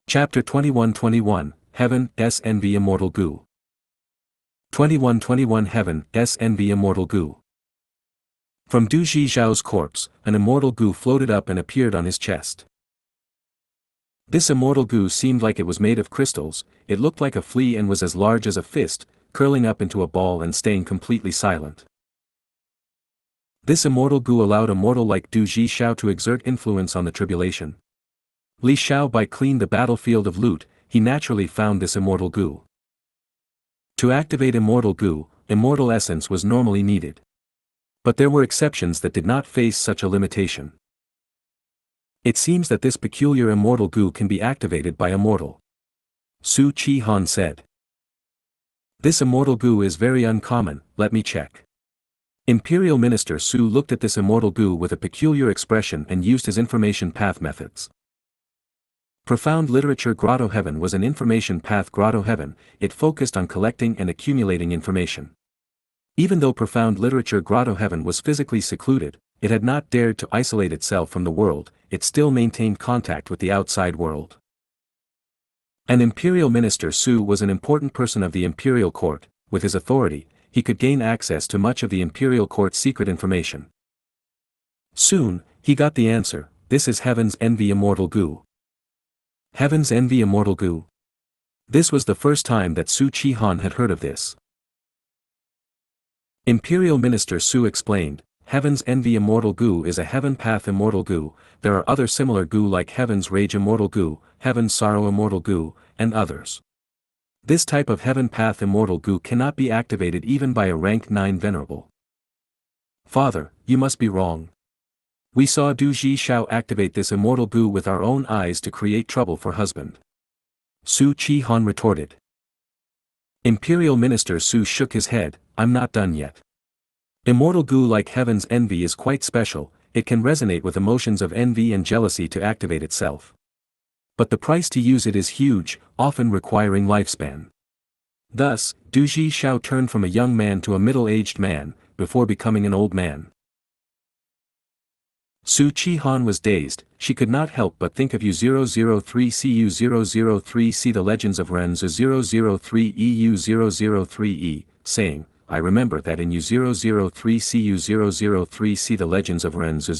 Chapter 21-21, Heaven-S Envy Immortal Gu. 21-21 Heaven-S Envy Immortal Gu. From Du Zhixiao's corpse, an immortal Gu floated up and appeared on his chest. This immortal Gu seemed like it was made of crystals, it looked like a flea and was as large as a fist, curling up into a ball and staying completely silent. This immortal Gu allowed a mortal like Du Zhixiao to exert influence on the tribulation. Li Xiaobai cleaned the battlefield of loot, he naturally found this immortal Gu. To activate immortal Gu, immortal essence was normally needed. But there were exceptions that did not face such a limitation. It seems that this peculiar immortal Gu can be activated by a mortal. Su Chi-han said. This immortal Gu is very uncommon, let me check. Imperial Minister Su looked at this immortal Gu with a peculiar expression and used his information path methods. Profound Literature Grotto Heaven was an information path Grotto Heaven, it focused on collecting and accumulating information. Even though Profound Literature Grotto Heaven was physically secluded, it had not dared to isolate itself from the world, it still maintained contact with the outside world. An Imperial Minister Su was an important person of the Imperial Court, with his authority, he could gain access to much of the Imperial Court's secret information. Soon, he got the answer, this is Heaven's Envy Immortal Gu. Heaven's Envy Immortal Gu. This was the first time that Su Chi-han had heard of this. Imperial Minister Su explained, Heaven's Envy Immortal Gu is a Heaven Path Immortal Gu, there are other similar Gu like Heaven's Rage Immortal Gu, Heaven's Sorrow Immortal Gu, and others. This type of Heaven Path Immortal Gu cannot be activated even by a rank 9 Venerable. Father, you must be wrong. We saw Du Zhixiao activate this immortal Gu with our own eyes to create trouble for husband. Su Chi-han retorted. Imperial Minister Su shook his head, I'm not done yet. Immortal Gu like Heaven's Envy is quite special, it can resonate with emotions of envy and jealousy to activate itself. But the price to use it is huge, often requiring lifespan. Thus, Du Zhixiao turned from a young man to a middle-aged man, before becoming an old man. Su Chi-han was dazed, she could not help but think of U003CU003C The Legends of Renzi 003EU003E, saying, I remember that in U003CU003C The Legends of Renzi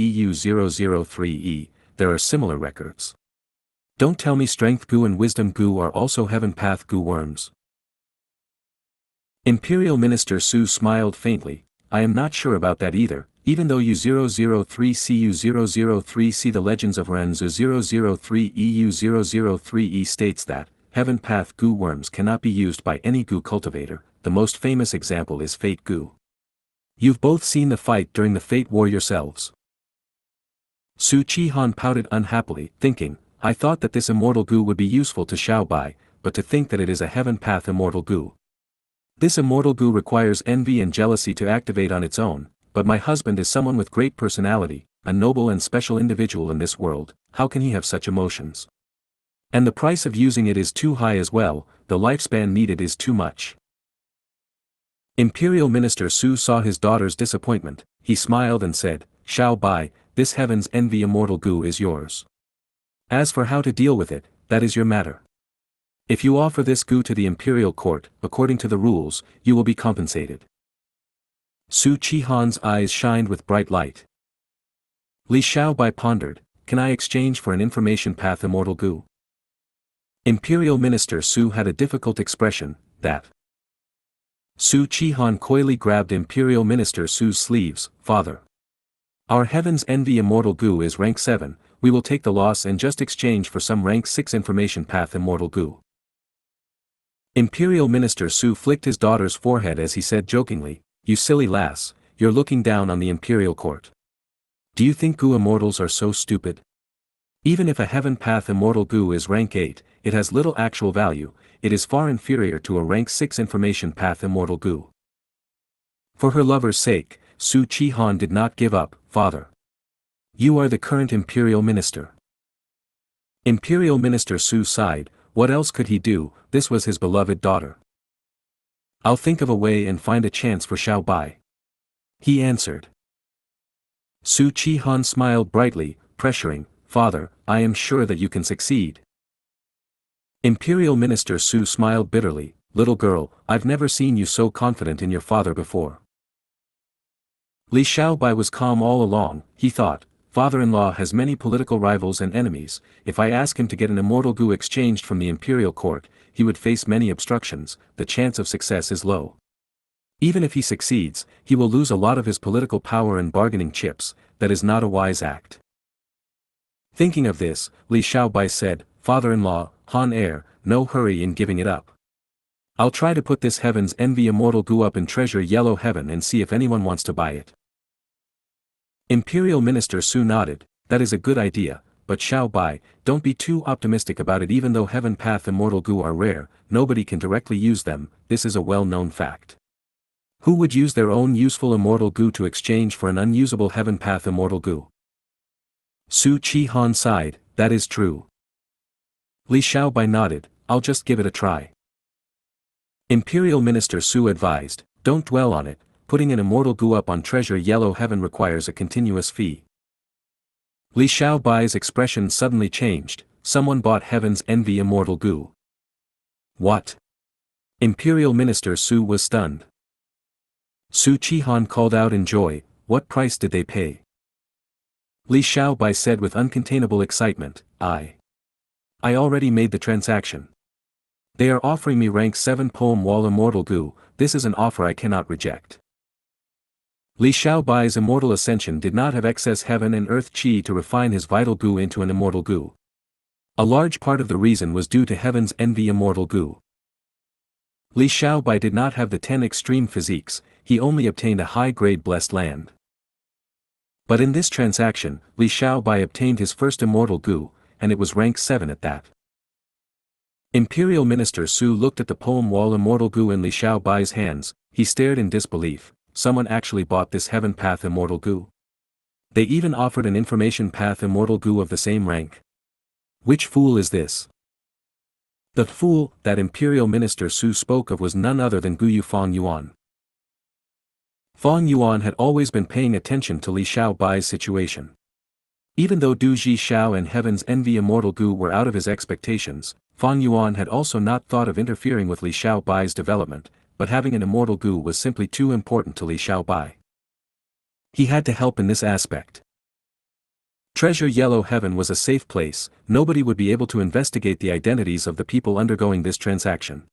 003EU003E, there are similar records. Don't tell me Strength Gu and Wisdom Gu are also Heaven Path Gu worms. Imperial Minister Su smiled faintly, I am not sure about that either. Even though U003CU003C The Legends of Renzi 003EU003E states that, Heaven Path Gu worms cannot be used by any Gu cultivator, the most famous example is Fate Gu. You've both seen the fight during the Fate War yourselves. Su Chi-han pouted unhappily, thinking, I thought that this immortal Gu would be useful to Xiaobai, but to think that it is a Heaven Path Immortal Gu. This immortal Gu requires envy and jealousy to activate on its own. But my husband is someone with great personality, a noble and special individual in this world, how can he have such emotions? And the price of using it is too high as well, the lifespan needed is too much. Imperial Minister Su saw his daughter's disappointment, he smiled and said, Xiaobai, this Heaven's Envy Immortal Gu is yours. As for how to deal with it, that is your matter. If you offer this Gu to the Imperial Court, according to the rules, you will be compensated. Su Chi-han's eyes shined with bright light. Li Xiaobai pondered, can I exchange for an information path immortal Gu? Imperial Minister Su had a difficult expression, that. Su Chi-han coyly grabbed Imperial Minister Su's sleeves, Father. Our Heaven's Envy Immortal Gu is rank 7, we will take the loss and just exchange for some rank 6 information path immortal Gu. Imperial Minister Su flicked his daughter's forehead as he said jokingly, you silly lass, you're looking down on the Imperial Court. Do you think Gu Immortals are so stupid? Even if a Heaven Path Immortal Gu is rank 8, it has little actual value, it is far inferior to a rank 6 Information Path Immortal Gu. For her lover's sake, Su Chi-han did not give up, Father. You are the current Imperial Minister. Imperial Minister Su sighed, what else could he do, this was his beloved daughter. I'll think of a way and find a chance for Xiaobai. He answered. Su Chi-han smiled brightly, pressuring, "Father, I am sure that you can succeed." Imperial Minister Su smiled bitterly, "Little girl, I've never seen you so confident in your father before." Li Xiaobai was calm all along. He thought, "Father-in-law has many political rivals and enemies. If I ask him to get an immortal Gu exchanged from the imperial court, he would face many obstructions. The chance of success is low. Even if he succeeds, he will lose a lot of his political power and bargaining chips. That is not a wise act." Thinking of this, Li Xiaobai said, "Father-in-law, Han heir, no hurry in giving it up. I'll try to put this Heaven's Envy immortal Gu up in Treasure Yellow Heaven and see if anyone wants to buy it." Imperial Minister Su nodded, "That is a good idea, but Xiaobai, don't be too optimistic about it. Even though Heaven Path Immortal Gu are rare, nobody can directly use them. This is a well-known fact. Who would use their own useful Immortal Gu to exchange for an unusable Heaven Path Immortal Gu?" Su Chi-han sighed, "That is true." Li Xiaobai nodded, "I'll just give it a try." Imperial Minister Su advised, "Don't dwell on it. Putting an Immortal Gu up on Treasure Yellow Heaven requires a continuous fee." Li Xiaobai's expression suddenly changed. "Someone bought Heaven's Envy Immortal Gu." "What?" Imperial Minister Su was stunned. Su Chi-han called out in joy, "What price did they pay?" Li Xiaobai said with uncontainable excitement, I already made the transaction. They are offering me rank 7 Poem Wall Immortal Gu. This is an offer I cannot reject." Li Xiaobai's immortal ascension did not have excess heaven and earth qi to refine his vital Gu into an immortal Gu. A large part of the reason was due to Heaven's Envy Immortal Gu. Li Xiaobai did not have the 10 extreme physiques, he only obtained a high-grade blessed land. But in this transaction, Li Xiaobai obtained his first immortal Gu, and it was rank 7 at that. Imperial Minister Su looked at the Poem Wall Immortal Gu in Li Xiaobai's hands. He stared in disbelief. Someone actually bought this Heaven Path Immortal Gu. They even offered an Information Path Immortal Gu of the same rank. Which fool is this? The fool that Imperial Minister Su spoke of was none other than Gu Yu Fang Yuan. Fang Yuan had always been paying attention to Li Xiaobai's situation. Even though Du Ji Xiao and Heaven's Envy Immortal Gu were out of his expectations, Fang Yuan had also not thought of interfering with Li Xiaobai's development, but having an immortal Gu was simply too important to Li Xiaobai. He had to help in this aspect. Treasure Yellow Heaven was a safe place. Nobody would be able to investigate the identities of the people undergoing this transaction.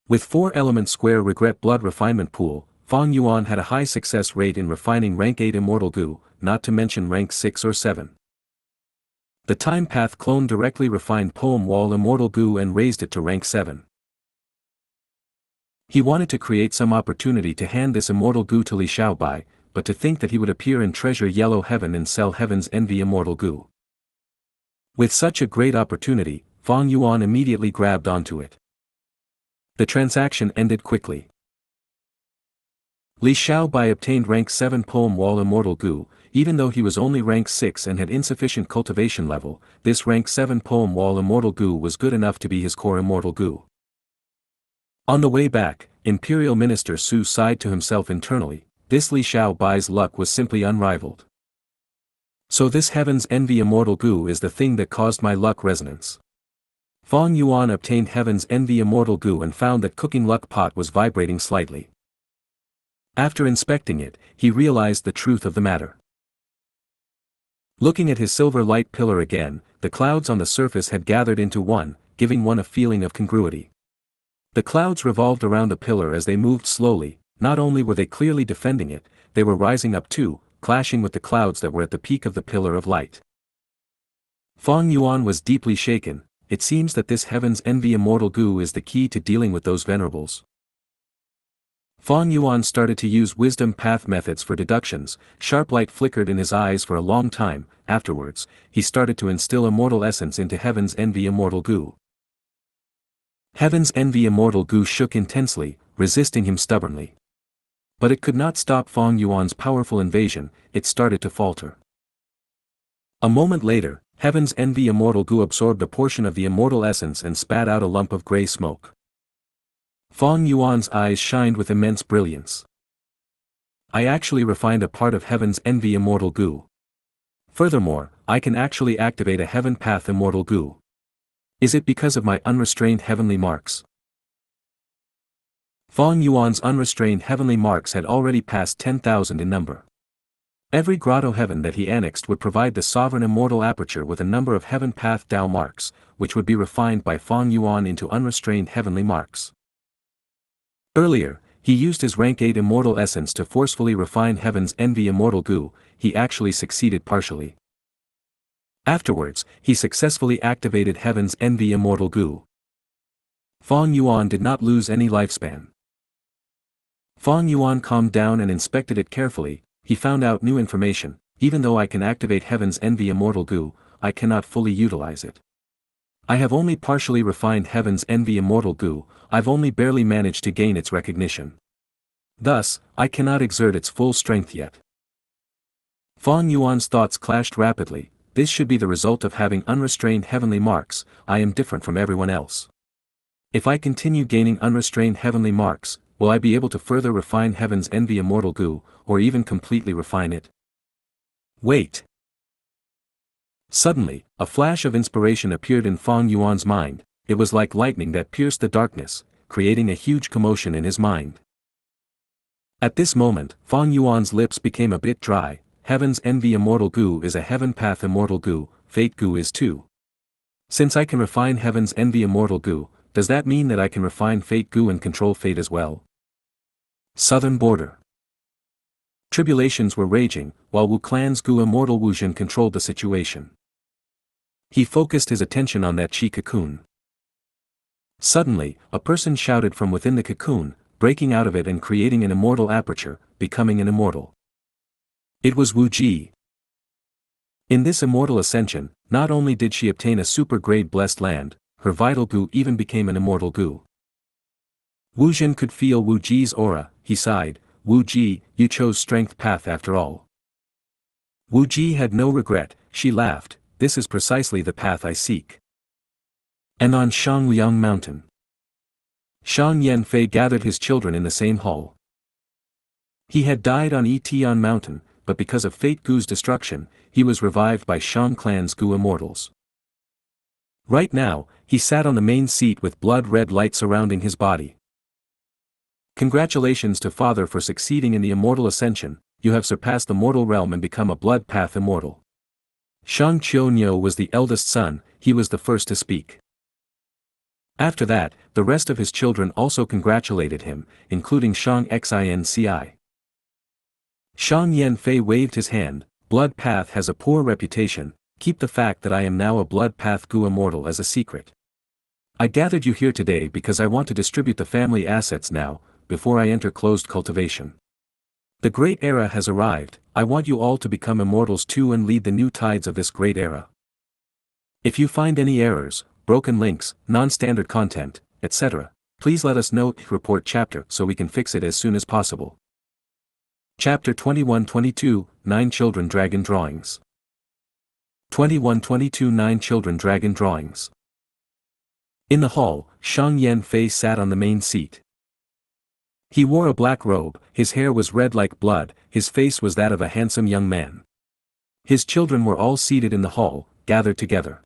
With 4-element square regret blood refinement pool, Fang Yuan had a high success rate in refining rank 8 Immortal Gu, not to mention rank 6 or 7. The Time Path clone directly refined Poem Wall Immortal Gu and raised it to rank 7. He wanted to create some opportunity to hand this Immortal Gu to Li Xiaobai, but to think that he would appear in Treasure Yellow Heaven and sell Heaven's Envy Immortal Gu. With such a great opportunity, Fang Yuan immediately grabbed onto it. The transaction ended quickly. Li Xiaobai obtained rank 7 Poem Wall Immortal Gu. Even though he was only rank 6 and had insufficient cultivation level, this rank 7 Poem Wall Immortal Gu was good enough to be his core Immortal Gu. On the way back, Imperial Minister Su sighed to himself internally. This Li Xiaobai's luck was simply unrivaled. So this Heaven's Envy Immortal Gu is the thing that caused my luck resonance. Fang Yuan obtained Heaven's Envy Immortal Gu and found that Cooking Luck Pot was vibrating slightly. After inspecting it, he realized the truth of the matter. Looking at his silver light pillar again, the clouds on the surface had gathered into one, giving one a feeling of congruity. The clouds revolved around the pillar as they moved slowly. Not only were they clearly defending it, they were rising up too, clashing with the clouds that were at the peak of the pillar of light. Fang Yuan was deeply shaken. It seems that this Heaven's Envy Immortal Gu is the key to dealing with those venerables. Fang Yuan started to use wisdom path methods for deductions. Sharp light flickered in his eyes for a long time. Afterwards, he started to instill immortal essence into Heaven's Envy Immortal Gu. Heaven's Envy Immortal Gu shook intensely, resisting him stubbornly. But it could not stop Fang Yuan's powerful invasion. It started to falter. A moment later, Heaven's Envy Immortal Gu absorbed a portion of the immortal essence and spat out a lump of gray smoke. Fang Yuan's eyes shined with immense brilliance. I actually refined a part of Heaven's Envy Immortal Gu. Furthermore, I can actually activate a heaven path immortal Gu. Is it because of my unrestrained heavenly marks? Feng Yuan's unrestrained heavenly marks had already passed 10,000 in number. Every grotto heaven that he annexed would provide the sovereign immortal aperture with a number of heaven path Dao marks, which would be refined by Feng Yuan into unrestrained heavenly marks. Earlier, he used his rank 8 immortal essence to forcefully refine heaven's envy immortal Gu. He actually succeeded partially. Afterwards, he successfully activated heaven's envy immortal Gu. Feng Yuan did not lose any lifespan. Feng Yuan calmed down and inspected it carefully. He found out new information. Even though I can activate heaven's envy immortal Gu, I cannot fully utilize it. I have only partially refined heaven's envy immortal Gu. I've only barely managed to gain its recognition. Thus, I cannot exert its full strength yet. Feng Yuan's thoughts clashed rapidly. This should be the result of having unrestrained heavenly marks. I am different from everyone else. If I continue gaining unrestrained heavenly marks, will I be able to further refine heaven's envy immortal Gu, or even completely refine it? Wait. Suddenly, a flash of inspiration appeared in Feng Yuan's mind. It was like lightning that pierced the darkness, creating a huge commotion in his mind. At this moment, Feng Yuan's lips became a bit dry. Heaven's envy immortal Gu is a heaven path immortal Gu, fate Gu is too. Since I can refine heaven's envy immortal Gu, does that mean that I can refine fate Gu and control fate as well? Southern border. Tribulations were raging, while Wu Clan's Gu immortal Wu Jin controlled the situation. He focused his attention on that chi cocoon. Suddenly, a person shouted from within the cocoon, breaking out of it and creating an immortal aperture, becoming an immortal. It was Wu Ji. In this immortal ascension, not only did she obtain a super-grade blessed land, her vital Gu even became an immortal Gu. Wu Jin could feel Wu Ji's aura. He sighed, Wu Ji, you chose strength path after all. Wu Ji had no regret. She laughed, this is precisely the path I seek. And on Shangliang Mountain, Shang Yanfei gathered his children in the same hall. He had died on Etian Mountain, but because of Fate Gu's destruction, he was revived by Shang Clan's Gu immortals. Right now, he sat on the main seat with blood-red light surrounding his body. Congratulations to Father for succeeding in the immortal ascension. You have surpassed the mortal realm and become a blood path immortal. Shang Qiu was the eldest son. He was the first to speak. After that, the rest of his children also congratulated him, including Shang Xinci. Shang Yanfei waved his hand. Blood path has a poor reputation. Keep the fact that I am now a blood path Gu immortal as a secret. I gathered you here today because I want to distribute the family assets now, before I enter closed cultivation. The great era has arrived. I want you all to become immortals too and lead the new tides of this great era. If you find any errors, broken links, non-standard content, etc., please let us know. Report chapter so we can fix it as soon as possible. Chapter 21-22, 9 Children Dragon Drawings. 21-22 9 Children Dragon Drawings. In the hall, Shang Yanfei sat on the main seat. He wore a black robe, his hair was red like blood, his face was that of a handsome young man. His children were all seated in the hall, gathered together.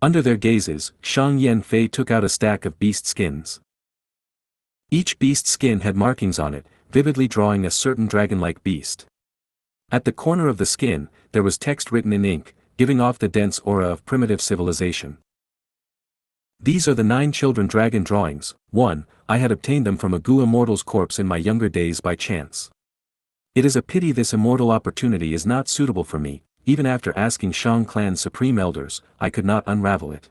Under their gazes, Shang Yanfei took out a stack of beast skins. Each beast skin had markings on it, vividly drawing a certain dragon-like beast. At the corner of the skin, there was text written in ink, giving off the dense aura of primitive civilization. These are the 9 children dragon drawings. 1. I had obtained them from a Gu immortal's corpse in my younger days by chance. It is a pity this immortal opportunity is not suitable for me. Even after asking Shang Clan's supreme elders, I could not unravel it.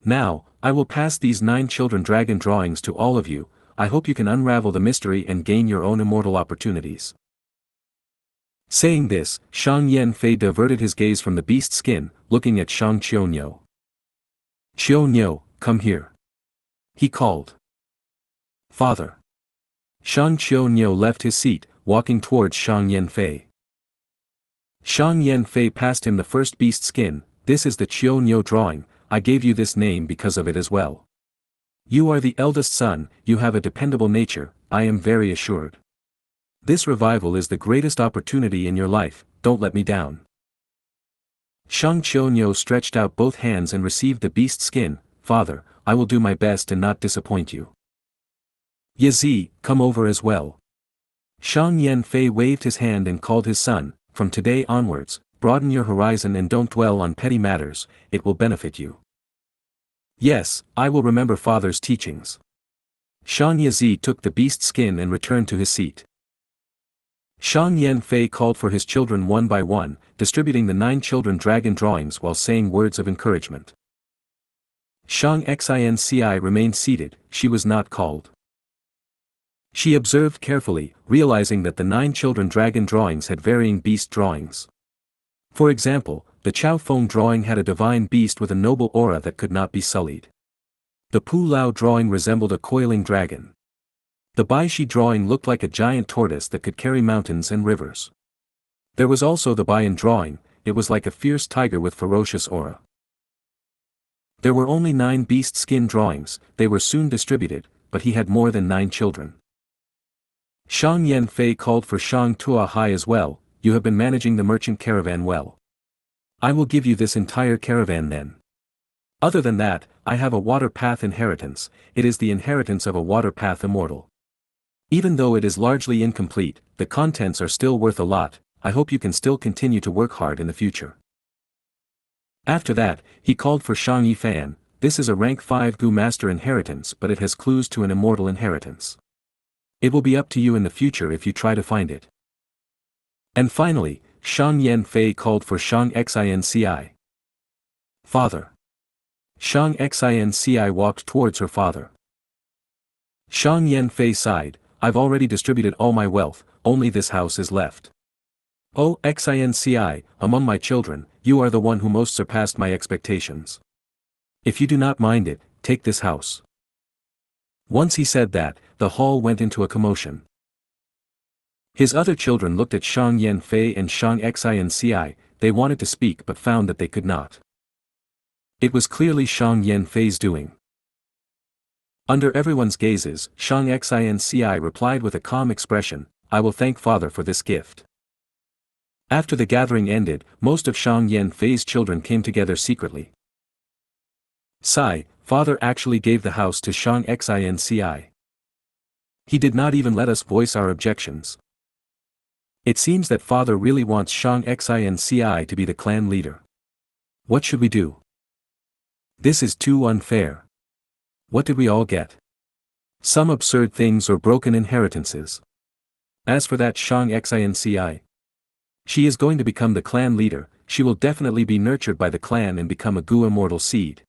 Now, I will pass these 9 children dragon drawings to all of you. I hope you can unravel the mystery and gain your own immortal opportunities. Saying this, Shang Yanfei diverted his gaze from the beast skin, looking at Shang Qiu. Qiu, come here. He called. Father. Shang Qiu left his seat, walking towards Shang Yanfei. Shang Yanfei passed him the first beast skin. This is the Qiu drawing. I gave you this name because of it as well. You are the eldest son, you have a dependable nature, I am very assured. This revival is the greatest opportunity in your life, don't let me down. Xianxia stretched out both hands and received the beast skin. Father, I will do my best and not disappoint you. Yazi, come over as well. Shang Yanfei waved his hand and called his son. From today onwards, broaden your horizon and don't dwell on petty matters, it will benefit you. Yes, I will remember father's teachings. Shang Yazi took the beast skin and returned to his seat. Shang Yanfei called for his children one by one, distributing the 9 children dragon drawings while saying words of encouragement. Xianxia remained seated, she was not called. She observed carefully, realizing that the 9 children dragon drawings had varying beast drawings. For example, the Chao Feng drawing had a divine beast with a noble aura that could not be sullied. The Pu Lao drawing resembled a coiling dragon. The Baishi drawing looked like a giant tortoise that could carry mountains and rivers. There was also the Baiyan drawing, it was like a fierce tiger with ferocious aura. There were only 9 beast skin drawings, they were soon distributed, but he had more than 9 children. Shang Yanfei called for Shang Tuahai as well. You have been managing the merchant caravan well. I will give you this entire caravan then. Other than that, I have a water path inheritance, it is the inheritance of a water path immortal. Even though it is largely incomplete, the contents are still worth a lot, I hope you can still continue to work hard in the future. After that, he called for Shang Yifan. This is a rank 5 Gu master inheritance but it has clues to an immortal inheritance. It will be up to you in the future if you try to find it. And finally, Shang Yanfei called for Shang Xianxia. Father. Shang Xianxia walked towards her father. Shang Yanfei sighed, I've already distributed all my wealth, only this house is left. Oh Xianxia, among my children, you are the one who most surpassed my expectations. If you do not mind it, take this house. Once he said that, the hall went into a commotion. His other children looked at Shang Yanfei and Shang Xianxia, they wanted to speak but found that they could not. It was clearly Shang Yanfei's doing. Under everyone's gazes, Shang Xianxia replied with a calm expression, I will thank father for this gift. After the gathering ended, most of Shang Yanfei's children came together secretly. Sai, father actually gave the house to Shang Xianxia. He did not even let us voice our objections. It seems that father really wants Shang Xianxia to be the clan leader. What should we do? This is too unfair. What did we all get? Some absurd things or broken inheritances. As for that Shang Xianxia, she is going to become the clan leader, she will definitely be nurtured by the clan and become a Gu immortal seed.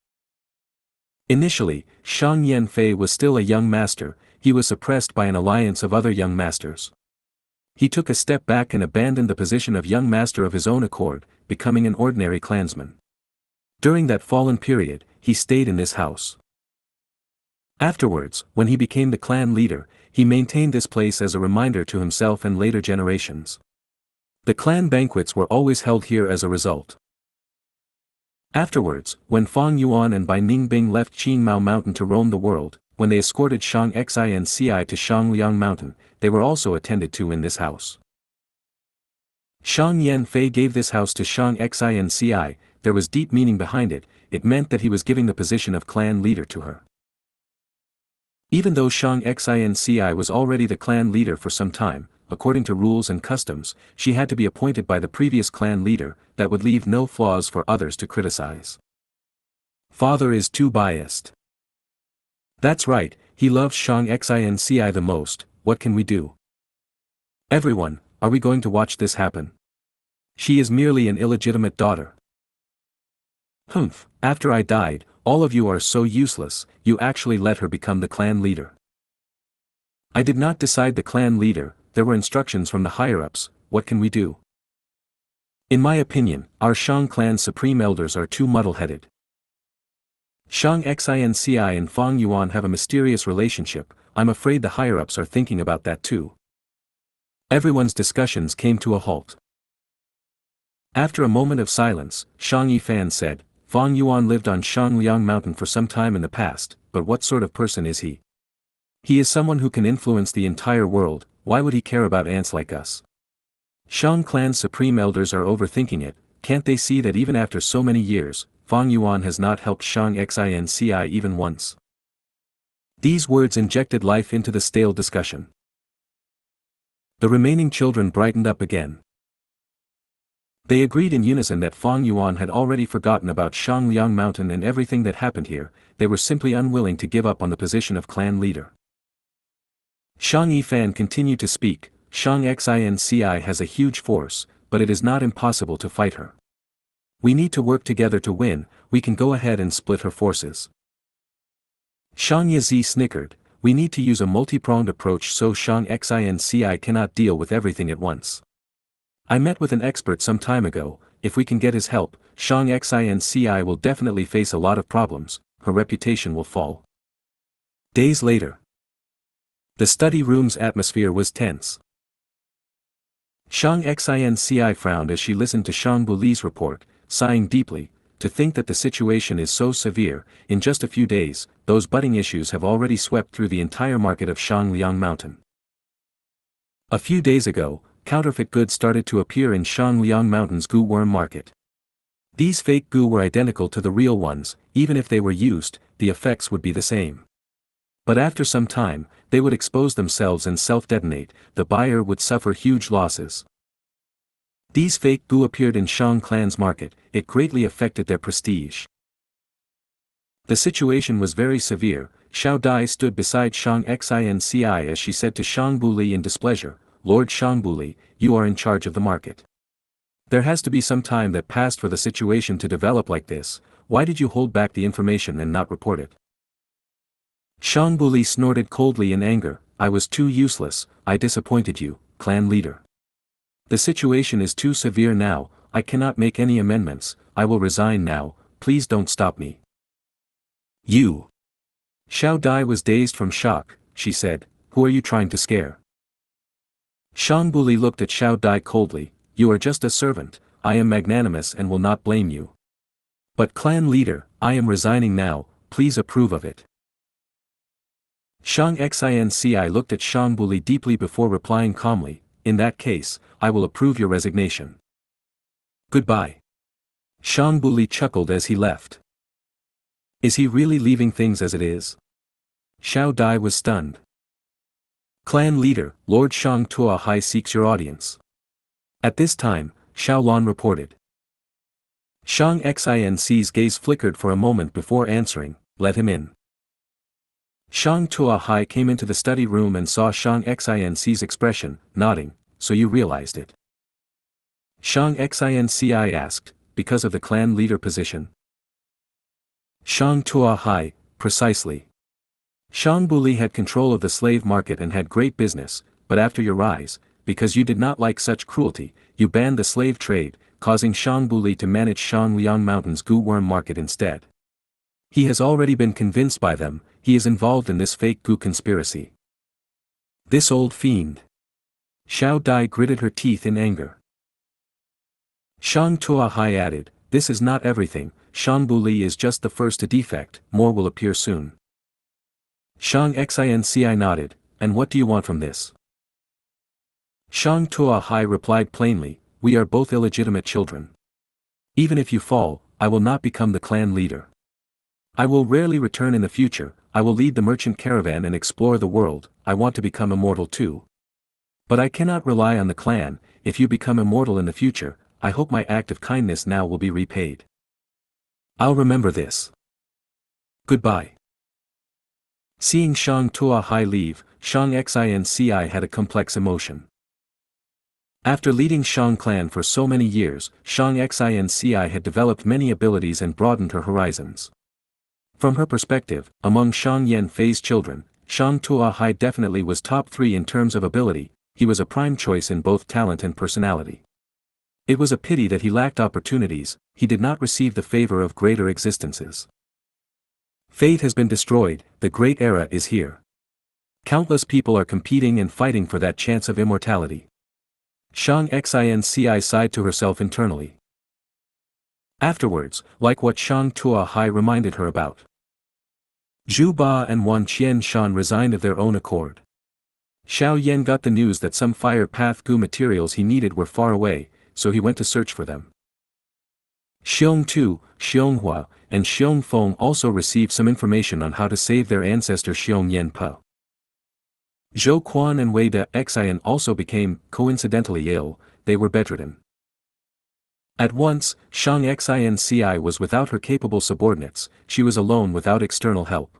Initially, Shang Yanfei was still a young master, he was suppressed by an alliance of other young masters. He took a step back and abandoned the position of young master of his own accord, becoming an ordinary clansman. During that fallen period, he stayed in this house. Afterwards, when he became the clan leader, he maintained this place as a reminder to himself and later generations. The clan banquets were always held here as a result. Afterwards, when Fang Yuan and Bai Ningbing left Qingmao Mountain to roam the world, when they escorted Shang Xianxia to Shangliang Mountain, they were also attended to in this house. Shang Yanfei gave this house to Shang Xianxia, there was deep meaning behind it, it meant that he was giving the position of clan leader to her. Even though Shang Xianxia was already the clan leader for some time, according to rules and customs, she had to be appointed by the previous clan leader, that would leave no flaws for others to criticize. Father is too biased. That's right, he loves Shang Xianxia the most, what can we do? Everyone, are we going to watch this happen? She is merely an illegitimate daughter. Humph, after I died, all of you are so useless, you actually let her become the clan leader. I did not decide the clan leader, there were instructions from the higher-ups, what can we do? In my opinion, our Shang clan's supreme elders are too muddle-headed. Shang Xianxia and Fang Yuan have a mysterious relationship, I'm afraid the higher-ups are thinking about that too. Everyone's discussions came to a halt. After a moment of silence, Shang Yifan said, Fang Yuan lived on Shangliang Mountain for some time in the past, but what sort of person is he? He is someone who can influence the entire world, why would he care about ants like us? Shang clan's supreme elders are overthinking it, can't they see that even after so many years, Fang Yuan has not helped Xianxia even once? These words injected life into the stale discussion. The remaining children brightened up again. They agreed in unison that Fang Yuan had already forgotten about Shangliang Mountain and everything that happened here. They were simply unwilling to give up on the position of clan leader. Shang Yifan continued to speak. Xianxia has a huge force, but it is not impossible to fight her. We need to work together to win. We can go ahead and split her forces. Shang Yazi snickered. We need to use a multi-pronged approach so Xianxia cannot deal with everything at once. I met with an expert some time ago. If we can get his help, Xianxia will definitely face a lot of problems. Her reputation will fall. Days later. The study room's atmosphere was tense. Xianxia frowned as she listened to Shang Buli's report, sighing deeply. To think that the situation is so severe. In just a few days, those budding issues have already swept through the entire market of Shangliang Mountain. A few days ago, counterfeit goods started to appear in Shangliang Mountain's gu worm market. These fake gu were identical to the real ones. Even if they were used, the effects would be the same. But after some time, they would expose themselves and self-detonate. The buyer would suffer huge losses. These fake gu appeared in Shang clan's market. It greatly affected their prestige. The situation was very severe. Xiao Dai stood beside Xianxia as she said to Shang Buli in displeasure, Lord Shang Buli, you are in charge of the market. There has to be some time that passed for the situation to develop like this. Why did you hold back the information and not report it? Shang Buli snorted coldly in anger. I was too useless. I disappointed you, clan leader. The situation is too severe now. I cannot make any amendments. I will resign now. Please don't stop me. You. Xiao Dai was dazed from shock. She said, who are you trying to scare? Shang Buli looked at Xiao Dai coldly. You are just a servant. I am magnanimous and will not blame you. But clan leader, I am resigning now. Please approve of it. Xianxia looked at Shang Buli deeply before replying calmly. In that case, I will approve your resignation. Goodbye. Shang Buli chuckled as he left. Is he really leaving things as it is? Xiao Dai was stunned. Clan leader, Lord Shang Tuahai seeks your audience. At this time, Xiao Lan reported. Xianxia's gaze flickered for a moment before answering, let him in. Shang Tuahai came into the study room and saw Xianxia's expression, nodding, so you realized it. Xianxia asked, because of the clan leader position. Shang Tuahai, precisely. Shang Buli had control of the slave market and had great business, but after your rise, because you did not like such cruelty, you banned the slave trade, causing Shang Buli to manage Shangliang Mountain's gu worm market instead. He has already been convinced by them. He is involved in this fake gu conspiracy. This old fiend. Xiao Dai gritted her teeth in anger. Shang Tuahai added, this is not everything. Shang Buli is just the first defect, more will appear soon. Xianxia nodded, and what do you want from this? Shang Tuahai replied plainly, we are both illegitimate children. Even if you fall, I will not become the clan leader. I will rarely return in the future. I will lead the merchant caravan and explore the world. I want to become immortal too. But I cannot rely on the clan. If you become immortal in the future, I hope my act of kindness now will be repaid. I'll remember this. Goodbye. Seeing Shang Tuahai leave, Xianxia had a complex emotion. After leading Shang clan for so many years, Xianxia had developed many abilities and broadened her horizons. From her perspective, among Shang Yanfei's children, Shang Tuahai definitely was top 3 in terms of ability. He was a prime choice in both talent and personality. It was a pity that he lacked opportunities. He did not receive the favor of greater existences. Fate has been destroyed, the great era is here. Countless people are competing and fighting for that chance of immortality. Xianxia sighed to herself internally. Afterwards, like what Shang Tuahai reminded her about. Zhu Ba and Wan Qianshan resigned of their own accord. Xiao Yan got the news that some fire path gu materials he needed were far away, so he went to search for them. Xiong Xianghua, and Xiongfeng also received some information on how to save their ancestor Xiong Yanpe. Zhou Quan and Wei De Xian also became, coincidentally ill, they were bedridden. At once, Xianxia was without her capable subordinates, she was alone without external help.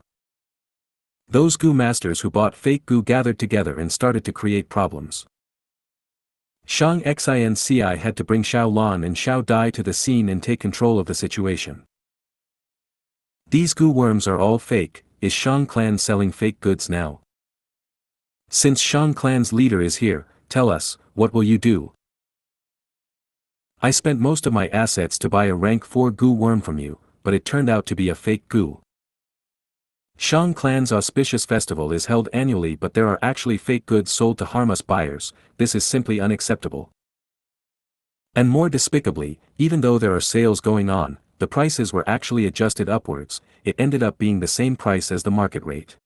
Those Gu masters who bought fake Gu gathered together and started to create problems. Xianxia had to bring Xiao Lan and Xiao Dai to the scene and take control of the situation. These Gu worms are all fake. Is Shang clan selling fake goods now? Since Shang clan's leader is here, tell us, what will you do? I spent most of my assets to buy a rank 4 Gu worm from you, but it turned out to be a fake Gu. Shang clan's auspicious festival is held annually, but there are actually fake goods sold to harm us buyers. This is simply unacceptable. And more despicably, even though there are sales going on, the prices were actually adjusted upwards, it ended up being the same price as the market rate.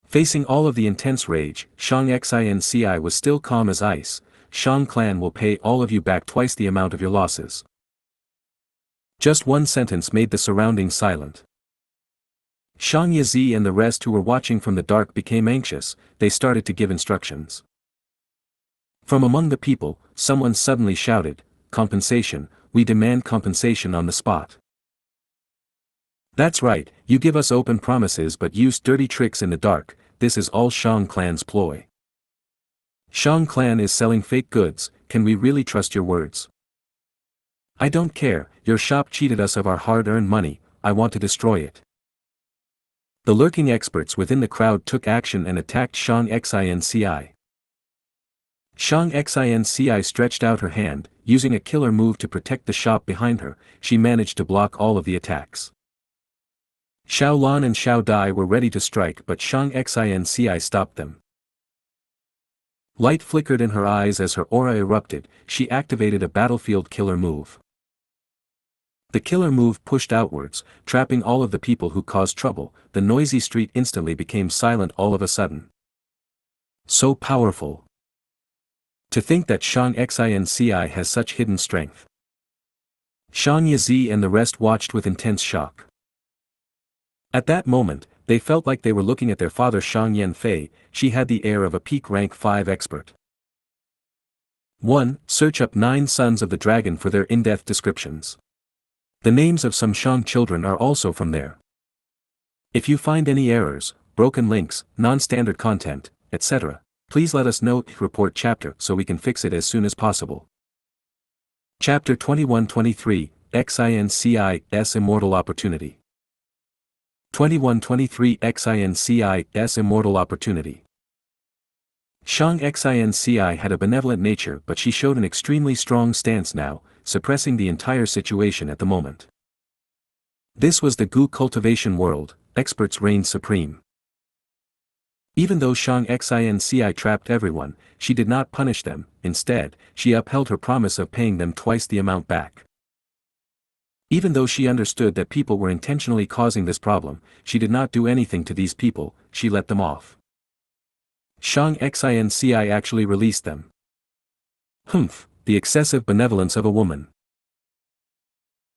Facing all of the intense rage, Xianxia was still calm as ice. Shang clan will pay all of you back twice the amount of your losses. Just one sentence made the surroundings silent. Xianxia and the rest who were watching from the dark became anxious, they started to give instructions. From among the people, someone suddenly shouted, "Compensation, we demand compensation on the spot." That's right, you give us open promises but use dirty tricks in the dark, this is all Shang clan's ploy. Shang clan is selling fake goods, can we really trust your words? I don't care, your shop cheated us of our hard-earned money, I want to destroy it. The lurking experts within the crowd took action and attacked Xianxia. Xianxia stretched out her hand, using a killer move to protect the shop behind her, she managed to block all of the attacks. Xiao Lan and Xiao Dai were ready to strike but Xianxia stopped them. Light flickered in her eyes as her aura erupted, she activated a battlefield killer move. The killer move pushed outwards, trapping all of the people who caused trouble, the noisy street instantly became silent all of a sudden. So powerful. To think that Xianxia has such hidden strength. Xianxia and the rest watched with intense shock. At that moment, they felt like they were looking at their father Shang Yanfei, she had the air of a peak rank 5 expert. 1. Search up 9 sons of the dragon for their in-depth descriptions. The names of some Shang children are also from there. If you find any errors, broken links, non-standard content, etc., please let us know, report chapter so we can fix it as soon as possible. Chapter 21-23, Xianci's Immortal Opportunity. 21-23 Xianci's Immortal Opportunity. Xianxia had a benevolent nature but she showed an extremely strong stance now, suppressing the entire situation at the moment. This was the Gu cultivation world, experts reigned supreme. Even though Xianxia trapped everyone, she did not punish them, instead, she upheld her promise of paying them twice the amount back. Even though she understood that people were intentionally causing this problem, she did not do anything to these people, she let them off. Xianxia actually released them. Humph, the excessive benevolence of a woman.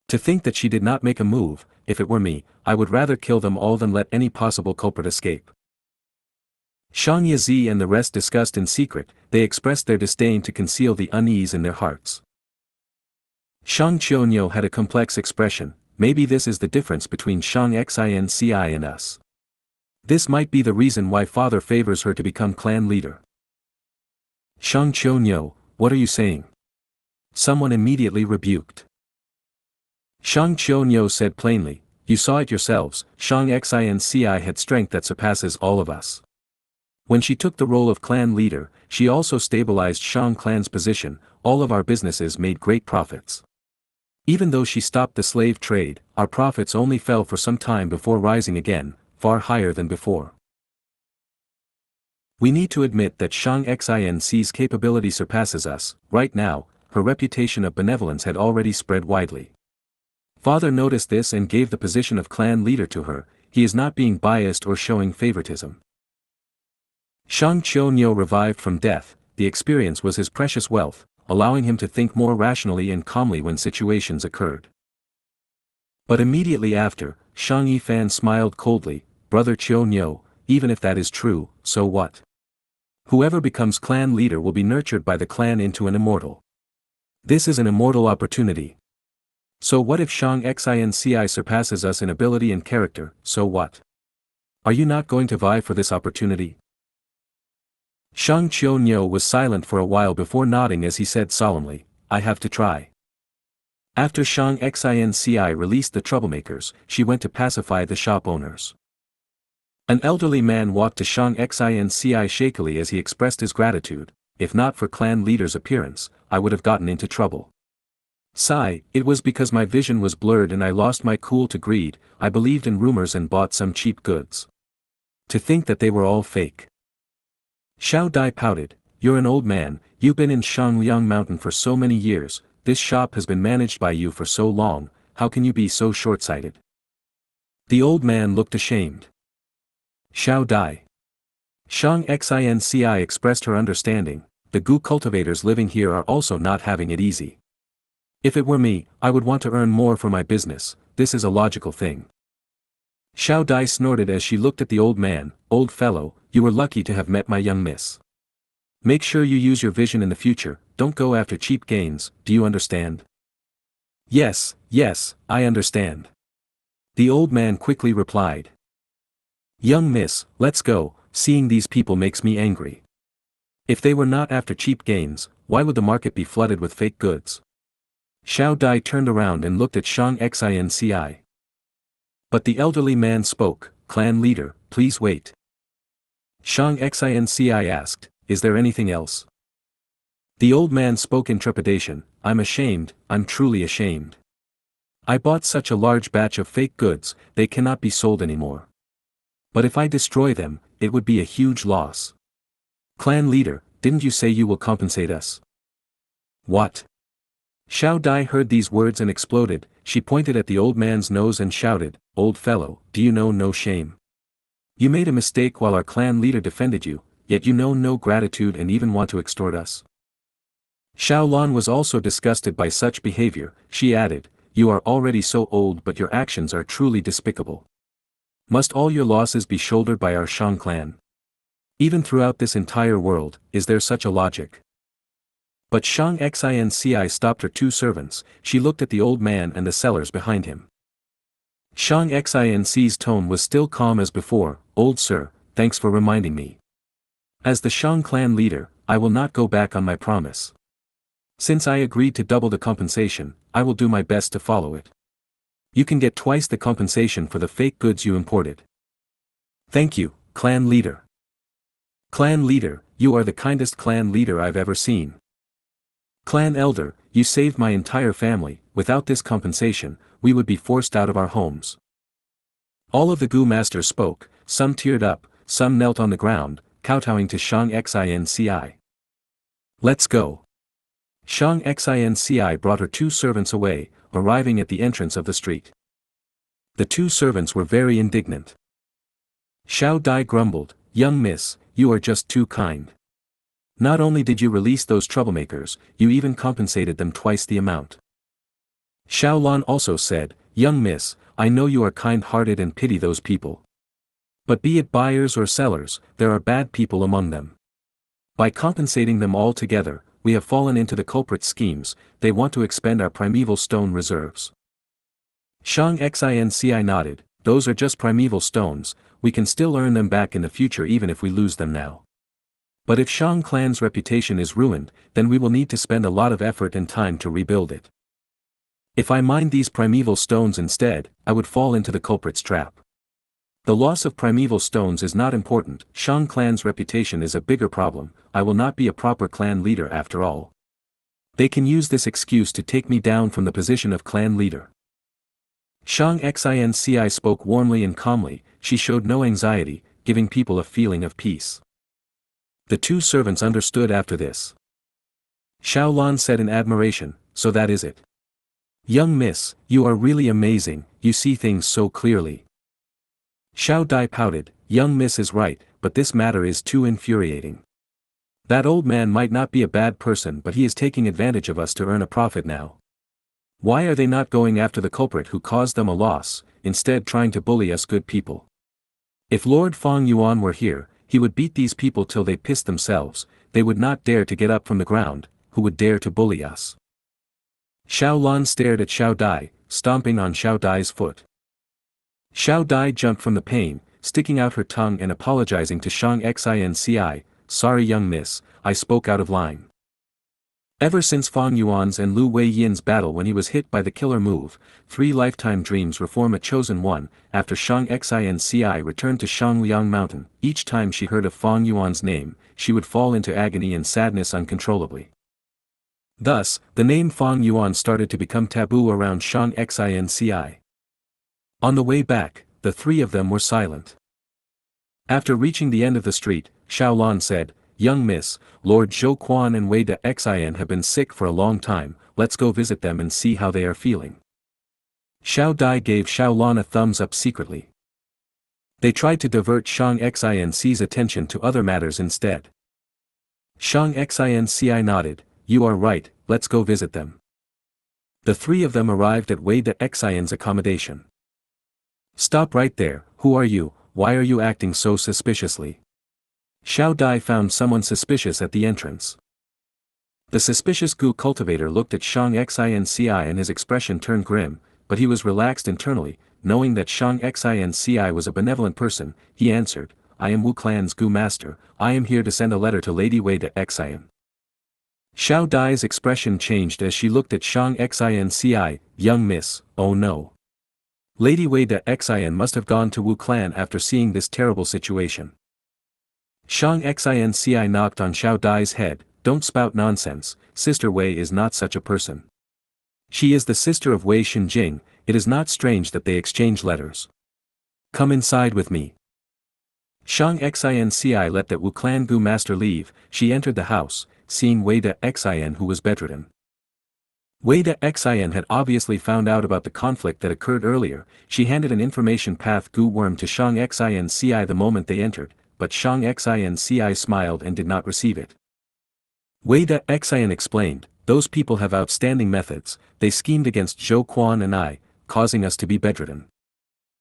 To think that she did not make a move, if it were me, I would rather kill them all than let any possible culprit escape. Xianxia and the rest discussed in secret, they expressed their disdain to conceal the unease in their hearts. Shang Qianyo had a complex expression, maybe this is the difference between Xianxia and us. This might be the reason why father favors her to become clan leader. Shang Qianyo, what are you saying? Someone immediately rebuked. Shang Qianyo said plainly, you saw it yourselves, Xianxia had strength that surpasses all of us. When she took the role of clan leader, she also stabilized Shang clan's position, all of our businesses made great profits. Even though she stopped the slave trade, our profits only fell for some time before rising again, far higher than before. We need to admit that Xianxia's capability surpasses us, right now, her reputation of benevolence had already spread widely. Father noticed this and gave the position of clan leader to her, he is not being biased or showing favoritism. Shang Qianyo revived from death, the experience was his precious wealth, allowing him to think more rationally and calmly when situations occurred. But immediately after, Shang Yifan smiled coldly, "Brother Qiu, even if that is true, so what? Whoever becomes clan leader will be nurtured by the clan into an immortal. This is an immortal opportunity. So what if Xianxia surpasses us in ability and character, so what? Are you not going to vie for this opportunity?" Shang Qiu was silent for a while before nodding as he said solemnly, "I have to try." After Xianxia released the troublemakers, she went to pacify the shop owners. An elderly man walked to Xianxia shakily as he expressed his gratitude. "If not for clan leader's appearance, I would have gotten into trouble. Sigh, it was because my vision was blurred and I lost my cool to greed. I believed in rumors and bought some cheap goods. To think that they were all fake." Xiao Dai pouted, "You're an old man, you've been in Shangliang Mountain for so many years, this shop has been managed by you for so long, how can you be so short-sighted?" The old man looked ashamed. Xiao Dai. Xianxia expressed her understanding, "The Gu cultivators living here are also not having it easy. If it were me, I would want to earn more for my business, this is a logical thing." Xiao Dai snorted as she looked at the old man, "Old fellow, you were lucky to have met my young miss. Make sure you use your vision in the future, don't go after cheap gains, do you understand?" Yes, I understand." The old man quickly replied. "Young miss, let's go, seeing these people makes me angry. If they were not after cheap gains, why would the market be flooded with fake goods?" Xiao Dai turned around and looked at Xianxia. But the elderly man spoke, "Clan leader, please wait." Xianxia asked, "Is there anything else?" The old man spoke in trepidation, I'm truly ashamed. I bought such a large batch of fake goods, they cannot be sold anymore. But if I destroy them, it would be a huge loss. Clan leader, didn't you say you will compensate us?" "What?" Xiao Dai heard these words and exploded. She pointed at the old man's nose and shouted, "Old fellow, do you know no shame? You made a mistake while our clan leader defended you, yet you know no gratitude and even want to extort us." Xiao Lan was also disgusted by such behavior. She added, "You are already so old but your actions are truly despicable. Must all your losses be shouldered by our Shang clan? Even throughout this entire world, is there such a logic?" But Xianxia stopped her two servants. She looked at the old man and the sellers behind him. Xianxia's tone was still calm as before, "Old sir, thanks for reminding me. As the Shang clan leader, I will not go back on my promise. Since I agreed to double the compensation, I will do my best to follow it. You can get twice the compensation for the fake goods you imported." "Thank you, clan leader. Clan leader, you are the kindest clan leader I've ever seen. Clan elder, you saved my entire family, without this compensation, we would be forced out of our homes." All of the Gu masters spoke, some teared up, some knelt on the ground, kowtowing to Xianxia. "Let's go." Xianxia brought her two servants away, arriving at the entrance of the street. The two servants were very indignant. Xiao Dai grumbled, "Young miss, you are just too kind. Not only did you release those troublemakers, you even compensated them twice the amount." Xiao Lan also said, "Young miss, I know you are kind-hearted and pity those people. But be it buyers or sellers, there are bad people among them. By compensating them all together, we have fallen into the culprit's schemes, they want to expend our primeval stone reserves." Xianxia nodded, "Those are just primeval stones, we can still earn them back in the future even if we lose them now. But if Shang clan's reputation is ruined, then we will need to spend a lot of effort and time to rebuild it. If I mined these primeval stones instead, I would fall into the culprit's trap. The loss of primeval stones is not important, Shang clan's reputation is a bigger problem, I will not be a proper clan leader after all. They can use this excuse to take me down from the position of clan leader." Xianxia spoke warmly and calmly, she showed no anxiety, giving people a feeling of peace. The two servants understood after this. Xiao Lan said in admiration, "So that is it. Young miss, you are really amazing, you see things so clearly." Xiao Dai pouted, "Young miss is right, but this matter is too infuriating. That old man might not be a bad person, but he is taking advantage of us to earn a profit now. Why are they not going after the culprit who caused them a loss, instead trying to bully us good people? If Lord Feng Yuan were here, he would beat these people till they pissed themselves. They would not dare to get up from the ground. Who would dare to bully us? Xiao Lan stared at Xiao Dai, stomping on Xiao Dai's foot. Xiao Dai jumped from the pain, sticking out her tongue and apologizing to Xianxia. Sorry young miss, I spoke out of line. Ever since Feng Yuan's and Lu Wei Yin's battle when he was hit by the killer move, 3 lifetime dreams reform a chosen one. After Xianxia returned to Shangliang Mountain, each time she heard of Feng Yuan's name, she would fall into agony and sadness uncontrollably. Thus, the name Feng Yuan started to become taboo around Xianxia. On the way back, the 3 of them were silent. After reaching the end of the street, Xiao Lan said, Young miss, Lord Zhou Quan and Wei De Xian have been sick for a long time, let's go visit them and see how they are feeling. Xiao Dai gave Xiao Lan a thumbs up secretly. They tried to divert Xianxia's attention to other matters instead. Xianxia nodded, you are right, let's go visit them. The 3 of them arrived at Wei De Xian's accommodation. Stop right there, who are you, why are you acting so suspiciously? Xiao Dai found someone suspicious at the entrance. The suspicious Gu cultivator looked at Xianxia and his expression turned grim, but he was relaxed internally, knowing that Xianxia was a benevolent person. He answered, I am Wu Clan's Gu master, I am here to send a letter to Lady Wei De Xian. Xiao Dai's expression changed as she looked at Xianxia, young miss, oh no. Lady Wei De Xian must have gone to Wu Clan after seeing this terrible situation. Xianxia knocked on Xiao Dai's head, don't spout nonsense, Sister Wei is not such a person. She is the sister of Wei Shenjing, it is not strange that they exchange letters. Come inside with me. Xianxia let that Wu Clan Gu master leave, she entered the house, seeing Wei De Xian who was bedridden. Wei De Xian had obviously found out about the conflict that occurred earlier, she handed an information path Gu worm to Xianxia the moment they entered, but Xianxia smiled and did not receive it. Wei De Xian explained, those people have outstanding methods, they schemed against Zhou Quan and I, causing us to be bedridden.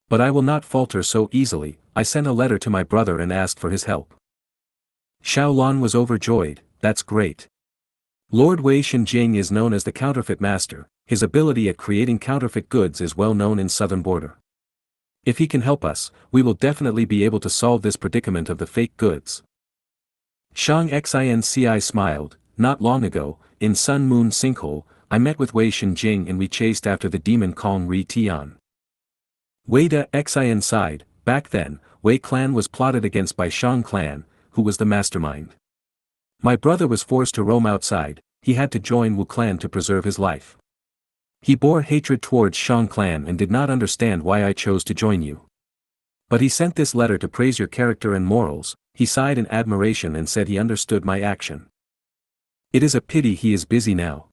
But I will not falter so easily, I sent a letter to my brother and asked for his help. Xiao Lan was overjoyed, that's great. Lord Wei Shenjing is known as the counterfeit master, his ability at creating counterfeit goods is well known in southern border. If he can help us, we will definitely be able to solve this predicament of the fake goods. Xianxia smiled, not long ago, in Sun Moon Sinkhole, I met with Wei Shenjing and we chased after the demon Kong Ri Tian. Wei De Xian sighed, back then, Wei Clan was plotted against by Shang Clan, who was the mastermind. My brother was forced to roam outside, he had to join Wu Clan to preserve his life. He bore hatred towards Shang Clan and did not understand why I chose to join you. But he sent this letter to praise your character and morals, he sighed in admiration and said he understood my action. It is a pity he is busy now.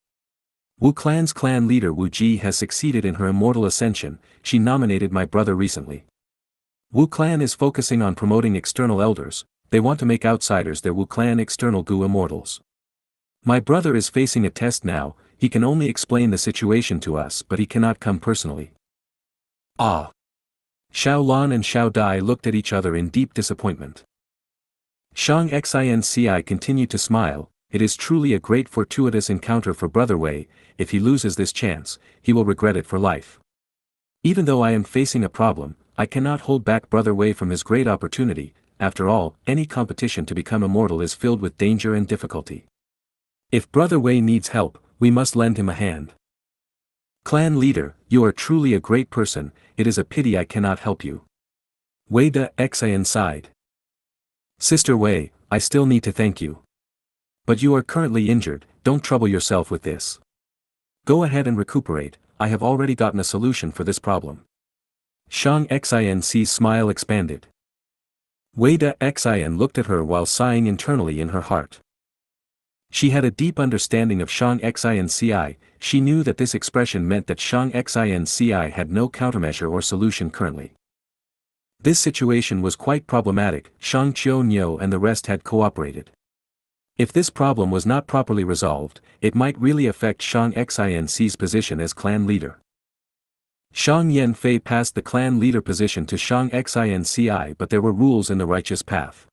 Wu Clan's clan leader Wu Ji has succeeded in her immortal ascension, she nominated my brother recently. Wu Clan is focusing on promoting external elders, they want to make outsiders their Wu Clan external Gu immortals. My brother is facing a test now, he can only explain the situation to us but he cannot come personally. Ah! Xiao Lan and Xiao Dai looked at each other in deep disappointment. Xianxia continued to smile, it is truly a great fortuitous encounter for Brother Wei, if he loses this chance, he will regret it for life. Even though I am facing a problem, I cannot hold back Brother Wei from his great opportunity, after all, any competition to become immortal is filled with danger and difficulty. If Brother Wei needs help, we must lend him a hand. Clan leader, you are truly a great person, it is a pity I cannot help you. Wei De Xian sighed. Sister Wei, I still need to thank you. But you are currently injured, don't trouble yourself with this. Go ahead and recuperate, I have already gotten a solution for this problem. Xianxin's smile expanded. Wei De Xian looked at her while sighing internally in her heart. She had a deep understanding of Xianxi, she knew that this expression meant that Xianxi had no countermeasure or solution currently. This situation was quite problematic, Xianxia and the rest had cooperated. If this problem was not properly resolved, it might really affect Xianxia's position as clan leader. Xiang Yanfei passed the clan leader position to Xianxia, but there were rules in the righteous path.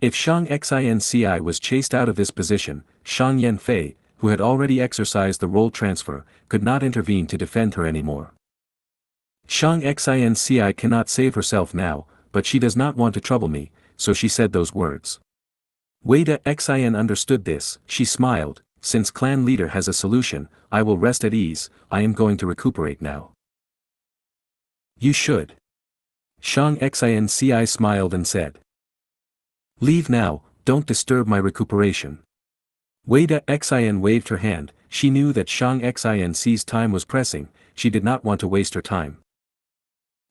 If Xianxia was chased out of this position, Xiang Yanfei, who had already exercised the role transfer, could not intervene to defend her anymore. Xianxia cannot save herself now, but she does not want to trouble me, so she said those words. Wei Xian understood this. She smiled. Since clan leader has a solution, I will rest at ease. I am going to recuperate now. You should. Xianxia smiled and said. Leave now, don't disturb my recuperation. Wei Xian waved her hand. She knew that Xianxia's time was pressing. She did not want to waste her time.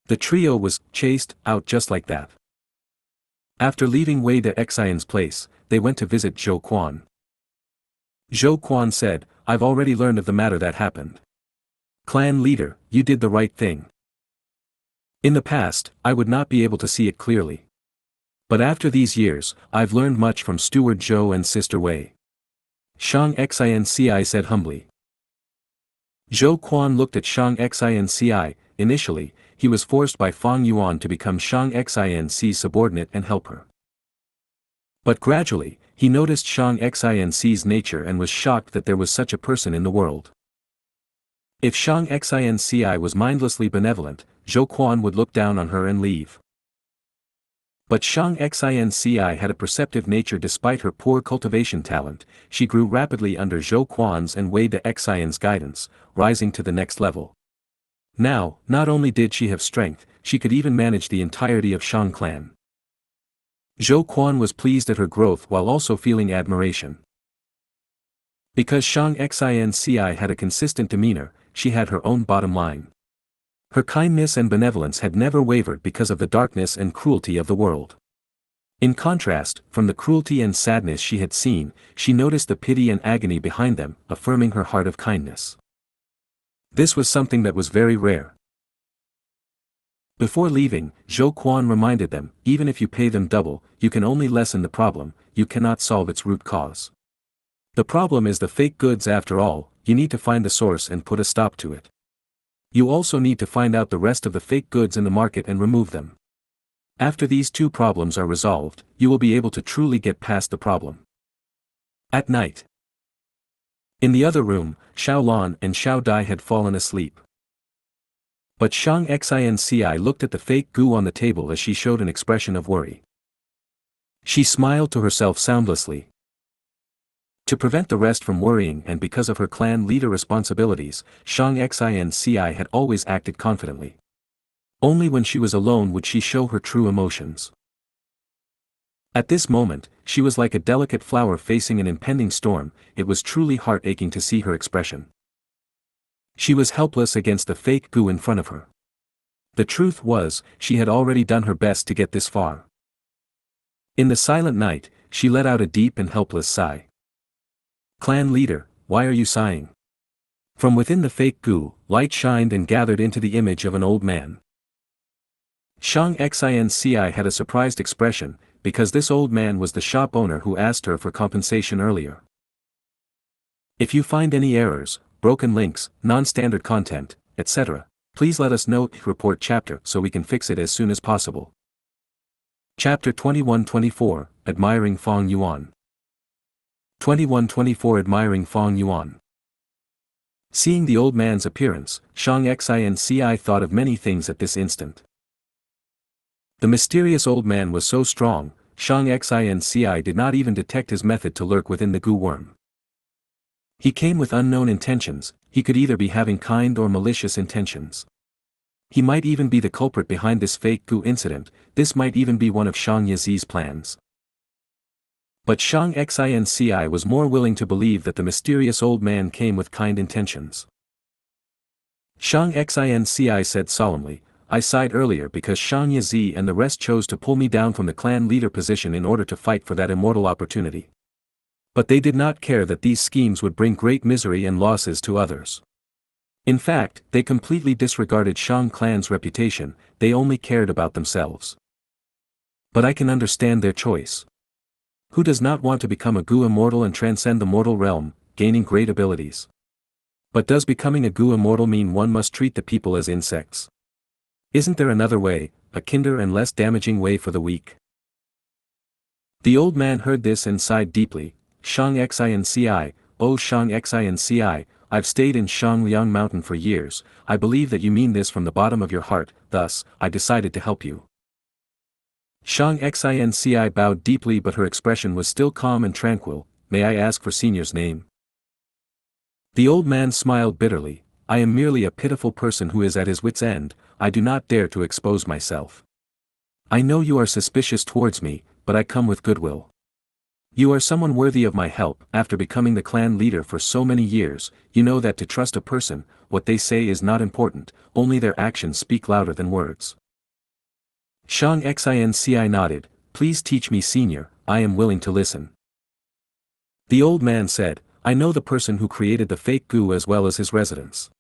The trio was chased out just like that. After leaving Wei Xian's place, they went to visit Zhou Quan. Zhou Quan said, I've already learned of the matter that happened. Clan leader, you did the right thing. In the past, I would not be able to see it clearly. But after these years, I've learned much from Steward Zhou and Sister Wei. Xianxia said humbly. Zhou Quan looked at Xianxia. Initially, he was forced by Fang Yuan to become Xianxia's subordinate and help her. But gradually, he noticed Xianxia's nature and was shocked that there was such a person in the world. If Xianxia was mindlessly benevolent, Zhou Quan would look down on her and leave. But Xianxia had a perceptive nature despite her poor cultivation talent. She grew rapidly under Zhou Quan's and Wei Xian's guidance, rising to the next level. Now, not only did she have strength, she could even manage the entirety of Shang clan. Zhou Quan was pleased at her growth while also feeling admiration. Because Xianxia had a consistent demeanor, she had her own bottom line. Her kindness and benevolence had never wavered because of the darkness and cruelty of the world. In contrast, from the cruelty and sadness she had seen, she noticed the pity and agony behind them, affirming her heart of kindness. This was something that was very rare. Before leaving, Zhou Quan reminded them, even if you pay them double, you can only lessen the problem, you cannot solve its root cause. The problem is the fake goods after all, you need to find the source and put a stop to it. You also need to find out the rest of the fake goods in the market and remove them. After these two problems are resolved, you will be able to truly get past the problem. At night. In the other room, Xiao Lan and Xiao Dai had fallen asleep. But Xianxia looked at the fake Gu on the table as she showed an expression of worry. She smiled to herself soundlessly. To prevent the rest from worrying and because of her clan leader responsibilities, Xianxia had always acted confidently. Only when she was alone would she show her true emotions. At this moment, she was like a delicate flower facing an impending storm. It was truly heart-aching to see her expression. She was helpless against the fake Gu in front of her. The truth was, she had already done her best to get this far. In the silent night, she let out a deep and helpless sigh. Clan leader, why are you sighing? From within the fake Gu, light shined and gathered into the image of an old man. Xianxia had a surprised expression, because this old man was the shop owner who asked her for compensation earlier. If you find any errors, broken links, non-standard content, etc., please let us know. Report chapter so we can fix it as soon as possible. Chapter 21-24, Admiring Fang Yuan. 21-24 Admiring Fang Yuan. Seeing the old man's appearance, Xianxia thought of many things at this instant. The mysterious old man was so strong, Xianxia did not even detect his method to lurk within the Gu worm. He came with unknown intentions, he could either be having kind or malicious intentions. He might even be the culprit behind this fake Gu incident, this might even be one of Xianxia's plans. But Xianxia was more willing to believe that the mysterious old man came with kind intentions. Xianxia said solemnly, I sighed earlier because Xianxia and the rest chose to pull me down from the clan leader position in order to fight for that immortal opportunity. But they did not care that these schemes would bring great misery and losses to others. In fact, they completely disregarded Shang clan's reputation, they only cared about themselves. But I can understand their choice. Who does not want to become a Gu immortal and transcend the mortal realm, gaining great abilities? But does becoming a Gu immortal mean one must treat the people as insects? Isn't there another way, a kinder and less damaging way for the weak? The old man heard this and sighed deeply. Xianxia, oh Xianxia, I've stayed in Xiangliang Mountain for years. I believe that you mean this from the bottom of your heart, thus, I decided to help you. Xianxia bowed deeply, but her expression was still calm and tranquil. May I ask for Senior's name? The old man smiled bitterly. I am merely a pitiful person who is at his wit's end. I do not dare to expose myself. I know you are suspicious towards me, but I come with goodwill. You are someone worthy of my help. After becoming the clan leader for so many years, you know that to trust a person, what they say is not important, only their actions speak louder than words. Xianxia nodded. Please teach me, Senior, I am willing to listen. The old man said, I know the person who created the fake Gu as well as his residence.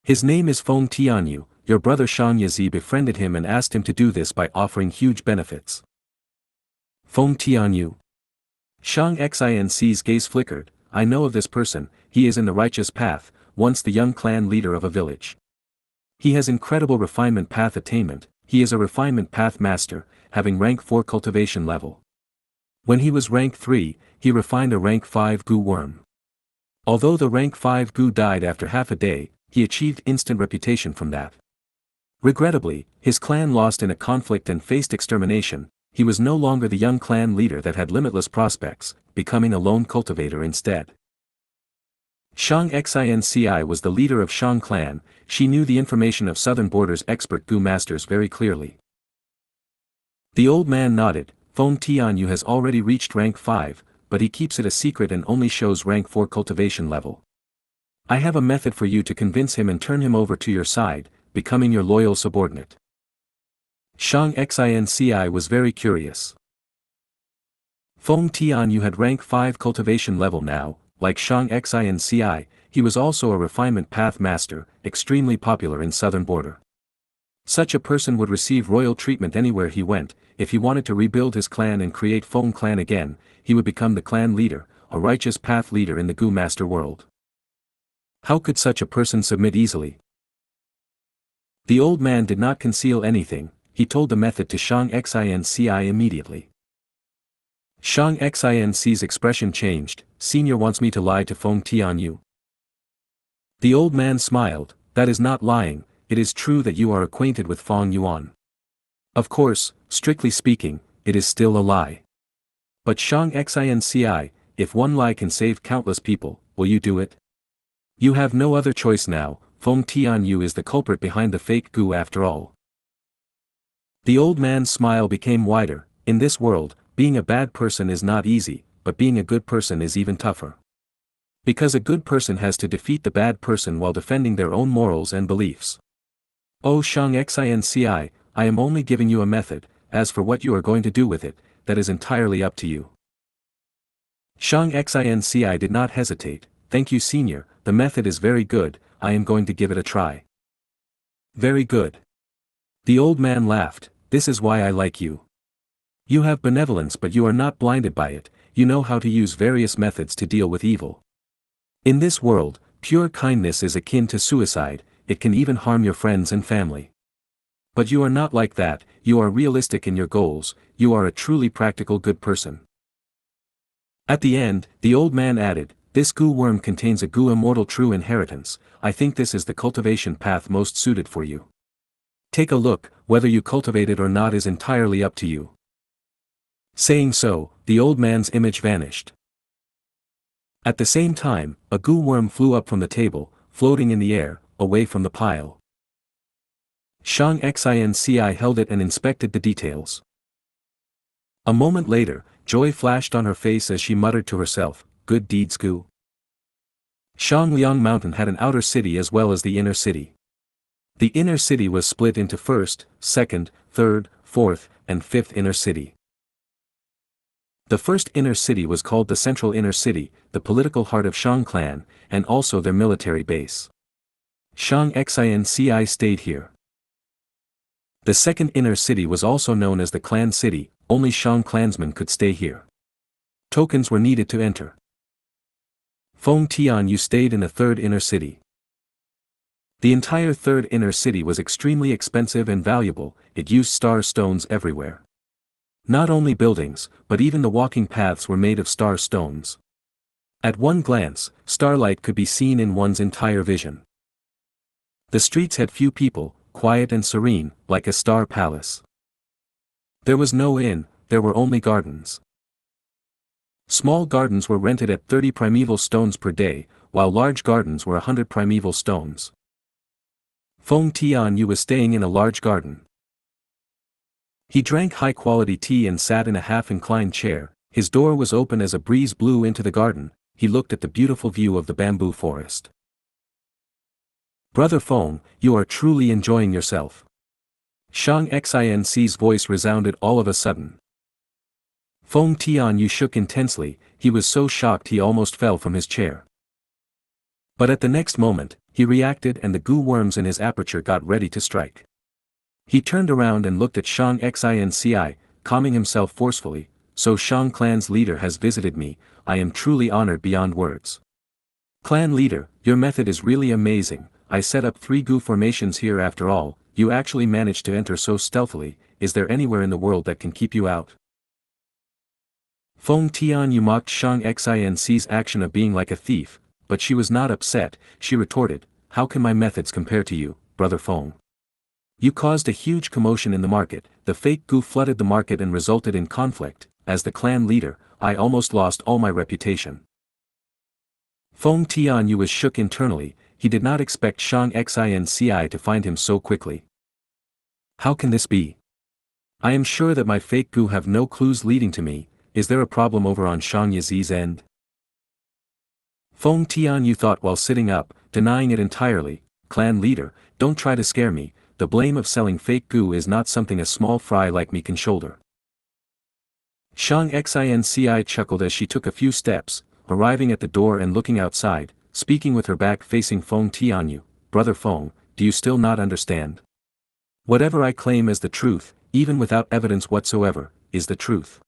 His name is Feng Tianyu. Your brother Xianxia befriended him and asked him to do this by offering huge benefits. Feng Tianyu. Xianxia's gaze flickered. I know of this person. He is in the righteous path, once the young clan leader of a village. He has incredible refinement path attainment. He is a refinement path master, having rank 4 cultivation level. When he was rank 3, he refined a rank 5 Gu worm. Although the rank 5 Gu died after half a day, he achieved instant reputation from that. Regrettably, his clan lost in a conflict and faced extermination. He was no longer the young clan leader that had limitless prospects, becoming a lone cultivator instead. Xianxia was the leader of Xiang clan. She knew the information of Southern Border's expert Gu masters very clearly. The old man nodded. Feng Tianyu has already reached rank 5, but he keeps it a secret and only shows rank 4 cultivation level. I have a method for you to convince him and turn him over to your side, becoming your loyal subordinate. Xianxia was very curious. Feng Tianyu had rank 5 cultivation level now. Like Xianxia, he was also a refinement path master, extremely popular in Southern Border. Such a person would receive royal treatment anywhere he went. If he wanted to rebuild his clan and create Feng clan again, he would become the clan leader, a righteous path leader in the Gu master world. How could such a person submit easily? The old man did not conceal anything. He told the method to Xianxia immediately. Xianxia's expression changed. Senior wants me to lie to Feng Tianyu. The old man smiled. That is not lying. It is true that you are acquainted with Feng Yuan. Of course, strictly speaking, it is still a lie. But Xianxia, if one lie can save countless people, will you do it? You have no other choice now. Feng Tianyu is the culprit behind the fake Gu after all. The old man's smile became wider. In this world, being a bad person is not easy, but being a good person is even tougher. Because a good person has to defeat the bad person while defending their own morals and beliefs. Oh Xianxia, I am only giving you a method. As for what you are going to do with it, that is entirely up to you. Xianxia did not hesitate. Thank you, Senior, the method is very good. I am going to give it a try. Very good. The old man laughed. This is why I like you. You have benevolence, but you are not blinded by it. You know how to use various methods to deal with evil. In this world, pure kindness is akin to suicide. It can even harm your friends and family. But you are not like that. You are realistic in your goals. You are a truly practical good person. At the end, the old man added, this Gu worm contains a Gu immortal true inheritance. I think this is the cultivation path most suited for you. Take a look. Whether you cultivate it or not is entirely up to you. Saying so, the old man's image vanished. At the same time, a Gu worm flew up from the table, floating in the air, away from the pile. Xianxia held it and inspected the details. A moment later, joy flashed on her face as she muttered to herself, good deeds Gu. Xiangliang Mountain had an outer city as well as the inner city. The inner city was split into first, second, third, fourth, and fifth inner city. The first inner city was called the Central Inner City, the political heart of Xiang clan, and also their military base. Xianxia stayed here. The second inner city was also known as the Clan City. Only Xiang clansmen could stay here. Tokens were needed to enter. Feng Tianyu stayed in a third inner city. The entire third inner city was extremely expensive and valuable, it used star stones everywhere. Not only buildings, but even the walking paths were made of star stones. At one glance, starlight could be seen in one's entire vision. The streets had few people, quiet and serene, like a star palace. There was no inn, there were only gardens. Small gardens were rented at 30 primeval stones per day, while large gardens were 100 primeval stones. Feng Tianyu was staying in a large garden. He drank high-quality tea and sat in a half-inclined chair. His door was open as a breeze blew into the garden. He looked at the beautiful view of the bamboo forest. "Brother Feng, you are truly enjoying yourself." Xianxia's voice resounded all of a sudden. Feng Tianyu shook intensely, he was so shocked he almost fell from his chair. But at the next moment, he reacted and the goo worms in his aperture got ready to strike. He turned around and looked at Xianxia, calming himself forcefully. "So Shang clan's leader has visited me, I am truly honored beyond words. Clan leader, your method is really amazing, I set up 3 goo formations here after all, you actually managed to enter so stealthily, is there anywhere in the world that can keep you out?" Feng Tianyu mocked Xianxia's action of being like a thief, but she was not upset. She retorted, "How can my methods compare to you, Brother Feng? You caused a huge commotion in the market, the fake goo flooded the market and resulted in conflict. As the clan leader, I almost lost all my reputation." Feng Tianyu was shook internally, he did not expect Xianxia to find him so quickly. "How can this be? I am sure that my fake goo have no clues leading to me, is there a problem over on Xiangyazi's end?" Feng Tianyu thought while sitting up, denying it entirely. "Clan leader, don't try to scare me, the blame of selling fake goo is not something a small fry like me can shoulder." Xianxia chuckled as she took a few steps, arriving at the door and looking outside, speaking with her back facing Feng Tianyu. "Brother Feng, do you still not understand? Whatever I claim as the truth, even without evidence whatsoever, is the truth."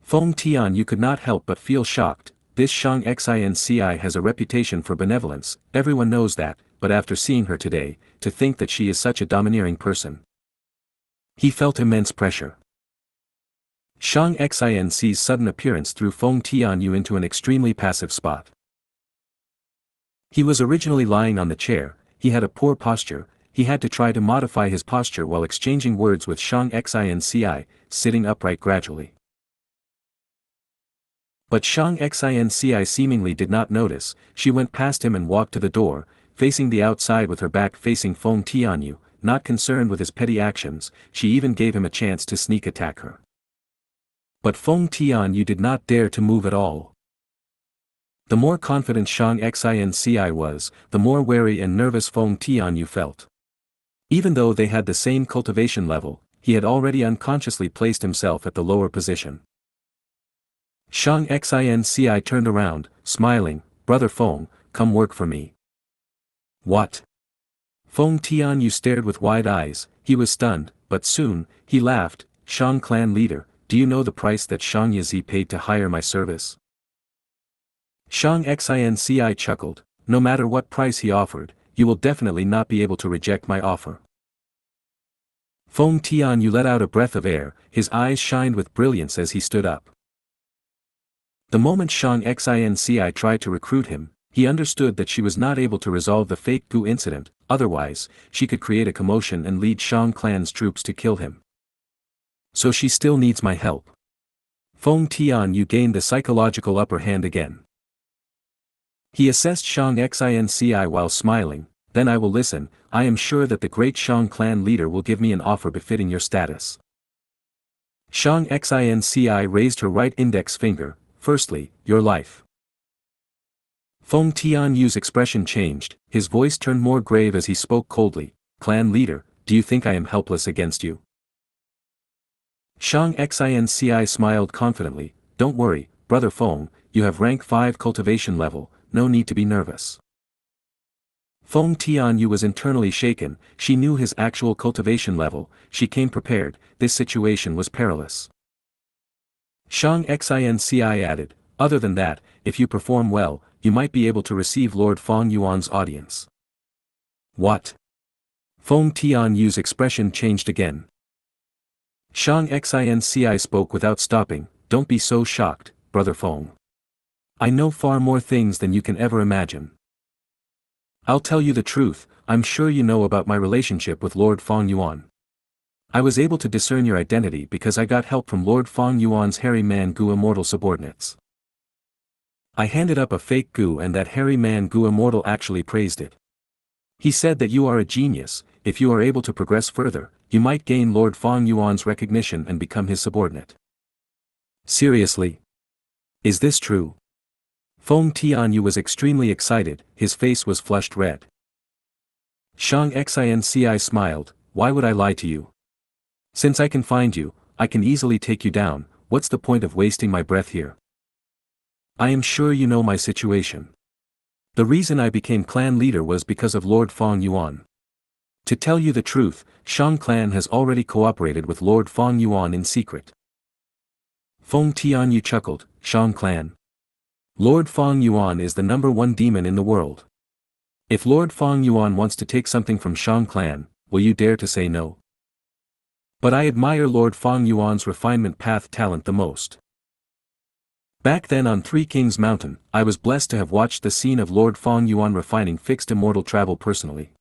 Feng Tianyu could not help but feel shocked. This Xianxia has a reputation for benevolence, everyone knows that, but after seeing her today, to think that she is such a domineering person. He felt immense pressure. Xianxia's sudden appearance threw Feng Tianyu into an extremely passive spot. He was originally lying on the chair, he had a poor posture, he had to try to modify his posture while exchanging words with Xianxia, sitting upright gradually. But Xianxia seemingly did not notice, she went past him and walked to the door, facing the outside with her back facing Feng Tianyu, not concerned with his petty actions, she even gave him a chance to sneak attack her. But Feng Tianyu did not dare to move at all. The more confident Xianxia was, the more wary and nervous Feng Tianyu felt. Even though they had the same cultivation level, he had already unconsciously placed himself at the lower position. Xianxia turned around, smiling, "Brother Feng, come work for me." "What?" Feng Tianyu stared with wide eyes, he was stunned, but soon, he laughed. "Shang clan leader, do you know the price that Xiangyazi paid to hire my service?" Xianxia chuckled, "No matter what price he offered, you will definitely not be able to reject my offer." Feng Tianyu let out a breath of air, his eyes shined with brilliance as he stood up. The moment Xianxia tried to recruit him, he understood that she was not able to resolve the fake goo incident, otherwise, she could create a commotion and lead Shang clan's troops to kill him. So she still needs my help. Feng Tianyu gained the psychological upper hand again. He assessed Xianxia while smiling, "Then I will listen, I am sure that the great Shang clan leader will give me an offer befitting your status." Xianxia raised her right index finger, "Firstly, your life." Feng Tianyu's expression changed, his voice turned more grave as he spoke coldly, "Clan leader, do you think I am helpless against you?" Xianxia smiled confidently, "Don't worry, Brother Feng, you have rank 5 cultivation level, no need to be nervous." Feng Tianyu was internally shaken, she knew his actual cultivation level, she came prepared, this situation was perilous. Xianxia added, other than that, if you perform well, you might be able to receive Lord Feng Yuan's audience. What? Feng Tianyu's expression changed again. Xianxia spoke without stopping, don't be so shocked, Brother Feng. I know far more things than you can ever imagine. I'll tell you the truth, I'm sure you know about my relationship with Lord Feng Yuan. I was able to discern your identity because I got help from Lord Feng Yuan's hairy man Gu immortal subordinates. I handed up a fake Gu and that hairy man Gu immortal actually praised it. He said that you are a genius, if you are able to progress further, you might gain Lord Feng Yuan's recognition and become his subordinate. Seriously? Is this true? Feng Tianyu was extremely excited, his face was flushed red. Xianxia smiled, why would I lie to you? Since I can find you, I can easily take you down, what's the point of wasting my breath here? I am sure you know my situation. The reason I became clan leader was because of Lord Feng Yuan. To tell you the truth, Shang clan has already cooperated with Lord Feng Yuan in secret. Feng Tianyu chuckled, Shang clan. Lord Feng Yuan is the #1 demon in the world. If Lord Feng Yuan wants to take something from Shang clan, will you dare to say no? But I admire Lord Feng Yuan's refinement path talent the most. Back then on Three Kings Mountain, I was blessed to have watched the scene of Lord Feng Yuan refining fixed immortal travel personally.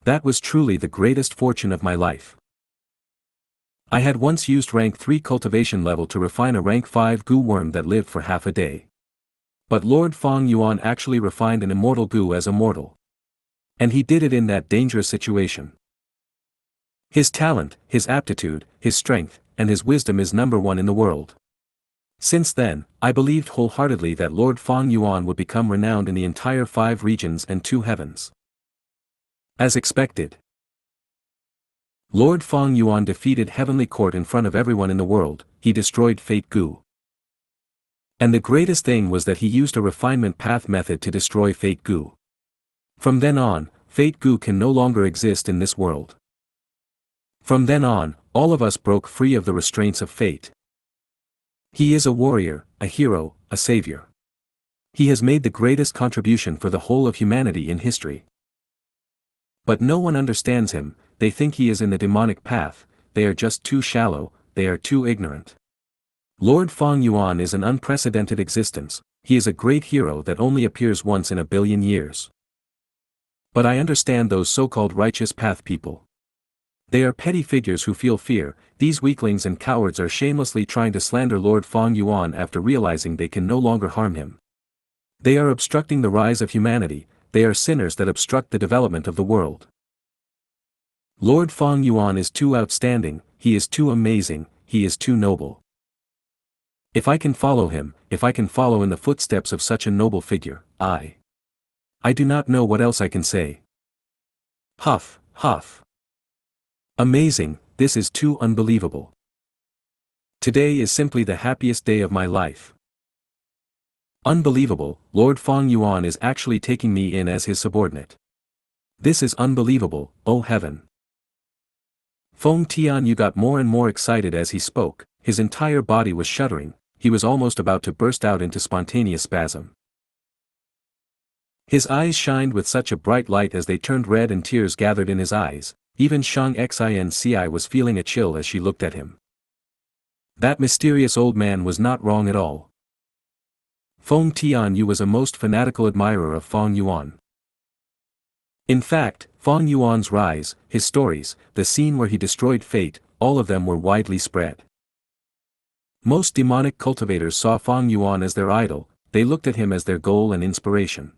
That was truly the greatest fortune of my life. I had once used rank 3 cultivation level to refine a rank 5 Gu worm that lived for half a day. But Lord Feng Yuan actually refined an immortal Gu as a mortal. And he did it in that dangerous situation. His talent, his aptitude, his strength, and his wisdom is #1 in the world. Since then, I believed wholeheartedly that Lord Feng Yuan would become renowned in the entire 5 regions and 2 heavens. As expected, Lord Feng Yuan defeated Heavenly Court in front of everyone in the world, he destroyed Fate Gu. And the greatest thing was that he used a refinement path method to destroy Fate Gu. From then on, Fate Gu can no longer exist in this world. From then on, all of us broke free of the restraints of fate. He is a warrior, a hero, a savior. He has made the greatest contribution for the whole of humanity in history. But no one understands him, they think he is in the demonic path, they are just too shallow, they are too ignorant. Lord Feng Yuan is an unprecedented existence, he is a great hero that only appears once in a billion years. But I understand those so-called righteous path people. They are petty figures who feel fear, these weaklings and cowards are shamelessly trying to slander Lord Feng Yuan after realizing they can no longer harm him. They are obstructing the rise of humanity, they are sinners that obstruct the development of the world. Lord Feng Yuan is too outstanding, he is too amazing, he is too noble. If I can follow him, if I can follow in the footsteps of such a noble figure, I do not know what else I can say. Huff, huff. Amazing, this is too unbelievable. Today is simply the happiest day of my life. Unbelievable, Lord Feng Yuan is actually taking me in as his subordinate. This is unbelievable, oh heaven. Feng Tianyu got more and more excited as he spoke, his entire body was shuddering, he was almost about to burst out into spontaneous spasm. His eyes shined with such a bright light as they turned red and tears gathered in his eyes, even Xianxia was feeling a chill as she looked at him. That mysterious old man was not wrong at all. Feng Tianyu was a most fanatical admirer of Feng Yuan. In fact, Feng Yuan's rise, his stories, the scene where he destroyed fate, all of them were widely spread. Most demonic cultivators saw Feng Yuan as their idol, they looked at him as their goal and inspiration.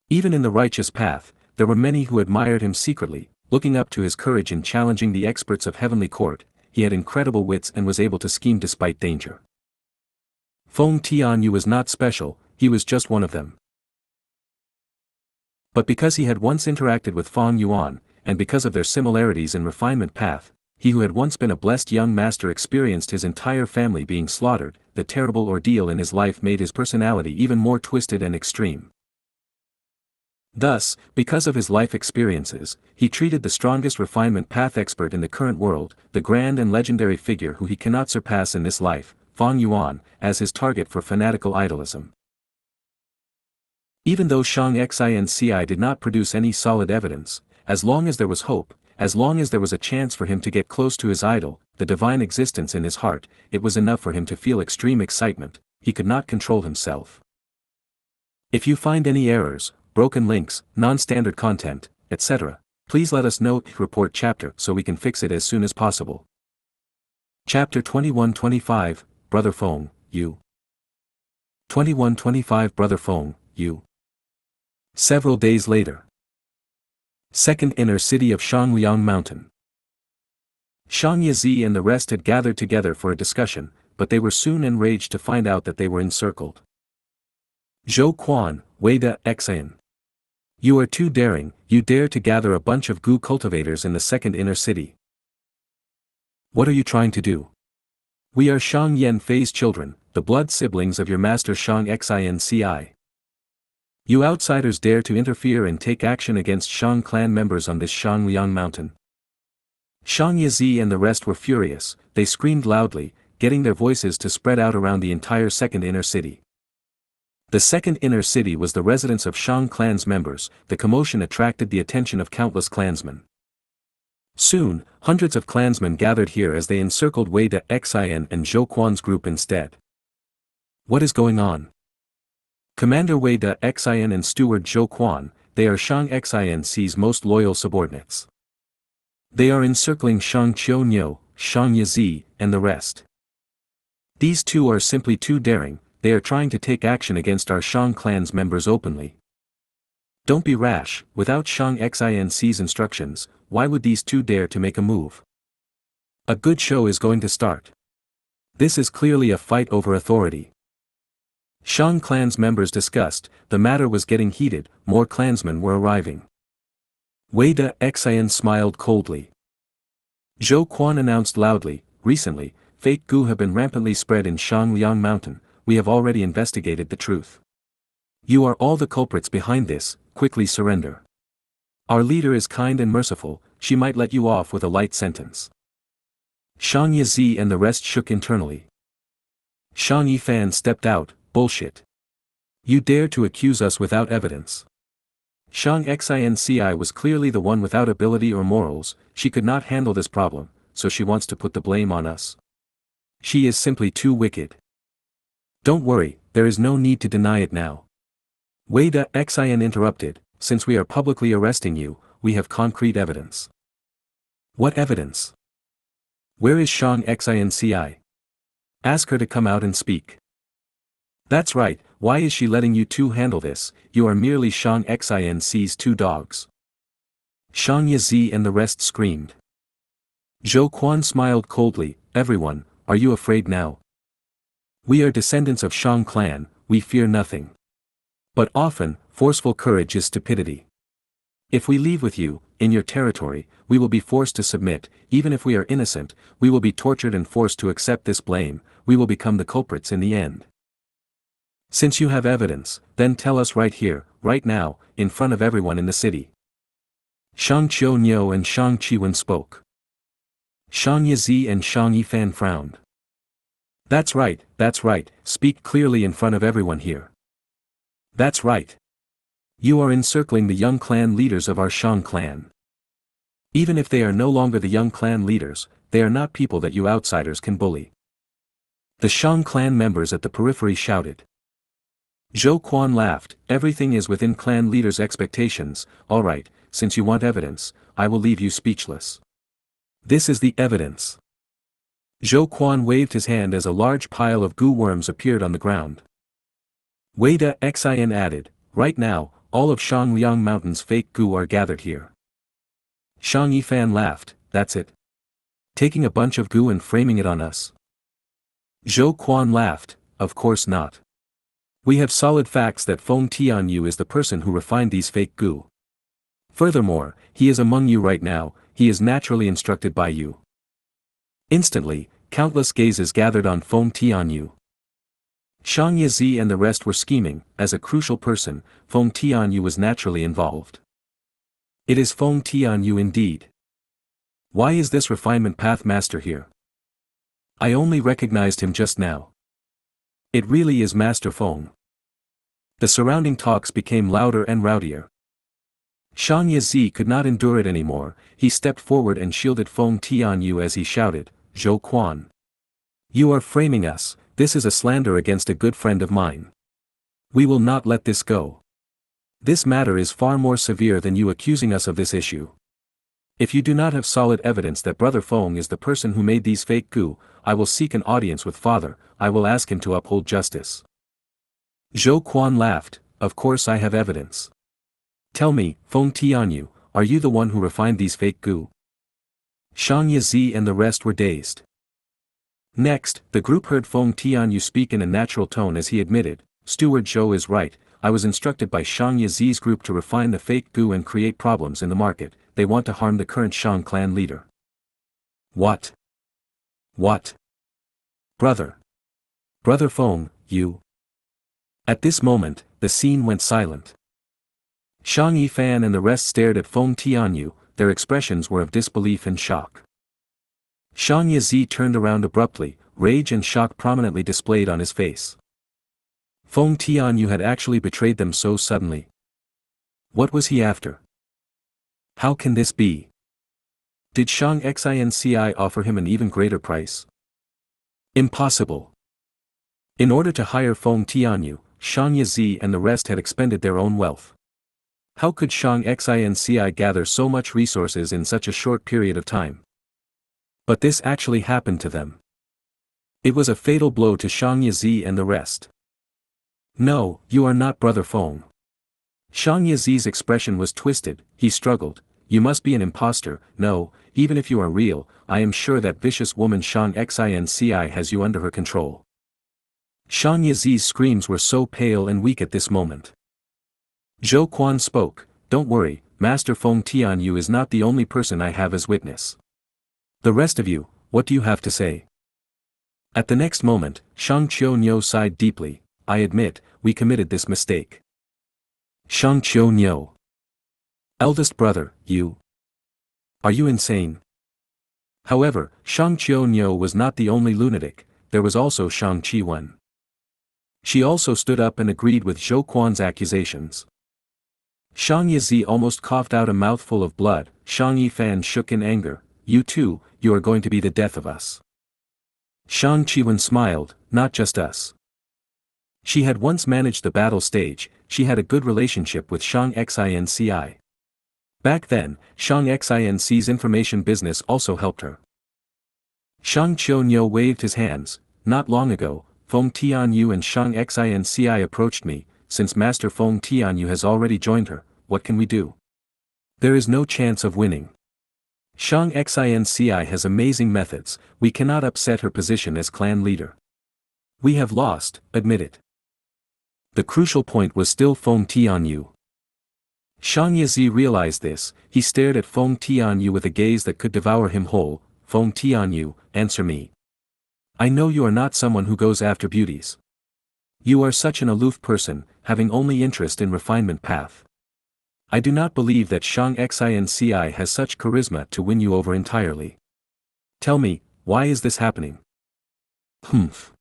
Even in the righteous path, there were many who admired him secretly, looking up to his courage in challenging the experts of Heavenly Court, he had incredible wits and was able to scheme despite danger. Feng Tianyu was not special, he was just one of them. But because he had once interacted with Feng Yuan, and because of their similarities in refinement path, he who had once been a blessed young master experienced his entire family being slaughtered, the terrible ordeal in his life made his personality even more twisted and extreme. Thus, because of his life experiences, he treated the strongest refinement path expert in the current world, the grand and legendary figure who he cannot surpass in this life, Fang Yuan, as his target for fanatical idolism. Even though Xianxia did not produce any solid evidence, as long as there was hope, as long as there was a chance for him to get close to his idol, the divine existence in his heart, it was enough for him to feel extreme excitement. He could not control himself. If you find any errors, broken links, non-standard content, etc., please let us know. Report chapter so we can fix it as soon as possible. Chapter 21-25, Brother Feng, Yu. 21-25 Brother Feng, Yu. Several days later. Second inner city of Shangliang Mountain. Xianxia and the rest had gathered together for a discussion, but they were soon enraged to find out that they were encircled. Zhou Quan, Wei De Xian. You are too daring, you dare to gather a bunch of Gu cultivators in the second inner city. What are you trying to do? We are Shang Yan Fei's children, the blood siblings of your master Xianxia. You outsiders dare to interfere and take action against Shang clan members on this Shangliang mountain. Xianxia and the rest were furious, they screamed loudly, getting their voices to spread out around the entire second inner city. The second inner city was the residence of Shang clan's members. The commotion attracted the attention of countless clansmen. Soon, hundreds of clansmen gathered here as they encircled Wei De Xian and Zhou Quan's group instead. What is going on? Commander Wei De Xian and Steward Zhou Quan, they are Xianxia's most loyal subordinates. They are encircling Shang Qiu, Xianxia, and the rest. These two are simply too daring. They are trying to take action against our Shang clan's members openly. Don't be rash. Without Xianxia's instructions, why would these two dare to make a move? A good show is going to start. This is clearly a fight over authority. Shang clan's members discussed, the matter was getting heated, more clansmen were arriving. Wei De Xian smiled coldly. Zhou Quan announced loudly, recently, fake Gu have been rampantly spread in Shangliang Mountain. We have already investigated the truth. You are all the culprits behind this, quickly surrender. Our leader is kind and merciful, she might let you off with a light sentence. Xianxia and the rest shook internally. Shang Yifan stepped out, bullshit. You dare to accuse us without evidence. Xianxia was clearly the one without ability or morals, she could not handle this problem, so she wants to put the blame on us. She is simply too wicked. Don't worry, there is no need to deny it now. Wei De Xian interrupted, since we are publicly arresting you, we have concrete evidence. What evidence? Where is Xianxia? Ask her to come out and speak. That's right, why is she letting you two handle this? You are merely Xianxia's two dogs. Xianxia and the rest screamed. Zhou Quan smiled coldly, everyone, are you afraid now? We are descendants of Shang clan, we fear nothing. But often, forceful courage is stupidity. If we leave with you, in your territory, we will be forced to submit. Even if we are innocent, we will be tortured and forced to accept this blame, we will become the culprits in the end. Since you have evidence, then tell us right here, right now, in front of everyone in the city. Shang Qiu and Shang Qiwen spoke. Xianxia and Shang Yifan frowned. That's right, speak clearly in front of everyone here. That's right. You are encircling the young clan leaders of our Shang clan. Even if they are no longer the young clan leaders, they are not people that you outsiders can bully. The Shang clan members at the periphery shouted. Zhou Quan laughed, everything is within clan leaders' expectations, alright, since you want evidence, I will leave you speechless. This is the evidence. Zhou Quan waved his hand as a large pile of goo worms appeared on the ground. Wei De Xian added, right now, all of Shangliang Mountain's fake goo are gathered here. Shang Yifan laughed, that's it? Taking a bunch of goo and framing it on us? Zhou Quan laughed, of course not. We have solid facts that Feng Tianyu is the person who refined these fake goo. Furthermore, he is among you right now, he is naturally instructed by you. Instantly, countless gazes gathered on Feng Tianyu. Xianxia and the rest were scheming. As a crucial person, Feng Tianyu was naturally involved. It is Feng Tianyu indeed. Why is this refinement path master here? I only recognized him just now. It really is Master Feng. The surrounding talks became louder and rowdier. Xianxia could not endure it anymore. He stepped forward and shielded Feng Tianyu as he shouted, "Zhou Quan. You are framing us. This is a slander against a good friend of mine. We will not let this go. This matter is far more severe than you accusing us of this issue. If you do not have solid evidence that Brother Feng is the person who made these fake gu, I will seek an audience with Father. I will ask him to uphold justice." Zhou Quan laughed. "Of course I have evidence. Tell me, Feng Tianyu, are you the one who refined these fake gu?" Xianxia and the rest were dazed. Next, the group heard Feng Tianyu speak in a natural tone as he admitted, "Steward Zhou is right. I was instructed by Xianxia's group to refine the fake gu and create problems in the market. They want to harm the current Shang clan leader." What? What? Brother Feng, you. At this moment, the scene went silent. Shang Yifan and the rest stared at Feng Tianyu. Their expressions were of disbelief and shock. Xianxia turned around abruptly, rage and shock prominently displayed on his face. Feng Tianyu had actually betrayed them so suddenly. What was he after? How can this be? Did Xianxia offer him an even greater price? Impossible. In order to hire Feng Tianyu, Xianxia and the rest had expended their own wealth. How could Xianxia gather so much resources in such a short period of time? But this actually happened to them. It was a fatal blow to Xianxia and the rest. "No, you are not Brother Feng." Xianxia's expression was twisted. He struggled. "You must be an impostor. No, even if you are real, I am sure that vicious woman Xianxia has you under her control." Xianxia's screams were so pale and weak at this moment. Zhou Quan spoke, "Don't worry, Master Feng Tianyu is not the only person I have as witness. The rest of you, what do you have to say?" At the next moment, Xianxia sighed deeply. "I admit, we committed this mistake." Xianxia. Eldest brother, you. Are you insane? However, Xianxia was not the only lunatic. There was also Shang Qiwen. She also stood up and agreed with Zhou Quan's accusations. Xianxia almost coughed out a mouthful of blood. Shang Yifan shook in anger. "You too, you are going to be the death of us." Shang Qiwen smiled, "Not just us." She had once managed the battle stage. She had a good relationship with Xianxia. Back then, Xianxia's information business also helped her. Xianxia waved his hands. "Not long ago, Feng Tianyu and Xianxia approached me. Since Master Feng Tianyu has already joined her, what can we do? There is no chance of winning. Xianxia has amazing methods. We cannot upset her position as clan leader. We have lost, admit it." The crucial point was still Feng Tianyu. Xianxia realized this. He stared at Feng Tianyu with a gaze that could devour him whole. "Feng Tianyu, answer me. I know you are not someone who goes after beauties. You are such an aloof person, having only interest in refinement path. I do not believe that Xianxia has such charisma to win you over entirely. Tell me, why is this happening?" "Humph."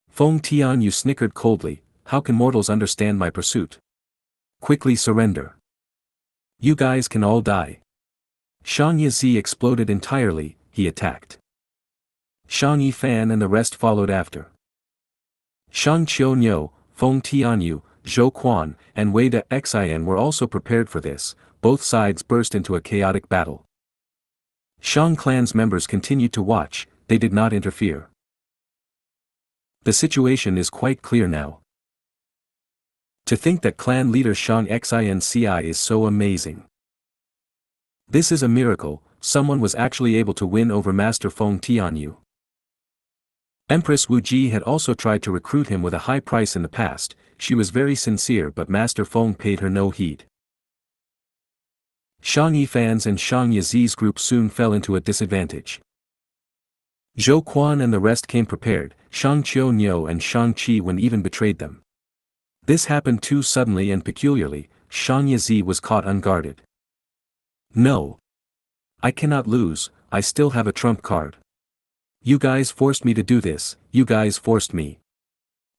Feng Tianyu snickered coldly. "How can mortals understand my pursuit? Quickly surrender. You guys can all die." Xianxia exploded entirely. He attacked. Shang Yifan and the rest followed after. Xianxia, Feng Tianyu, Zhou Quan, and Wei De Xian were also prepared for this. Both sides burst into a chaotic battle. Shang clan's members continued to watch. They did not interfere. The situation is quite clear now. To think that clan leader Xianxia is so amazing. This is a miracle. Someone was actually able to win over Master Feng Tianyu. Empress Wu Ji had also tried to recruit him with a high price in the past. She was very sincere, but Master Feng paid her no heed. Shang Yifan's and Xianxia's group soon fell into a disadvantage. Zhou Quan and the rest came prepared, Xianxia Niu and Xianxia Wen even betrayed them. This happened too suddenly and peculiarly. Xianxia was caught unguarded. No. I cannot lose, I still have a trump card. You guys forced me to do this, you guys forced me.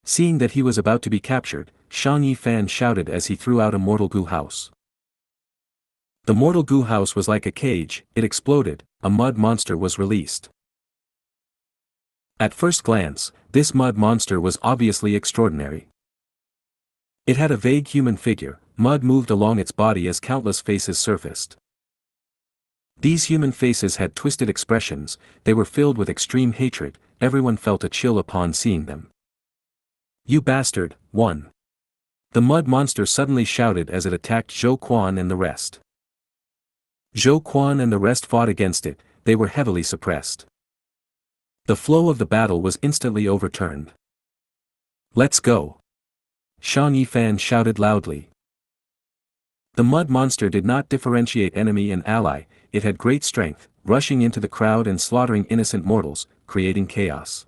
Seeing that he was about to be captured, Shang Yifan shouted as he threw out a mortal goo house. The mortal goo house was like a cage, it exploded, a mud monster was released. At first glance, this mud monster was obviously extraordinary. It had a vague human figure, mud moved along its body as countless faces surfaced. These human faces had twisted expressions, they were filled with extreme hatred, everyone felt a chill upon seeing them. You bastard, one. The mud monster suddenly shouted as it attacked Zhou Quan and the rest. Zhou Quan and the rest fought against it, they were heavily suppressed. The flow of the battle was instantly overturned. Let's go. Shang Yifan shouted loudly. The mud monster did not differentiate enemy and ally, it had great strength, rushing into the crowd and slaughtering innocent mortals, creating chaos.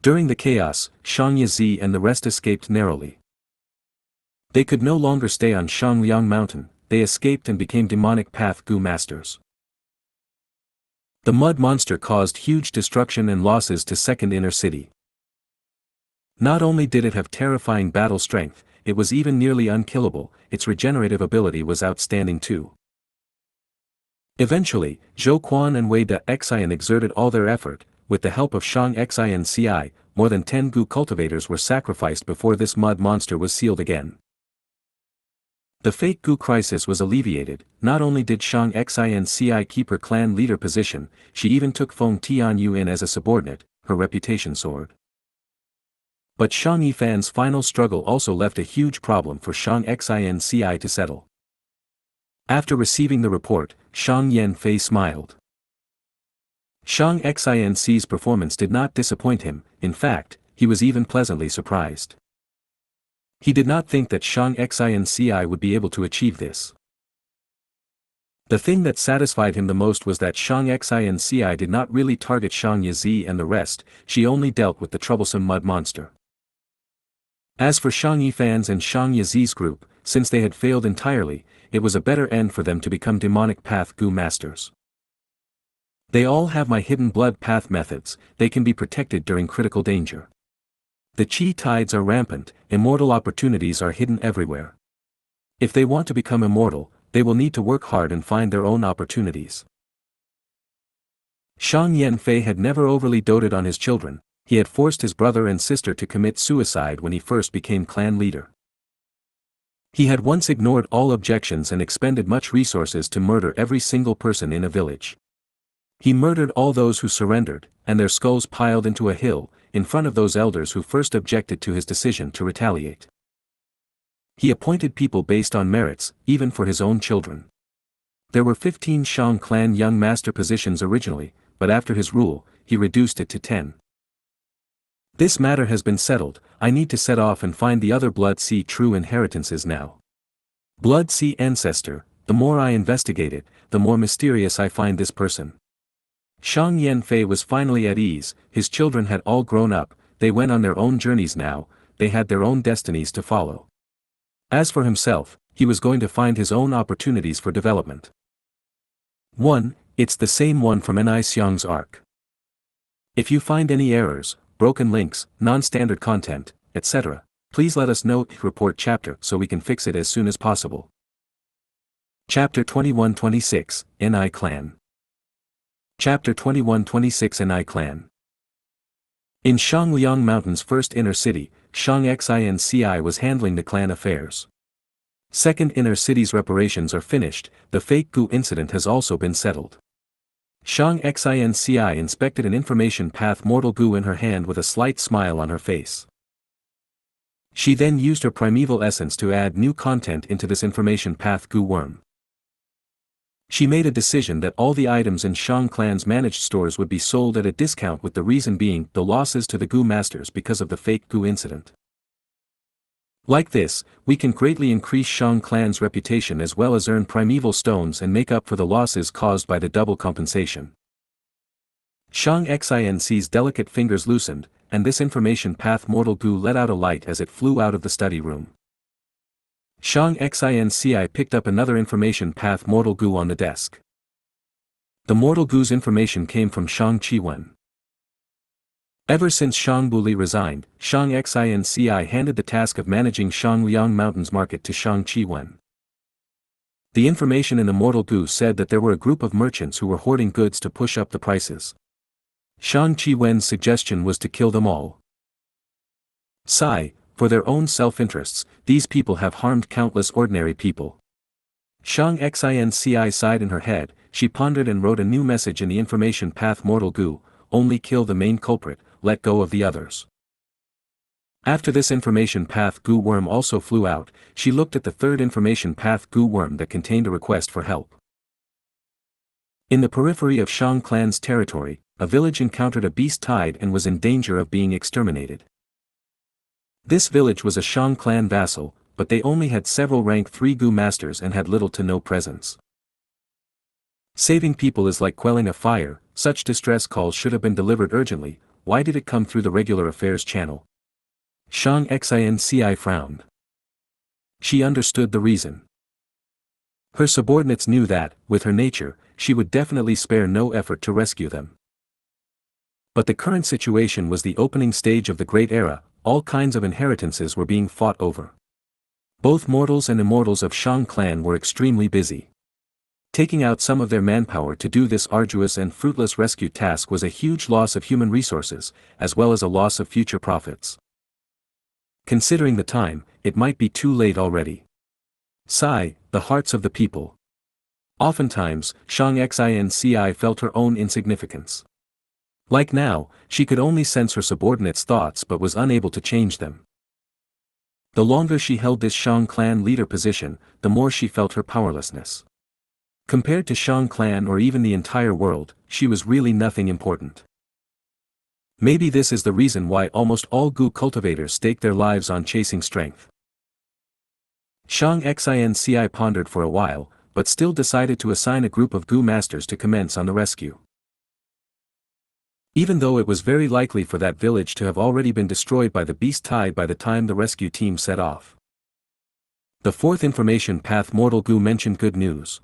During the chaos, Xianxia and the rest escaped narrowly. They could no longer stay on Shangliang Mountain, they escaped and became demonic path Gu masters. The mud monster caused huge destruction and losses to Second Inner City. Not only did it have terrifying battle strength, it was even nearly unkillable, its regenerative ability was outstanding too. Eventually, Zhou Quan and Wei Da Xian exerted all their effort, with the help of Shang Xianci, more than 10 Gu cultivators were sacrificed before this mud monster was sealed again. The fake Gu crisis was alleviated, not only did Shang Xianci keep her clan leader position, she even took Feng Tianyu in as a subordinate, her reputation soared. But Shang Yifan's final struggle also left a huge problem for Shang Xianci to settle. After receiving the report, Shang Yanfei smiled. Shang Xianci's performance did not disappoint him, in fact, he was even pleasantly surprised. He did not think that Shang Xianci would be able to achieve this. The thing that satisfied him the most was that Shang Xianci did not really target Shang Yizi and the rest, she only dealt with the troublesome mud monster. As for Shang Yifan's and Shang Yizi's group, since they had failed entirely, it was a better end for them to become demonic path Gu masters. They all have my hidden blood path methods, they can be protected during critical danger. The chi tides are rampant, immortal opportunities are hidden everywhere. If they want to become immortal, they will need to work hard and find their own opportunities. Shang Yanfei had never overly doted on his children, he had forced his brother and sister to commit suicide when he first became clan leader. He had once ignored all objections and expended much resources to murder every single person in a village. He murdered all those who surrendered, and their skulls piled into a hill, in front of those elders who first objected to his decision to retaliate. He appointed people based on merits, even for his own children. There were 15 Shang clan young master positions originally, but after his rule, he reduced it to 10. This matter has been settled, I need to set off and find the other Blood Sea true inheritances now. Blood Sea ancestor, the more I investigate it, the more mysterious I find this person. Shang Yanfei was finally at ease, his children had all grown up, they went on their own journeys now, they had their own destinies to follow. As for himself, he was going to find his own opportunities for development. 1. It's the same one from Ni Xiang's arc. If you find any errors, broken links, non-standard content, etc., please let us know. Report chapter so we can fix it as soon as possible. Chapter 21-26, Ni Clan. Chapter 21-26 Ni Clan. In Shangliang Mountain's first inner city, Shang Xianci was handling the clan affairs. Second inner city's reparations are finished, the fake Gu incident has also been settled. Shang Xianci inspected an information path mortal Gu in her hand with a slight smile on her face. She then used her primeval essence to add new content into this information path Gu worm. She made a decision that all the items in Shang clan's managed stores would be sold at a discount, with the reason being the losses to the Gu masters because of the fake Gu incident. Like this, we can greatly increase Shang clan's reputation as well as earn primeval stones and make up for the losses caused by the double compensation. Xianxia's delicate fingers loosened, and this information path Mortal Gu let out a light as it flew out of the study room. Xianxia picked up another information path Mortal Gu on the desk. The Mortal Gu's information came from Shang Qiwen. Ever since Shang Buli resigned, Xianxia handed the task of managing Shangliang Mountain's market to Shang Qiwen. The information in the Mortal Gu said that there were a group of merchants who were hoarding goods to push up the prices. Shang Qiwen's suggestion was to kill them all. Sigh, for their own self-interests, these people have harmed countless ordinary people. Xianxia sighed in her head. She pondered and wrote a new message in the information path Mortal Gu: only kill the main culprit, let go of the others. After this information path Gu worm also flew out, she looked at the third information path Gu worm that contained a request for help. In the periphery of Shang clan's territory, a village encountered a beast tide and was in danger of being exterminated. This village was a Shang clan vassal, but they only had several rank 3 Gu masters and had little to no presence. Saving people is like quelling a fire. Such distress calls should have been delivered urgently. Why did it come through the regular affairs channel? Xianxia frowned. She understood the reason. Her subordinates knew that, with her nature, she would definitely spare no effort to rescue them. But the current situation was the opening stage of the Great Era. All kinds of inheritances were being fought over. Both mortals and immortals of Shang clan were extremely busy. Taking out some of their manpower to do this arduous and fruitless rescue task was a huge loss of human resources, as well as a loss of future profits. Considering the time, it might be too late already. Sigh, the hearts of the people. Oftentimes, Xianxia felt her own insignificance. Like now, she could only sense her subordinates' thoughts but was unable to change them. The longer she held this Shang clan leader position, the more she felt her powerlessness. Compared to Shang clan or even the entire world, she was really nothing important. Maybe this is the reason why almost all Gu cultivators stake their lives on chasing strength. Xianxia pondered for a while, but still decided to assign a group of Gu masters to commence on the rescue. Even though it was very likely for that village to have already been destroyed by the beast tide by the time the rescue team set off. The fourth information path Mortal Gu mentioned good news.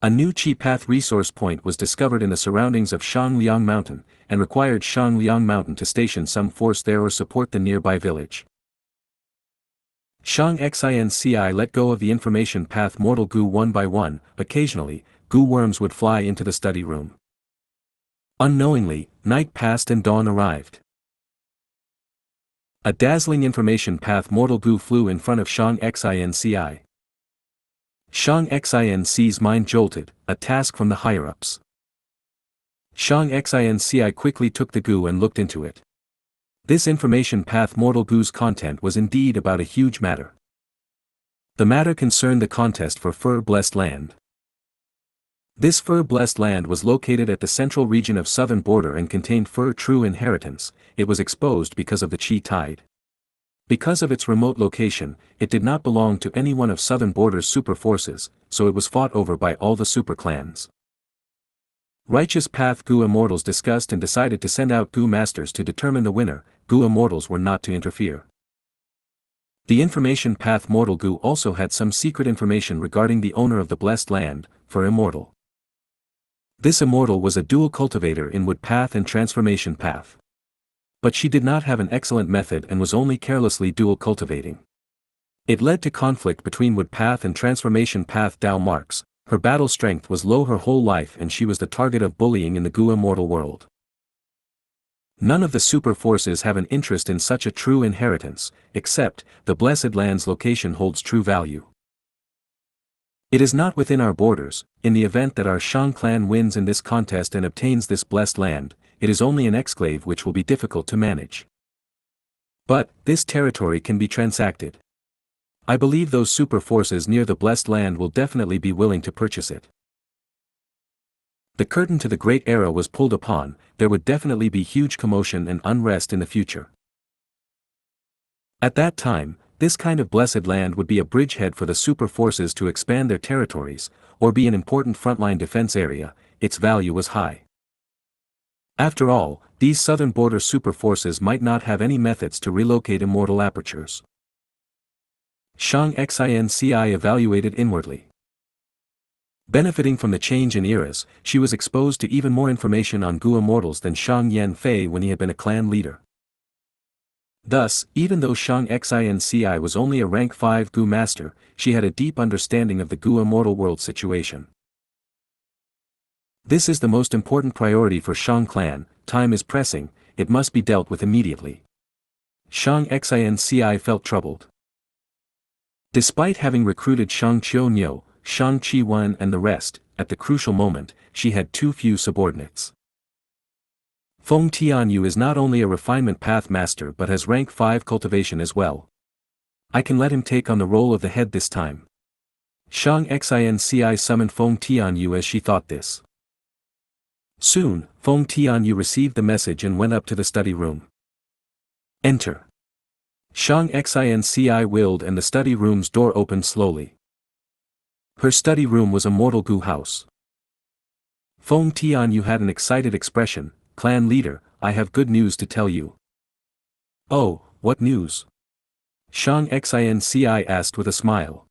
A new Chi path resource point was discovered in the surroundings of Shangliang Mountain, and required Shangliang Mountain to station some force there or support the nearby village. Xianxia let go of the information path Mortal Gu one by one. Occasionally, Gu worms would fly into the study room. Unknowingly, night passed and dawn arrived. A dazzling information path Mortal Gu flew in front of Xianxia. Xianxia's mind jolted, a task from the higher-ups. Xianxia quickly took the Gu and looked into it. This information path Mortal Gu's content was indeed about a huge matter. The matter concerned the contest for Fur-blessed land. This Fur-blessed land was located at the central region of southern border and contained Fur true inheritance. It was exposed because of the Chi tide. Because of its remote location, it did not belong to any one of southern border's super forces, so it was fought over by all the super clans. Righteous path Gu immortals discussed and decided to send out Gu masters to determine the winner. Gu immortals were not to interfere. The information path Mortal Gu also had some secret information regarding the owner of the blessed land, Fur immortal. This immortal was a dual cultivator in wood path and transformation path. But she did not have an excellent method and was only carelessly dual cultivating. It led to conflict between wood path and transformation path Dao marks. Her battle strength was low her whole life and she was the target of bullying in the Gu immortal world. None of the super forces have an interest in such a true inheritance, except, the blessed land's location holds true value. It is not within our borders. In the event that our Shang clan wins in this contest and obtains this blessed land, it is only an exclave which will be difficult to manage. But, this territory can be transacted. I believe those super forces near the blessed land will definitely be willing to purchase it. The curtain to the Great Era was pulled upon. There would definitely be huge commotion and unrest in the future. At that time, this kind of blessed land would be a bridgehead for the super forces to expand their territories, or be an important frontline defense area. Its value was high. After all, these southern border super forces might not have any methods to relocate immortal apertures. Xianxia evaluated inwardly. Benefiting from the change in eras, she was exposed to even more information on Gu immortals than Shang Yanfei when he had been a clan leader. Thus, even though Xianxia was only a rank 5 Gu master, she had a deep understanding of the Gu immortal world situation. This is the most important priority for Shang clan. Time is pressing, it must be dealt with immediately. Xianxia felt troubled. Despite having recruited Shang Qiu, Shang Qiwen and the rest, at the crucial moment, she had too few subordinates. Feng Tianyu is not only a refinement path master but has rank 5 cultivation as well. I can let him take on the role of the head this time. Xianxia summoned Feng Tianyu as she thought this. Soon, Feng Tianyu received the message and went up to the study room. Enter. Xianxia willed and the study room's door opened slowly. Her study room was a mortal Gu house. Feng Tianyu had an excited expression. Clan leader, I have good news to tell you. Oh, what news? Xianxia asked with a smile.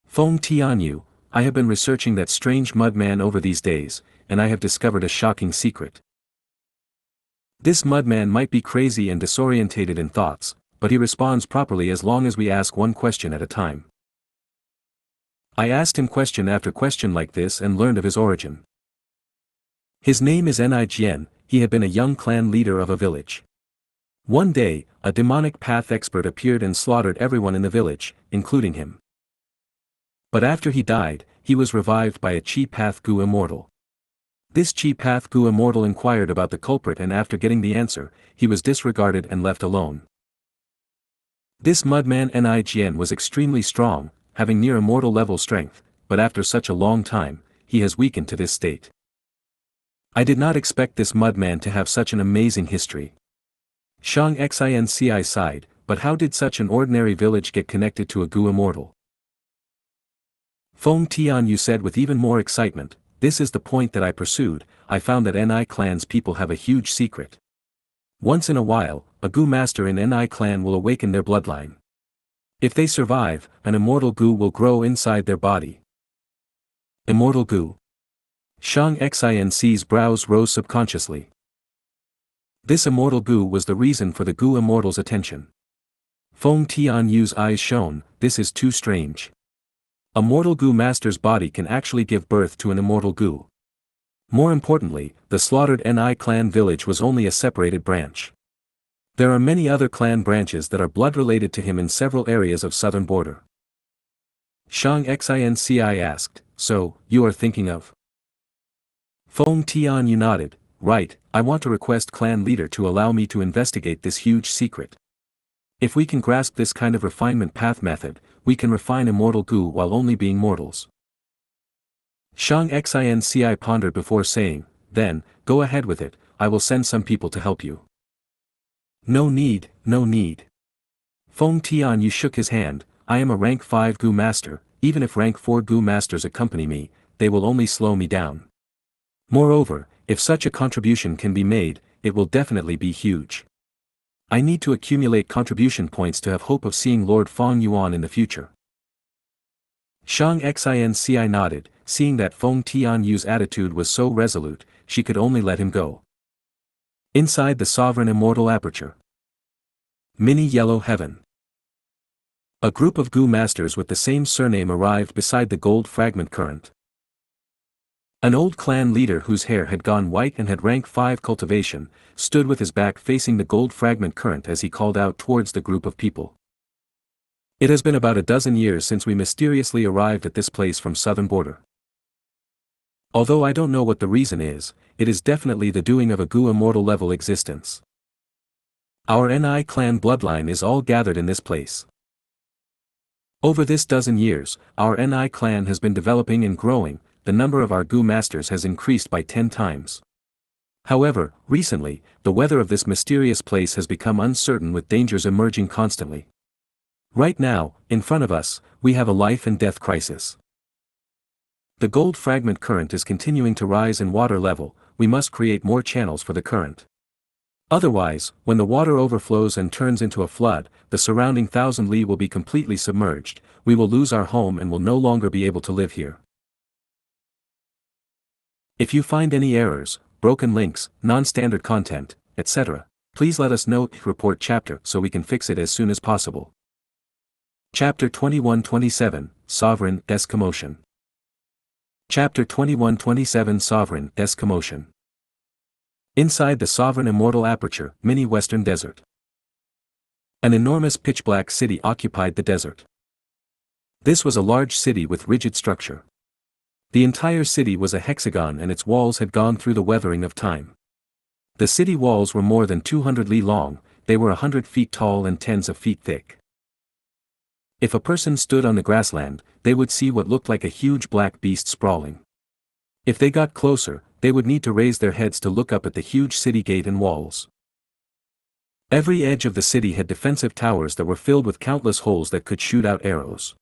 Feng Tianyu, I have been researching that strange mudman over these days, and I have discovered a shocking secret. This mudman might be crazy and disorientated in thoughts, but he responds properly as long as we ask one question at a time. I asked him question after question like this and learned of his origin. His name is Nijian, he had been a young clan leader of a village. One day, a demonic path expert appeared and slaughtered everyone in the village, including him. But after he died, he was revived by a Chi Path Gu immortal. This Chi Path Gu immortal inquired about the culprit and after getting the answer, he was disregarded and left alone. This mudman Nijian was extremely strong, having near immortal level strength, but after such a long time, he has weakened to this state. I did not expect this mudman to have such an amazing history. Xianxia sighed, but how did such an ordinary village get connected to a Gu immortal? Feng Tianyu said with even more excitement, this is the point that I pursued. I found that Ni clan's people have a huge secret. Once in a while, a Gu master in Ni clan will awaken their bloodline. If they survive, an immortal Gu will grow inside their body. Immortal Gu. Xianxia's brows rose subconsciously. This immortal Gu was the reason for the Gu immortal's attention. Feng Tianyu's eyes shone, this is too strange. A mortal Gu master's body can actually give birth to an immortal Gu. More importantly, the slaughtered Ni clan village was only a separated branch. There are many other clan branches that are blood-related to him in several areas of southern border. Xianxia asked, so, you are thinking of? Feng Tianyu nodded, right, I want to request clan leader to allow me to investigate this huge secret. If we can grasp this kind of refinement path method, we can refine immortal Gu while only being mortals. Xianxia pondered before saying, then, go ahead with it, I will send some people to help you. No need, no need. Feng Tianyu shook his hand, I am a rank 5 Gu master, even if rank 4 Gu masters accompany me, they will only slow me down. Moreover, if such a contribution can be made, it will definitely be huge. I need to accumulate contribution points to have hope of seeing Lord Feng Yuan in the future. Xianxia nodded, seeing that Feng Tianyu's attitude was so resolute, she could only let him go. Inside the sovereign immortal aperture. Mini Yellow Heaven. A group of Gu masters with the same surname arrived beside the gold fragment current. An old clan leader whose hair had gone white and had rank 5 cultivation, stood with his back facing the gold fragment current as he called out towards the group of people. It has been about a dozen years since we mysteriously arrived at this place from southern border. Although I don't know what the reason is, it is definitely the doing of a Gu immortal level existence. Our Ni clan bloodline is all gathered in this place. Over this dozen years, our Ni clan has been developing and growing, the number of our Gu masters has increased by 10 times. However, recently, the weather of this mysterious place has become uncertain with dangers emerging constantly. Right now, in front of us, we have a life and death crisis. The gold fragment current is continuing to rise in water level, we must create more channels for the current. Otherwise, when the water overflows and turns into a flood, the surrounding 1,000 li will be completely submerged, we will lose our home and will no longer be able to live here. If you find any errors, broken links, non-standard content, etc., please let us know. Report chapter so we can fix it as soon as possible. Chapter 21-27, Sovereign Des Commotion. Chapter 21-27 Sovereign Des Commotion. Inside the Sovereign Immortal Aperture, mini Western Desert. An enormous pitch-black city occupied the desert. This was a large city with rigid structure. The entire city was a hexagon and its walls had gone through the weathering of time. The city walls were more than 200 li long, they were 100 feet tall and tens of feet thick. If a person stood on the grassland, they would see what looked like a huge black beast sprawling. If they got closer, they would need to raise their heads to look up at the huge city gate and walls. Every edge of the city had defensive towers that were filled with countless holes that could shoot out arrows.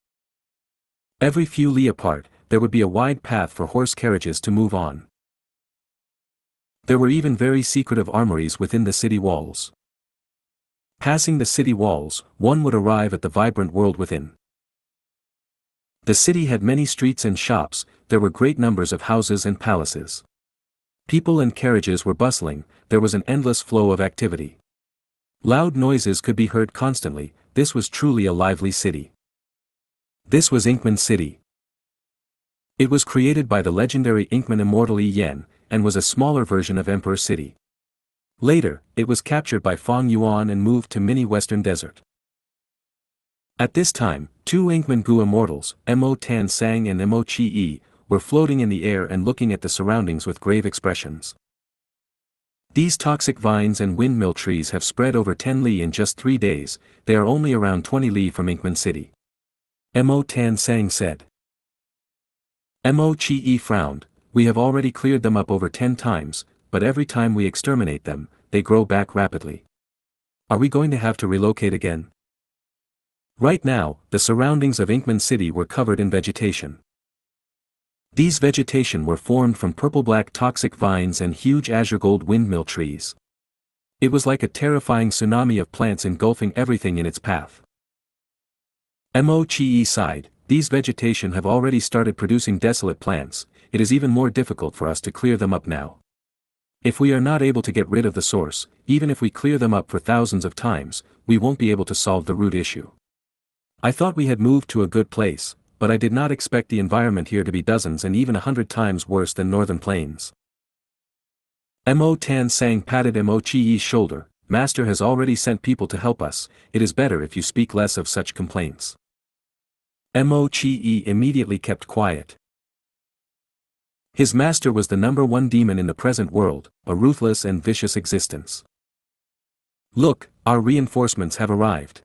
Every few li apart, there would be a wide path for horse carriages to move on. There were even very secretive armories within the city walls. Passing the city walls, one would arrive at the vibrant world within. The city had many streets and shops, there were great numbers of houses and palaces. People and carriages were bustling, there was an endless flow of activity. Loud noises could be heard constantly, this was truly a lively city. This was Inkman City. It was created by the legendary Inkman Immortal Yi Yen, and was a smaller version of Emperor City. Later, it was captured by Fong Yuan and moved to mini Western Desert. At this time, two Inkman Gu immortals, Mo Tan Sang and Mo Chi Yi, were floating in the air and looking at the surroundings with grave expressions. These toxic vines and windmill trees have spread over 10 li in just 3 days, they are only around 20 li from Inkman City. Mo Tan Sang said. Mo Chi Yi frowned, we have already cleared them up over 10 times, but every time we exterminate them, they grow back rapidly. Are we going to have to relocate again? Right now, the surroundings of Inkman City were covered in vegetation. These vegetation were formed from purple-black toxic vines and huge azure gold windmill trees. It was like a terrifying tsunami of plants engulfing everything in its path. Mo Chi Yi sighed, these vegetation have already started producing desolate plants, it is even more difficult for us to clear them up now. If we are not able to get rid of the source, even if we clear them up for thousands of times, we won't be able to solve the root issue. I thought we had moved to a good place, but I did not expect the environment here to be dozens and even 100 times worse than Northern Plains. Mo Tan Sang patted Mo Chi Yi's shoulder, Master has already sent people to help us, it is better if you speak less of such complaints. Mo Chi Yi immediately kept quiet. His master was the #1 demon in the present world, a ruthless and vicious existence. Look, our reinforcements have arrived.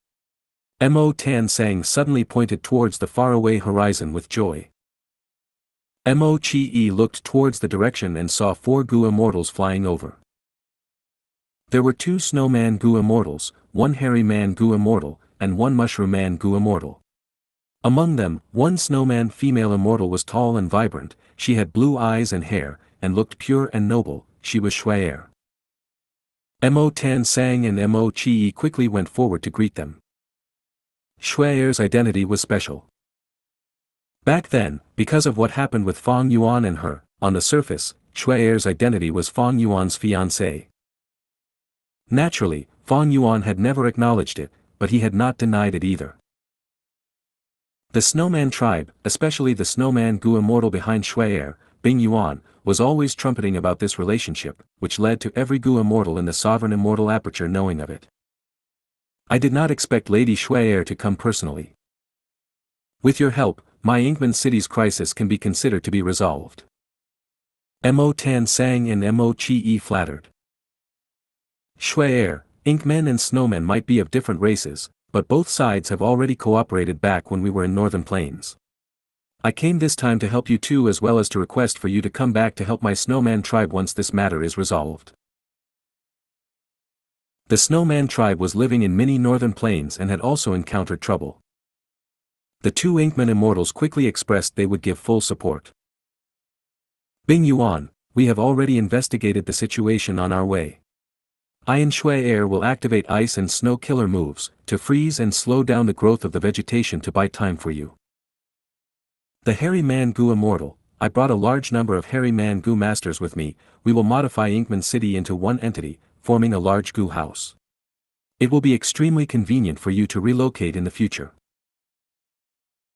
Mo Tan Sang suddenly pointed towards the faraway horizon with joy. Mo Chi Yi looked towards the direction and saw 4 Gu immortals flying over. There were 2 snowman Gu immortals, 1 hairy man Gu immortal, and 1 mushroom man Gu immortal. Among them, 1 snowman female immortal was tall and vibrant, she had blue eyes and hair, and looked pure and noble, she was Xianxia. Mo Tan Sang and Mo Chi Yi quickly went forward to greet them. Xianxia's identity was special. Back then, because of what happened with Fong Yuan and her, on the surface, Xianxia's identity was Fong Yuan's fiancée. Naturally, Fong Yuan had never acknowledged it, but he had not denied it either. The Snowman tribe, especially the Snowman Gu immortal behind Xianxia, Bing Yuan, was always trumpeting about this relationship, which led to every Gu immortal in the Sovereign Immortal Aperture knowing of it. I did not expect Lady Xianxia to come personally. With your help, my Inkman City's crisis can be considered to be resolved. Mo Tan Sang and Mo Chi Yi flattered. Xianxia, Inkmen and Snowmen might be of different races, but both sides have already cooperated back when we were in Northern Plains. I came this time to help you too as well as to request for you to come back to help my Snowman tribe once this matter is resolved. The Snowman tribe was living in many Northern Plains and had also encountered trouble. The 2 Inkman immortals quickly expressed they would give full support. Bing Yuan, We have already investigated the situation on our way. Xianxia air will activate ice and snow killer moves, to freeze and slow down the growth of the vegetation to buy time for you. The Hairy Man Gu Immortal. I brought a large number of Hairy Man Gu masters with me. We will modify Inkman City into one entity, forming a large Gu house. It will be extremely convenient for you to relocate in the future.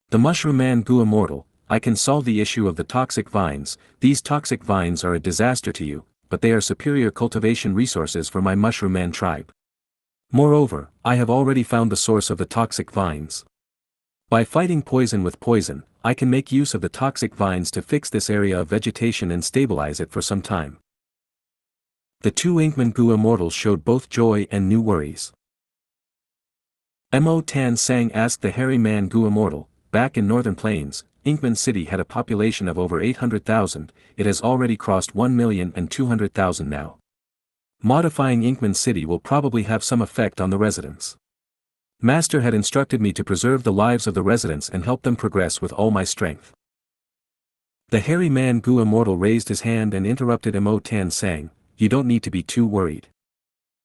The Mushroom Man Gu Immortal. I can solve the issue of the toxic vines. These toxic vines are a disaster to you, but they are superior cultivation resources for my Mushroom Man tribe. Moreover, I have already found the source of the toxic vines. By fighting poison with poison, I can make use of the toxic vines to fix this area of vegetation and stabilize it for some time. The two Inkman Gu Immortals showed both joy and new worries. Mo Tan Sang asked the Hairy Man Gu Immortal, back in Northern Plains, Inkman City had a population of over 800,000, it has already crossed 1,200,000 now. Modifying Inkman City will probably have some effect on the residents. Master had instructed me to preserve the lives of the residents and help them progress with all my strength. The Hairy Man Gu Immortal raised his hand and interrupted Mo Tan Sang, you don't need to be too worried.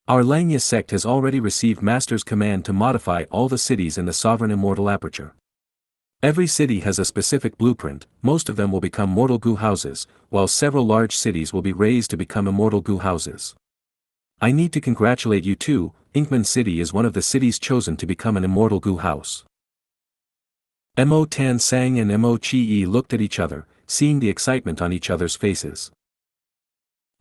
Our Xianxia sect has already received Master's command to modify all the cities in the Sovereign Immortal Aperture. Every city has a specific blueprint, most of them will become mortal Gu houses, while several large cities will be raised to become immortal Gu houses. I need to congratulate you too, Inkman City is one of the cities chosen to become an immortal Gu house. Mo Tan Sang and Mo Chi looked at each other, seeing the excitement on each other's faces.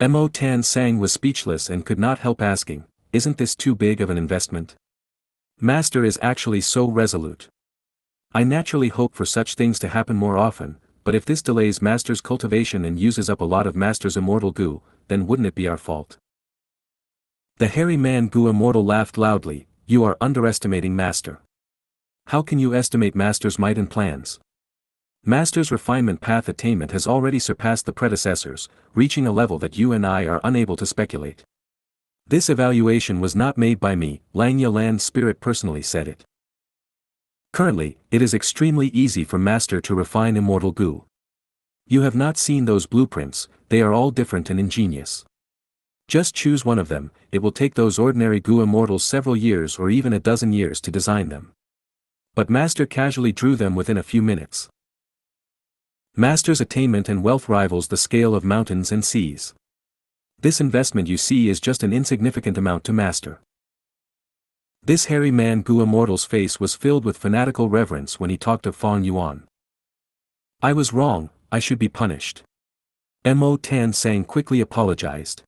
Mo Tan Sang was speechless and could not help asking, isn't this too big of an investment? Master is actually so resolute. I naturally hope for such things to happen more often, but if this delays Master's cultivation and uses up a lot of Master's immortal Gu, then wouldn't it be our fault? The Hairy Man Gu Immortal laughed loudly, you are underestimating Master. How can you estimate Master's might and plans? Master's refinement path attainment has already surpassed the predecessors, reaching a level that you and I are unable to speculate. This evaluation was not made by me, Xianxia Land Spirit personally said it. Currently, it is extremely easy for Master to refine immortal Gu. You have not seen those blueprints, they are all different and ingenious. Just choose one of them, it will take those ordinary Gu immortals several years or even a dozen years to design them. But Master casually drew them within a few minutes. Master's attainment and wealth rivals the scale of mountains and seas. This investment you see is just an insignificant amount to Master. This Hairy Man Gu Immortal's face was filled with fanatical reverence when he talked of Fang Yuan. I was wrong, I should be punished. Mo Tan Sang quickly apologized.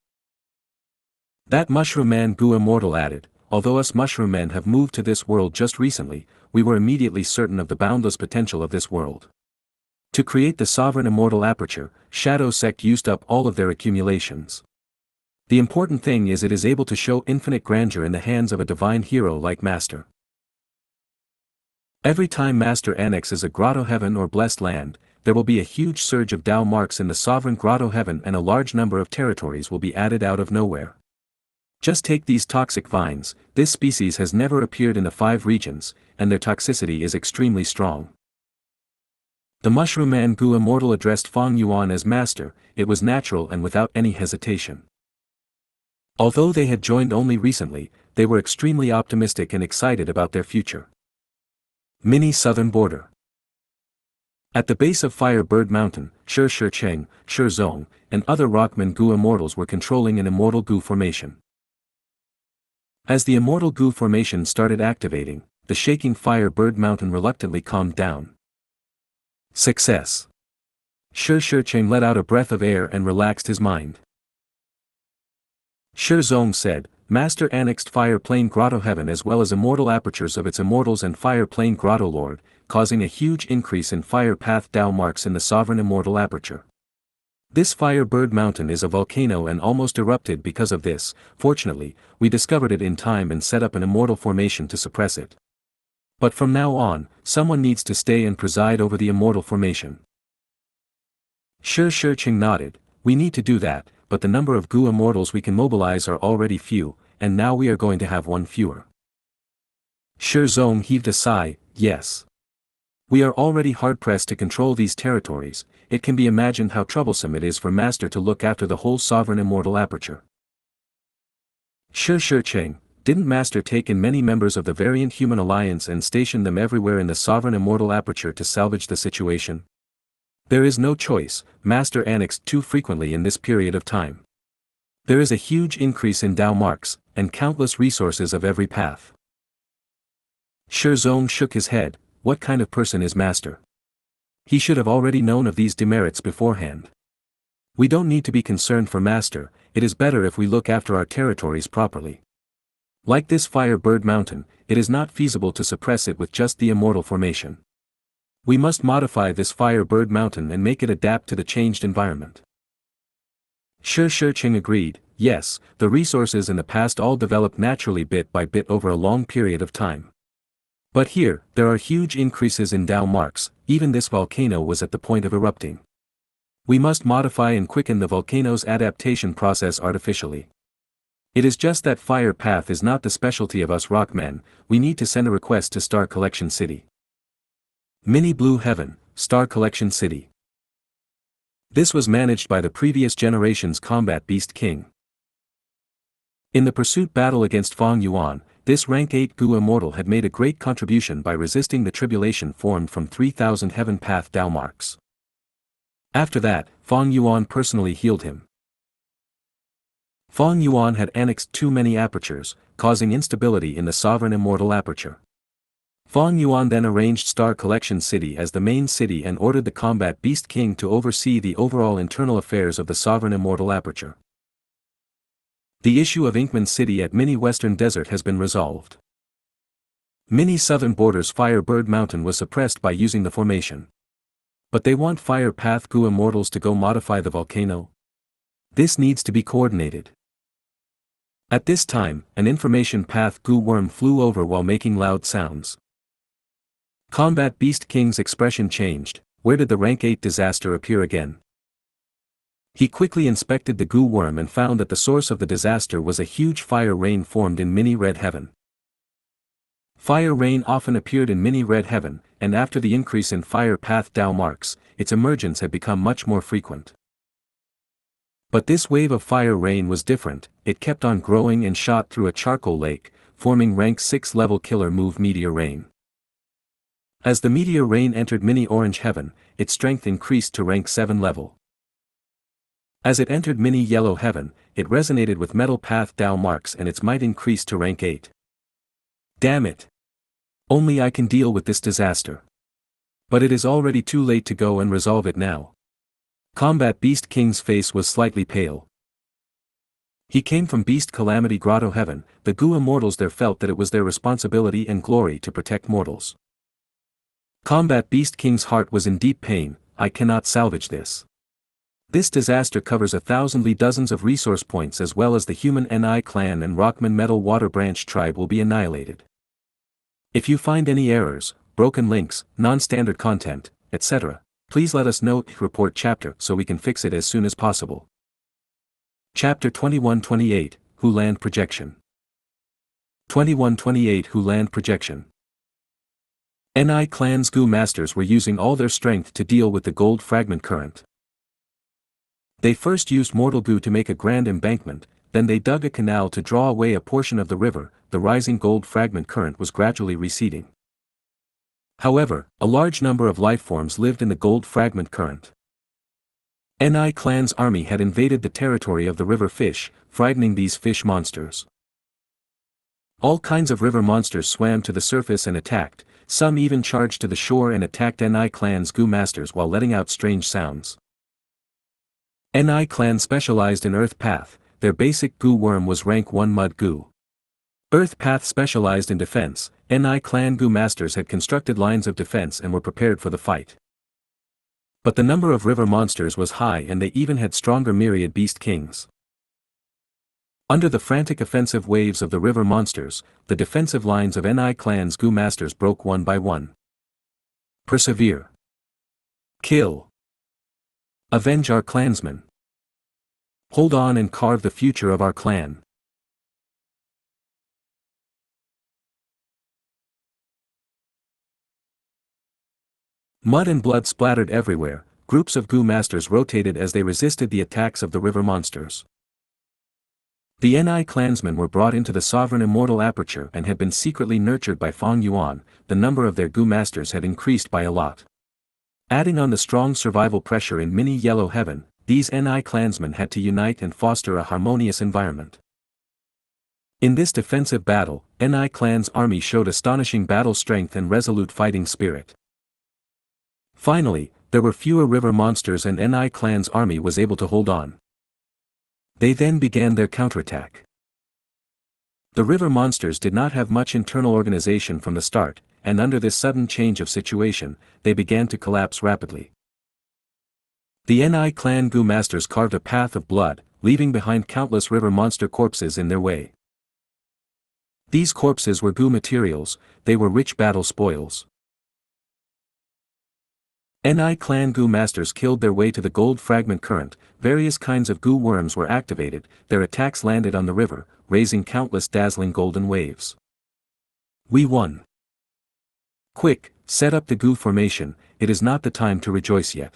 That Mushroom Man Gu Immortal added, although us Mushroom Men have moved to this world just recently, we were immediately certain of the boundless potential of this world. To create the Sovereign Immortal Aperture, Shadow Sect used up all of their accumulations. The important thing is it is able to show infinite grandeur in the hands of a divine hero like Master. Every time Master annexes a Grotto Heaven or Blessed Land, there will be a huge surge of Dao marks in the Sovereign Grotto Heaven and a large number of territories will be added out of nowhere. Just take these toxic vines, this species has never appeared in the 5 regions, and their toxicity is extremely strong. The Mushroom Man Gu Immortal addressed Fang Yuan as Master, it was natural and without any hesitation. Although they had joined only recently, they were extremely optimistic and excited about their future. Mini Southern Border. At the base of Fire Bird Mountain, Xianxia, Zong, and other Rockman Gu Immortals were controlling an immortal Gu formation. As the immortal Gu formation started activating, the shaking Fire Bird Mountain reluctantly calmed down. Success. Xianxia let out a breath of air and relaxed his mind. Zong said, Master annexed Fire Plane Grotto Heaven as well as immortal apertures of its immortals and Fire Plane Grotto Lord, causing a huge increase in Fire Path Dao marks in the Sovereign Immortal Aperture. This Fire Bird Mountain is a volcano and almost erupted because of this. Fortunately, we discovered it in time and set up an immortal formation to suppress it. But from now on, someone needs to stay and preside over the immortal formation. Xianxia nodded, we need to do that, but the number of Gu immortals we can mobilize are already few, and now we are going to have one fewer. Zong heaved a sigh, yes. We are already hard-pressed to control these territories. It can be imagined how troublesome it is for Master to look after the whole sovereign immortal aperture. Xianxia, didn't Master take in many members of the variant human alliance and station them everywhere in the sovereign immortal aperture to salvage the situation? There is no choice. Master annexed too frequently in this period of time. There is a huge increase in Dao marks, and countless resources of every path. Shirzong shook his head. What kind of person is Master? He should have already known of these demerits beforehand. We don't need to be concerned for Master. It is better if we look after our territories properly. Like this Fire Bird Mountain, it is not feasible to suppress it with just the immortal formation. We must modify this Fire Bird Mountain and make it adapt to the changed environment. Xianxia agreed. Yes, the resources in the past all developed naturally bit by bit over a long period of time. But here, there are huge increases in Dao marks. Even this volcano was at the point of erupting. We must modify and quicken the volcano's adaptation process artificially. It is just that fire path is not the specialty of us rockmen. We need to send a request to Star Collection City. Mini Blue Heaven, Star Collection City. This was managed by the previous generation's Combat Beast King. In the pursuit battle against Fang Yuan, this rank 8 Gu immortal had made a great contribution by resisting the tribulation formed from 3,000 heaven path Dao marks. After that, Fang Yuan personally healed him. Fang Yuan had annexed too many apertures, causing instability in the sovereign immortal aperture. Fang Yuan then arranged Star Collection City as the main city and ordered the Combat Beast King to oversee the overall internal affairs of the sovereign immortal aperture. The issue of Inkman City at Mini Western Desert has been resolved. Mini Southern Borders Fire Bird Mountain was suppressed by using the formation. But they want Fire Path Gu immortals to go modify the volcano. This needs to be coordinated. At this time, an information path Gu worm flew over while making loud sounds. Combat Beast King's expression changed. Where did the rank 8 disaster appear again? He quickly inspected the Gu worm and found that the source of the disaster was a huge fire rain formed in Mini Red Heaven. Fire rain often appeared in Mini Red Heaven, and after the increase in fire path Dao marks, its emergence had become much more frequent. But this wave of fire rain was different. It kept on growing and shot through a charcoal lake, forming rank 6 level killer move meteor rain. As the meteor rain entered Mini Orange Heaven, its strength increased to rank 7 level. As it entered Mini Yellow Heaven, it resonated with metal path Dao marks and its might increased to rank 8. Damn it! Only I can deal with this disaster. But it is already too late to go and resolve it now. Combat Beast King's face was slightly pale. He came from Beast Calamity Grotto Heaven. The Gu immortals there felt that it was their responsibility and glory to protect mortals. Combat Beast King's heart was in deep pain. I cannot salvage this. This disaster covers 1,000 dozens of resource points as well as the human Ni clan and Rockman Metal Water Branch tribe will be annihilated. If you find any errors, broken links, non-standard content, etc., please let us know. Report chapter so we can fix it as soon as possible. Chapter 2128, Who Land Projection. 2128 Who Land Projection. Ni clan's Gu masters were using all their strength to deal with the gold fragment current. They first used mortal Gu to make a grand embankment, then they dug a canal to draw away a portion of the river. The rising gold fragment current was gradually receding. However, a large number of lifeforms lived in the gold fragment current. Ni clan's army had invaded the territory of the river fish, frightening these fish monsters. All kinds of river monsters swam to the surface and attacked, some even charged to the shore and attacked Ni clan's Gu masters while letting out strange sounds. Ni clan specialized in Earth Path. Their basic Gu worm was rank 1 Mud Gu. Earth Path specialized in defense. Ni clan Gu masters had constructed lines of defense and were prepared for the fight. But the number of river monsters was high and they even had stronger myriad beast kings. Under the frantic offensive waves of the river monsters, the defensive lines of Ni clan's Gu masters broke one by one. Persevere. Kill. Avenge our clansmen. Hold on and carve the future of our clan. Mud and blood splattered everywhere. Groups of Gu masters rotated as they resisted the attacks of the river monsters. The Ni clansmen were brought into the sovereign immortal aperture and had been secretly nurtured by Fang Yuan. The number of their Gu masters had increased by a lot. Adding on the strong survival pressure in mini yellow heaven, these Ni clansmen had to unite and foster a harmonious environment. In this defensive battle, Ni clan's army showed astonishing battle strength and resolute fighting spirit. Finally, there were fewer river monsters and Ni clan's army was able to hold on. They then began their counterattack. The river monsters did not have much internal organization from the start, and under this sudden change of situation, they began to collapse rapidly. The Ni clan Gu masters carved a path of blood, leaving behind countless river monster corpses in their way. These corpses were Gu materials, they were rich battle spoils. Ni clan Gu masters killed their way to the gold fragment current, various kinds of Gu worms were activated, their attacks landed on the river, raising countless dazzling golden waves. We won. Quick, set up the Gu formation, it is not the time to rejoice yet.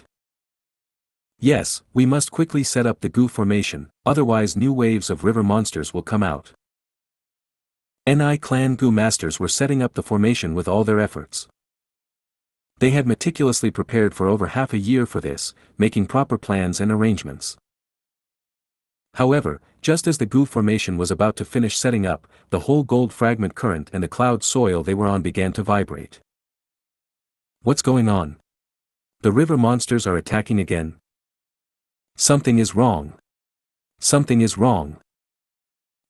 Yes, we must quickly set up the Gu formation, otherwise new waves of river monsters will come out. Ni clan Gu masters were setting up the formation with all their efforts. They had meticulously prepared for over half a year for this, making proper plans and arrangements. However, just as the Gu formation was about to finish setting up, the whole gold fragment current and the cloud soil they were on began to vibrate. What's going on? The river monsters are attacking again. Something is wrong. Something is wrong.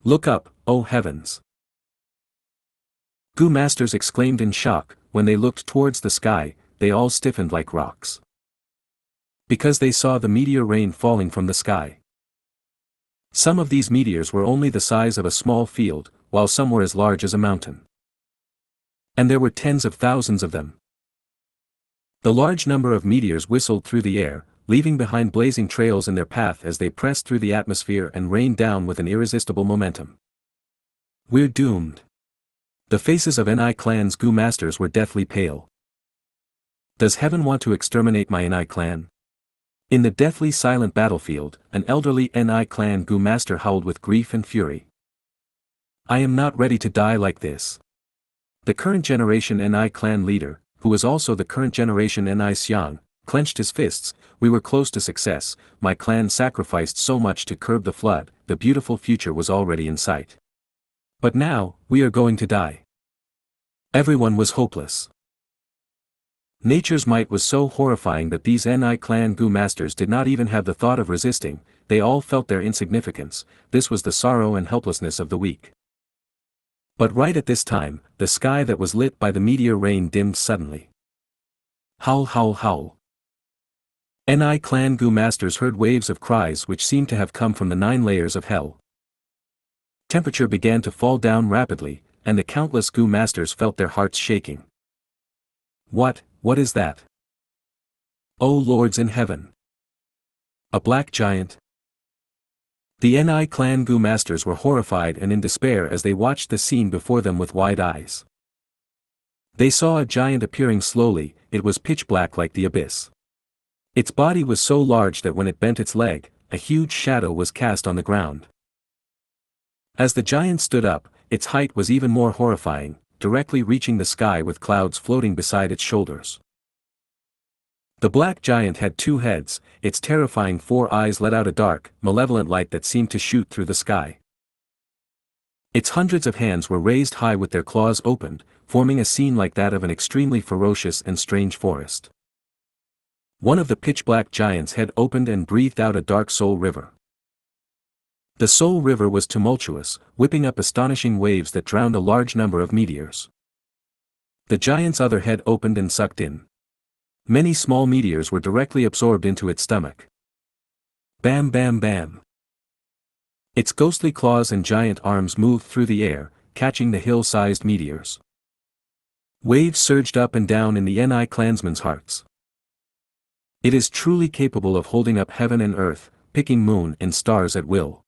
Look up, oh heavens! Gu masters exclaimed in shock. When they looked towards the sky, they all stiffened like rocks. Because they saw the meteor rain falling from the sky. Some of these meteors were only the size of a small field, while some were as large as a mountain. And there were tens of thousands of them. The large number of meteors whistled through the air, leaving behind blazing trails in their path as they pressed through the atmosphere and rained down with an irresistible momentum. We're doomed. The faces of Ni clan's Gu masters were deathly pale. Does heaven want to exterminate my Ni clan? In the deathly silent battlefield, an elderly Ni clan Gu master howled with grief and fury. I am not ready to die like this. The current generation Ni clan leader, who was also the current generation Ni Xiang, clenched his fists. We were close to success, my clan sacrificed so much to curb the flood, the beautiful future was already in sight. But now, we are going to die. Everyone was hopeless. Nature's might was so horrifying that these Ni clan Gu masters did not even have the thought of resisting, they all felt their insignificance. This was the sorrow and helplessness of the weak. But right at this time, the sky that was lit by the meteor rain dimmed suddenly. Howl howl howl. Ni clan Gu masters heard waves of cries which seemed to have come from the 9 layers of hell. Temperature began to fall down rapidly, and the countless Gu masters felt their hearts shaking. What is that? O lords in heaven! A black giant? The Ni clan Gu masters were horrified and in despair as they watched the scene before them with wide eyes. They saw a giant appearing slowly, it was pitch black like the abyss. Its body was so large that when it bent its leg, a huge shadow was cast on the ground. As the giant stood up, its height was even more horrifying, directly reaching the sky with clouds floating beside its shoulders. The black giant had 2 heads, its terrifying 4 eyes let out a dark, malevolent light that seemed to shoot through the sky. Its hundreds of hands were raised high with their claws opened, forming a scene like that of an extremely ferocious and strange forest. One of the pitch-black giants' head opened and breathed out a dark soul river. The Soul River was tumultuous, whipping up astonishing waves that drowned a large number of meteors. The giant's other head opened and sucked in. Many small meteors were directly absorbed into its stomach. Bam bam bam. Its ghostly claws and giant arms moved through the air, catching the hill-sized meteors. Waves surged up and down in the Ni clansmen's hearts. It is truly capable of holding up heaven and earth, picking moon and stars at will.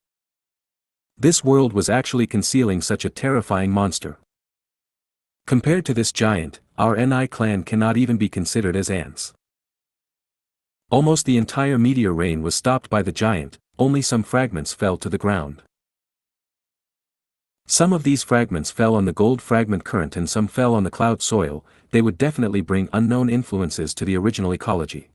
This world was actually concealing such a terrifying monster. Compared to this giant, our Ni clan cannot even be considered as ants. Almost the entire meteor rain was stopped by the giant, only some fragments fell to the ground. Some of these fragments fell on the gold fragment current and some fell on the cloud soil. They would definitely bring unknown influences to the original ecology.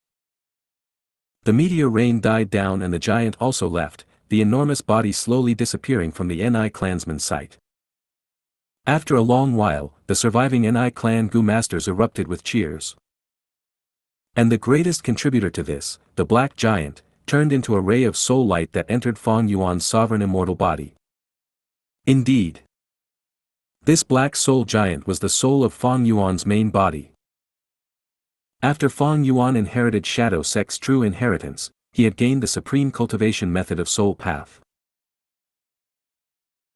The meteor rain died down and the giant also left, the enormous body slowly disappearing from the Ni clansman's sight. After a long while, the surviving Ni clan Gu masters erupted with cheers. And the greatest contributor to this, the black giant, turned into a ray of soul light that entered Fang Yuan's sovereign immortal body. Indeed, this black soul giant was the soul of Fang Yuan's main body. After Fang Yuan inherited Shadow Sect's true inheritance, he had gained the supreme cultivation method of soul path.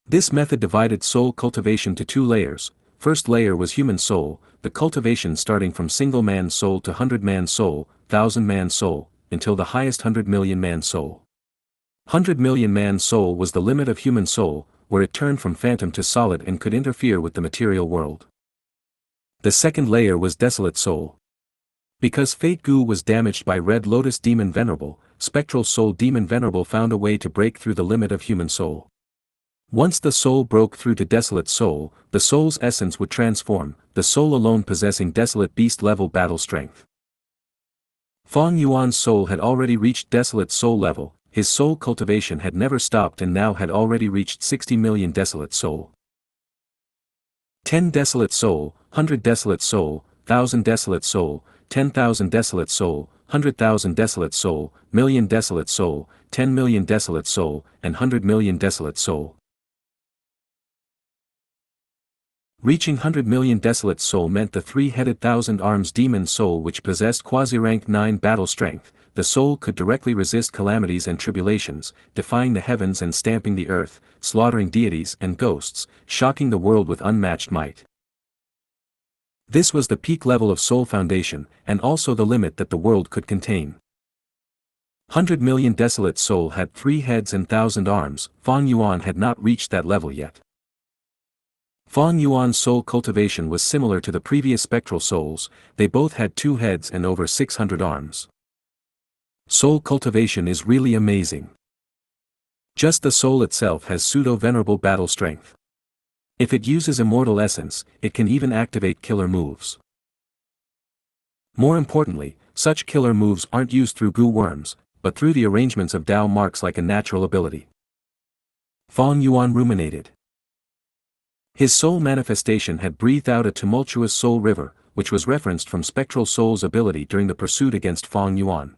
This method divided soul cultivation to two layers. First layer was human soul, the cultivation starting from single-man soul to 100-man soul, 1,000-man soul, until the highest 100 million-man soul. 100 million-man soul was the limit of human soul, where it turned from phantom to solid and could interfere with the material world. The second layer was desolate soul. Because Fate Gu was damaged by Red Lotus Demon Venerable, Spectral Soul Demon Venerable found a way to break through the limit of human soul. Once the soul broke through to desolate soul, the soul's essence would transform, the soul alone possessing desolate beast-level battle strength. Fang Yuan's soul had already reached desolate soul level, his soul cultivation had never stopped and now had already reached 60 million desolate soul. 10 desolate soul, 100 desolate soul, 1,000 desolate soul, 10,000 desolate soul, 100,000 desolate soul, million desolate soul, 10 million desolate soul, and 100 million desolate soul. Reaching 100 million desolate soul meant the three-headed thousand arms demon soul which possessed quasi-rank 9 battle strength. The soul could directly resist calamities and tribulations, defying the heavens and stamping the earth, slaughtering deities and ghosts, shocking the world with unmatched might. This was the peak level of soul foundation, and also the limit that the world could contain. 100 million desolate soul had 3 heads and 1,000 arms. Fang Yuan had not reached that level yet. Fang Yuan's soul cultivation was similar to the previous spectral souls, they both had 2 heads and over 600 arms. Soul cultivation is really amazing. Just the soul itself has pseudo-venerable battle strength. If it uses immortal essence, it can even activate killer moves. More importantly, such killer moves aren't used through Gu worms, but through the arrangements of Dao marks like a natural ability. Fang Yuan ruminated. His soul manifestation had breathed out a tumultuous soul river, which was referenced from Spectral Soul's ability during the pursuit against Fang Yuan.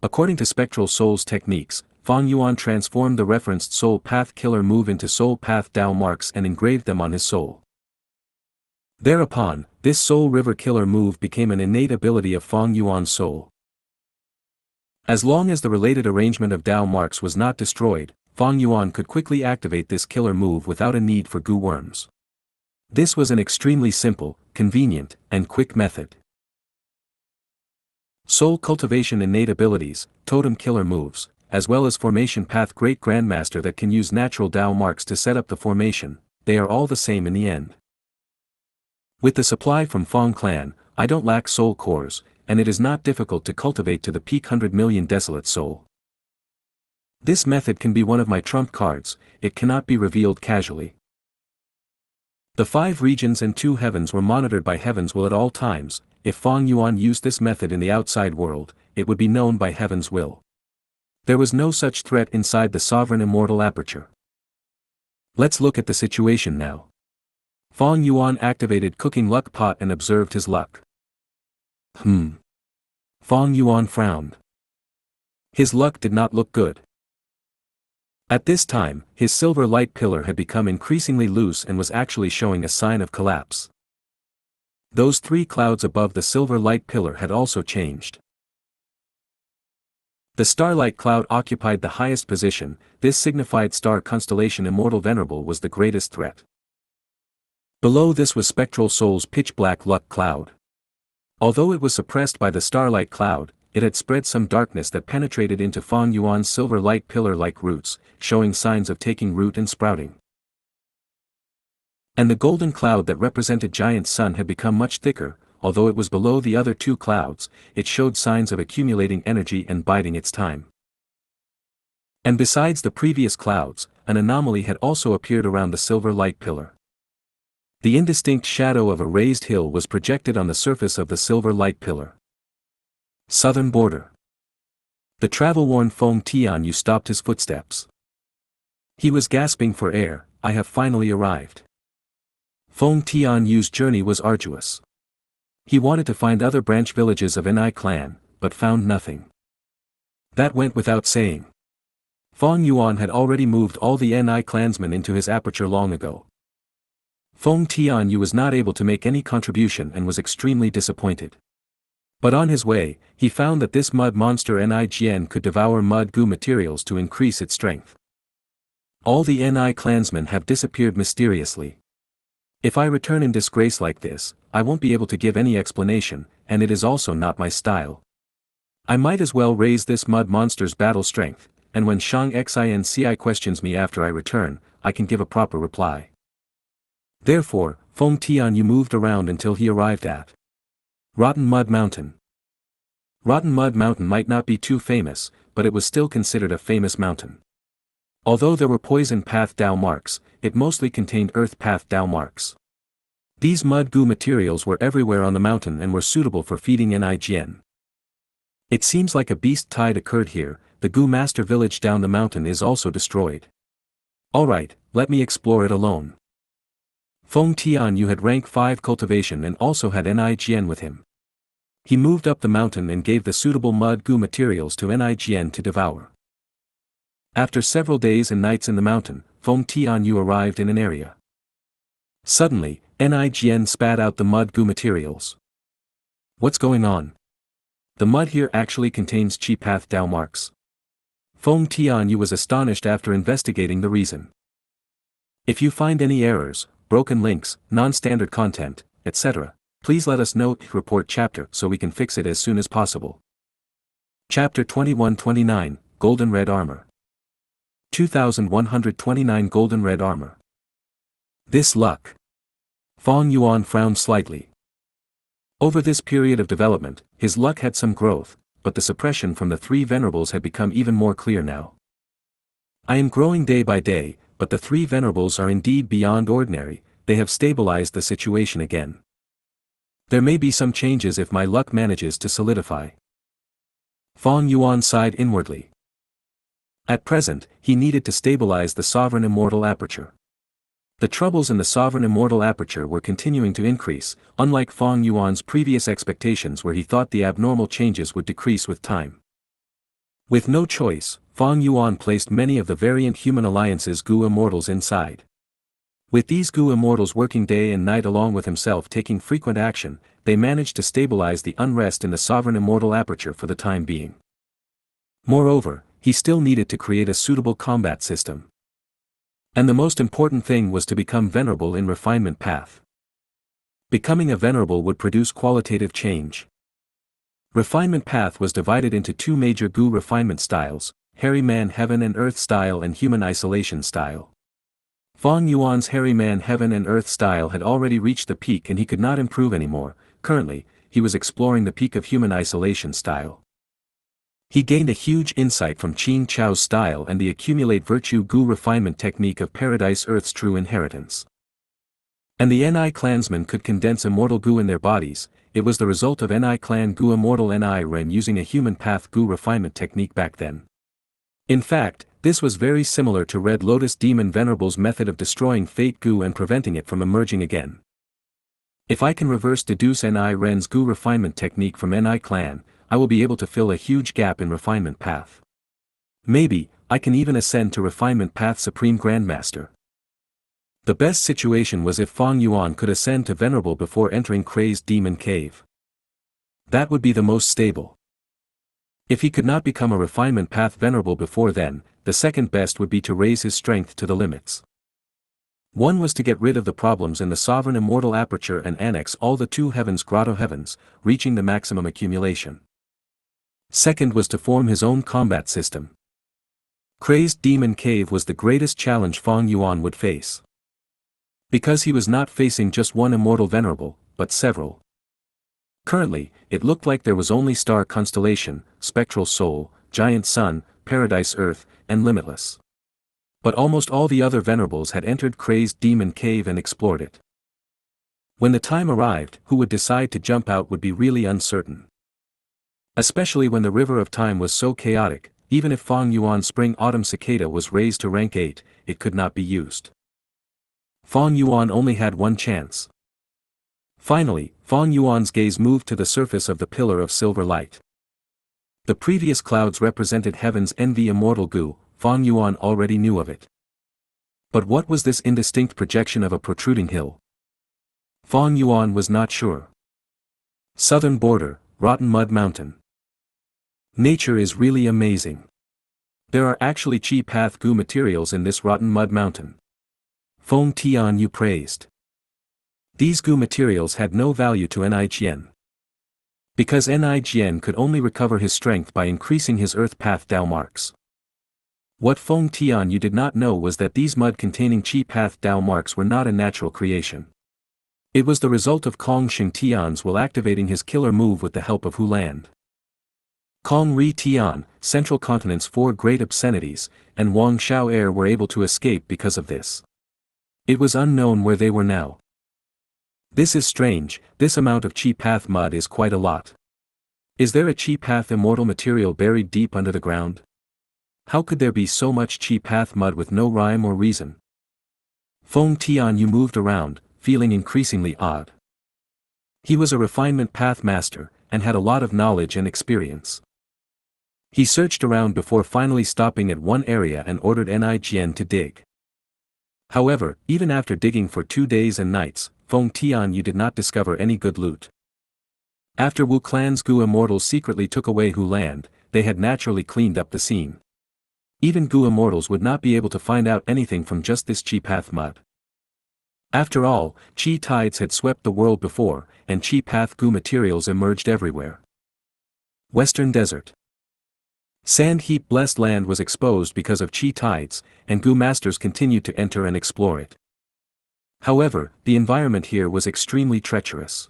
According to Spectral Soul's techniques, Fang Yuan transformed the referenced Soul Path Killer move into Soul Path Dao marks and engraved them on his soul. Thereupon, this Soul River Killer move became an innate ability of Fang Yuan's soul. As long as the related arrangement of Dao marks was not destroyed, Fang Yuan could quickly activate this killer move without a need for Gu worms. This was an extremely simple, convenient, and quick method. Soul cultivation innate abilities, totem killer moves, as well as formation path great grandmaster that can use natural Dao marks to set up the formation, they are all the same in the end. With the supply from Fang clan, I don't lack soul cores, and it is not difficult to cultivate to the peak 100 million desolate soul. This method can be one of my trump cards, it cannot be revealed casually. The 5 regions and 2 heavens were monitored by Heaven's Will at all times. If Fang Yuan used this method in the outside world, it would be known by Heaven's Will. There was no such threat inside the sovereign immortal aperture. Let's look at the situation now. Fang Yuan activated cooking luck pot and observed his luck. Fang Yuan frowned. His luck did not look good. At this time, his silver light pillar had become increasingly loose and was actually showing a sign of collapse. Those 3 clouds above the silver light pillar had also changed. The starlight cloud occupied the highest position. This signified star constellation Immortal Venerable was the greatest threat. Below this was Spectral Soul's pitch-black luck cloud. Although it was suppressed by the starlight cloud, it had spread some darkness that penetrated into Fang Yuan's silver light pillar like roots, showing signs of taking root and sprouting. And the golden cloud that represented Giant Sun had become much thicker, although it was below the other two clouds, it showed signs of accumulating energy and biding its time. And besides the previous clouds, an anomaly had also appeared around the silver light pillar. The indistinct shadow of a raised hill was projected on the surface of the silver light pillar. Southern border. The travel-worn Feng Tianyu stopped his footsteps. He was gasping for air. I have finally arrived. Feng Tianyu's journey was arduous. He wanted to find other branch villages of Ni clan, but found nothing. That went without saying. Feng Yuan had already moved all the Ni clansmen into his aperture long ago. Feng Tianyu was not able to make any contribution and was extremely disappointed. But on his way, he found that this mud monster Nign could devour mud goo materials to increase its strength. All the Ni clansmen have disappeared mysteriously. If I return in disgrace like this, I won't be able to give any explanation, and it is also not my style. I might as well raise this mud monster's battle strength, and when Xianxia questions me after I return, I can give a proper reply. Therefore, Feng Tianyu moved around until he arrived at Rotten Mud Mountain. Rotten Mud Mountain might not be too famous, but it was still considered a famous mountain. Although there were poison path Dao marks, it mostly contained earth path Dao marks. These mud goo materials were everywhere on the mountain and were suitable for feeding Nign. It seems like a beast tide occurred here. The Gu Master village down the mountain is also destroyed. Alright, let me explore it alone. Feng Tianyu had rank 5 cultivation and also had Nign with him. He moved up the mountain and gave the suitable mud goo materials to Nign to devour. After several days and nights in the mountain, Feng Tianyu arrived in an area. Suddenly, Nign spat out the mud goo materials. What's going on? The mud here actually contains Chi Path Dao marks. Feng Tianyu was astonished after investigating the reason. If you find any errors, broken links, non-standard content, etc., please let us know. Report chapter so we can fix it as soon as possible. Chapter 2129, Golden Red Armor. 2129 Golden Red Armor. This luck. Feng Yuan frowned slightly. Over this period of development, his luck had some growth, but the suppression from the 3 venerables had become even more clear now. I am growing day by day, but the 3 venerables are indeed beyond ordinary. They have stabilized the situation again. There may be some changes if my luck manages to solidify. Feng Yuan sighed inwardly. At present, he needed to stabilize the Sovereign Immortal Aperture. The troubles in the Sovereign Immortal Aperture were continuing to increase, unlike Feng Yuan's previous expectations where he thought the abnormal changes would decrease with time. With no choice, Feng Yuan placed many of the variant human alliances Gu Immortals inside. With these Gu Immortals working day and night along with himself taking frequent action, they managed to stabilize the unrest in the Sovereign Immortal Aperture for the time being. Moreover, he still needed to create a suitable combat system. And the most important thing was to become venerable in refinement path. Becoming a venerable would produce qualitative change. Refinement path was divided into 2 major Gu refinement styles, Hairy Man Heaven and Earth style and Human Isolation style. Feng Yuan's Hairy Man Heaven and Earth style had already reached the peak and he could not improve anymore. Currently, he was exploring the peak of Human Isolation style. He gained a huge insight from Qin Chao's style and the Accumulate Virtue Gu refinement technique of Paradise Earth's true inheritance. And the Ni clansmen could condense immortal Gu in their bodies. It was the result of Ni clan Gu immortal Ni Ren using a human path Gu refinement technique back then. In fact, this was very similar to Red Lotus Demon Venerable's method of destroying Fate Gu and preventing it from emerging again. If I can reverse deduce Ni Ren's Gu refinement technique from Ni clan, I will be able to fill a huge gap in refinement path. Maybe, I can even ascend to refinement path Supreme Grandmaster. The best situation was if Feng Yuan could ascend to Venerable before entering Crazed Demon Cave. That would be the most stable. If he could not become a refinement path Venerable before then, the second best would be to raise his strength to the limits. One was to get rid of the problems in the Sovereign Immortal Aperture and annex all the 2 heavens Grotto heavens, reaching the maximum accumulation. Second was to form his own combat system. Crazed Demon Cave was the greatest challenge Feng Yuan would face. Because he was not facing just one immortal venerable, but several. Currently, it looked like there was only Star Constellation, Spectral Soul, Giant Sun, Paradise Earth, and Limitless. But almost all the other venerables had entered Crazed Demon Cave and explored it. When the time arrived, who would decide to jump out would be really uncertain. Especially when the River of Time was so chaotic, even if Fong Yuan's Spring Autumn Cicada was raised to rank 8, it could not be used. Fong Yuan only had one chance. Finally, Fong Yuan's gaze moved to the surface of the pillar of silver light. The previous clouds represented heaven's envy. Immortal Gu, Fong Yuan already knew of it. But what was this indistinct projection of a protruding hill? Fong Yuan was not sure. Southern border, Rotten Mud Mountain. Nature is really amazing. There are actually Chi Path Gu materials in this Rotten Mud Mountain. Feng Tianyu praised. These Gu materials had no value to Nijian. Because Nijian could only recover his strength by increasing his Earth Path Dao marks. What Feng Tianyu did not know was that these mud-containing Chi Path Dao marks were not a natural creation. It was the result of Kong Sheng Tian's will activating his killer move with the help of Hu Land. Kong Ri Tian, Central Continent's 4 great obscenities, and Wang Xiao Air were able to escape because of this. It was unknown where they were now. This is strange, this amount of Chi Path mud is quite a lot. Is there a Chi Path immortal material buried deep under the ground? How could there be so much Chi Path mud with no rhyme or reason? Feng Tianyu moved around, feeling increasingly odd. He was a refinement path master, and had a lot of knowledge and experience. He searched around before finally stopping at one area and ordered Nijian to dig. However, even after digging for 2 days and nights, Feng Tianyu did not discover any good loot. After Wu Clan's Gu immortals secretly took away Hu Land, they had naturally cleaned up the scene. Even Gu immortals would not be able to find out anything from just this Chi Path mud. After all, Chi tides had swept the world before, and Chi Path Gu materials emerged everywhere. Western Desert. Sand Heap Blessed Land was exposed because of Chi tides, and Gu masters continued to enter and explore it. However, the environment here was extremely treacherous.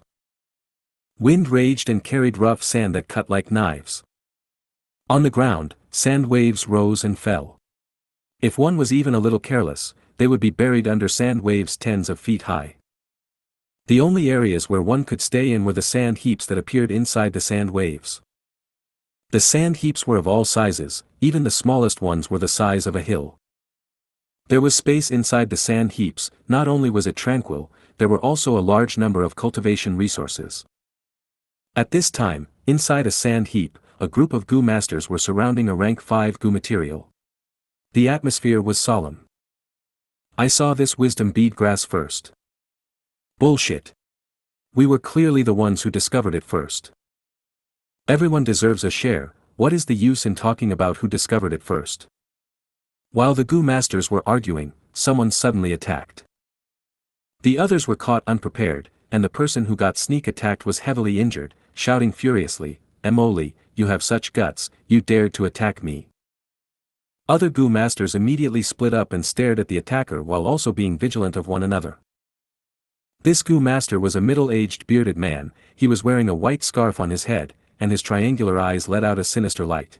Wind raged and carried rough sand that cut like knives. On the ground, sand waves rose and fell. If one was even a little careless, they would be buried under sand waves tens of feet high. The only areas where one could stay in were the sand heaps that appeared inside the sand waves. The sand heaps were of all sizes, even the smallest ones were the size of a hill. There was space inside the sand heaps. Not only was it tranquil, there were also a large number of cultivation resources. At this time, inside a sand heap, a group of Gu masters were surrounding a rank 5 Gu material. The atmosphere was solemn. I saw this wisdom bead grass first. Bullshit. We were clearly the ones who discovered it first. Everyone deserves a share. What is the use in talking about who discovered it first? While the Gu masters were arguing, someone suddenly attacked. The others were caught unprepared, and the person who got sneak attacked was heavily injured, shouting furiously, "Emoli, you have such guts, you dared to attack me." Other Gu masters immediately split up and stared at the attacker while also being vigilant of one another. This Gu master was a middle-aged bearded man. He was wearing a white scarf on his head, and his triangular eyes let out a sinister light.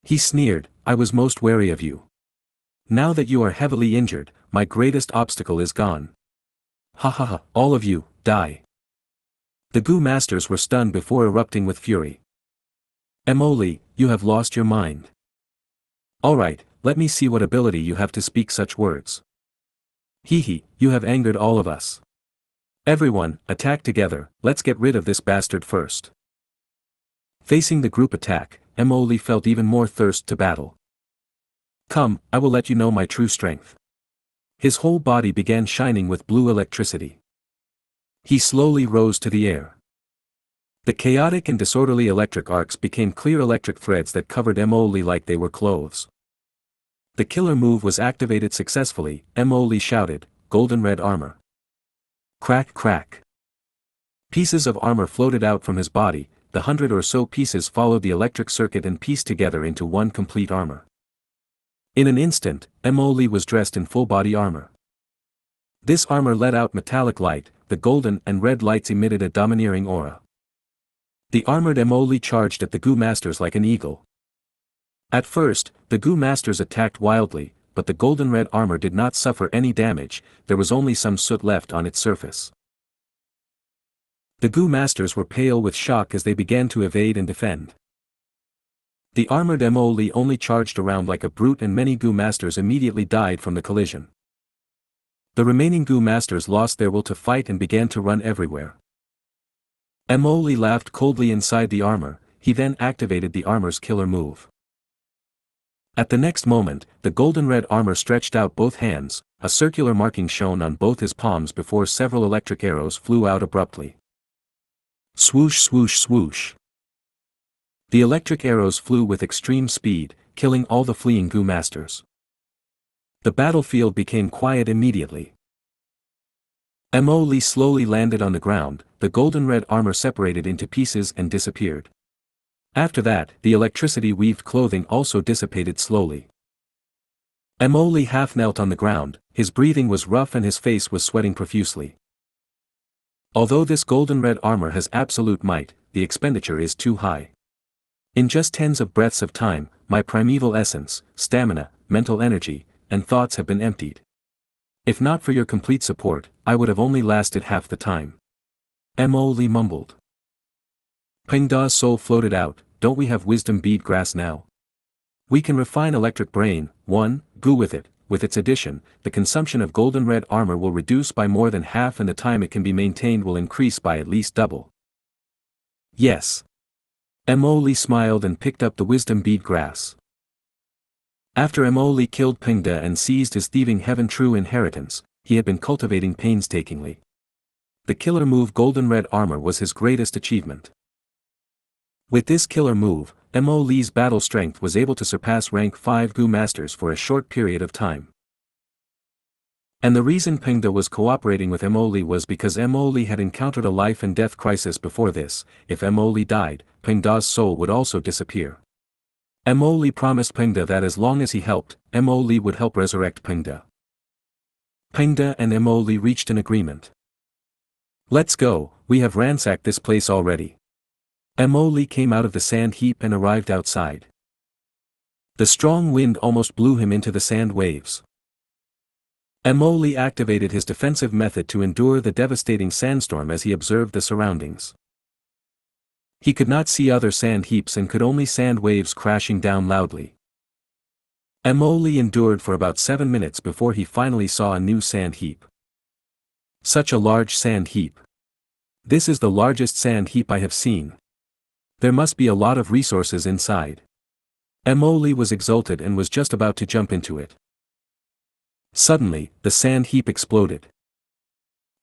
He sneered, "I was most wary of you. Now that you are heavily injured, my greatest obstacle is gone. Ha ha ha, all of you, die." The Gu masters were stunned before erupting with fury. "Emoli, you have lost your mind. Alright, let me see what ability you have to speak such words. Hee, you have angered all of us. Everyone, attack together, let's get rid of this bastard first." Facing the group attack, Emoli felt even more thirst to battle. "Come, I will let you know my true strength." His whole body began shining with blue electricity. He slowly rose to the air. The chaotic and disorderly electric arcs became clear electric threads that covered Emoli like they were clothes. The killer move was activated successfully. Emoli shouted, "Golden red armor." Crack crack. Pieces of armor floated out from his body. The 100 or so pieces followed the electric circuit and pieced together into one complete armor. In an instant, Emoli was dressed in full body armor. This armor let out metallic light, the golden and red lights emitted a domineering aura. The armored Emoli charged at the Gu masters like an eagle. At first, the Gu masters attacked wildly, but the golden red armor did not suffer any damage, there was only some soot left on its surface. The Gu masters were pale with shock as they began to evade and defend. The armored Emoli only charged around like a brute and many Gu masters immediately died from the collision. The remaining Gu masters lost their will to fight and began to run everywhere. Emoli laughed coldly inside the armor, he then activated the armor's killer move. At the next moment, the golden red armor stretched out both hands, a circular marking shone on both his palms before several electric arrows flew out abruptly. Swoosh swoosh swoosh. The electric arrows flew with extreme speed, killing all the fleeing Gu masters. The battlefield became quiet immediately. Emoli slowly landed on the ground, the golden red armor separated into pieces and disappeared. After that, the electricity-weaved clothing also dissipated slowly. Emoli half knelt on the ground, his breathing was rough and his face was sweating profusely. Although this golden red armor has absolute might, the expenditure is too high. In just tens of breaths of time, my primeval essence, stamina, mental energy, and thoughts have been emptied. If not for your complete support, I would have only lasted half the time. Emoli mumbled. Pengda's soul floated out, don't we have wisdom bead grass now? We can refine electric brain, 1, Gu with it, with its addition, the consumption of golden red armor will reduce by more than half and the time it can be maintained will increase by at least double. Yes. Emoli smiled and picked up the wisdom bead grass. After Emoli killed Pengda and seized his thieving heaven true inheritance, he had been cultivating painstakingly. The killer move golden red armor was his greatest achievement. With this killer move, Emoli's battle strength was able to surpass rank 5 Gu masters for a short period of time. And the reason Pengda was cooperating with Emoli was because Emoli had encountered a life and death crisis before this. If Emoli died, Pengda's soul would also disappear. Emoli promised Pengda that as long as he helped, Emoli would help resurrect Pengda. Pengda and Emoli reached an agreement. Let's go, we have ransacked this place already. Emoli came out of the sand heap and arrived outside. The strong wind almost blew him into the sand waves. Emoli activated his defensive method to endure the devastating sandstorm as he observed the surroundings. He could not see other sand heaps and could only sand waves crashing down loudly. Emoli endured for about 7 minutes before he finally saw a new sand heap. Such a large sand heap. This is the largest sand heap I have seen. There must be a lot of resources inside. Emoli was exulted and was just about to jump into it. Suddenly, the sand heap exploded.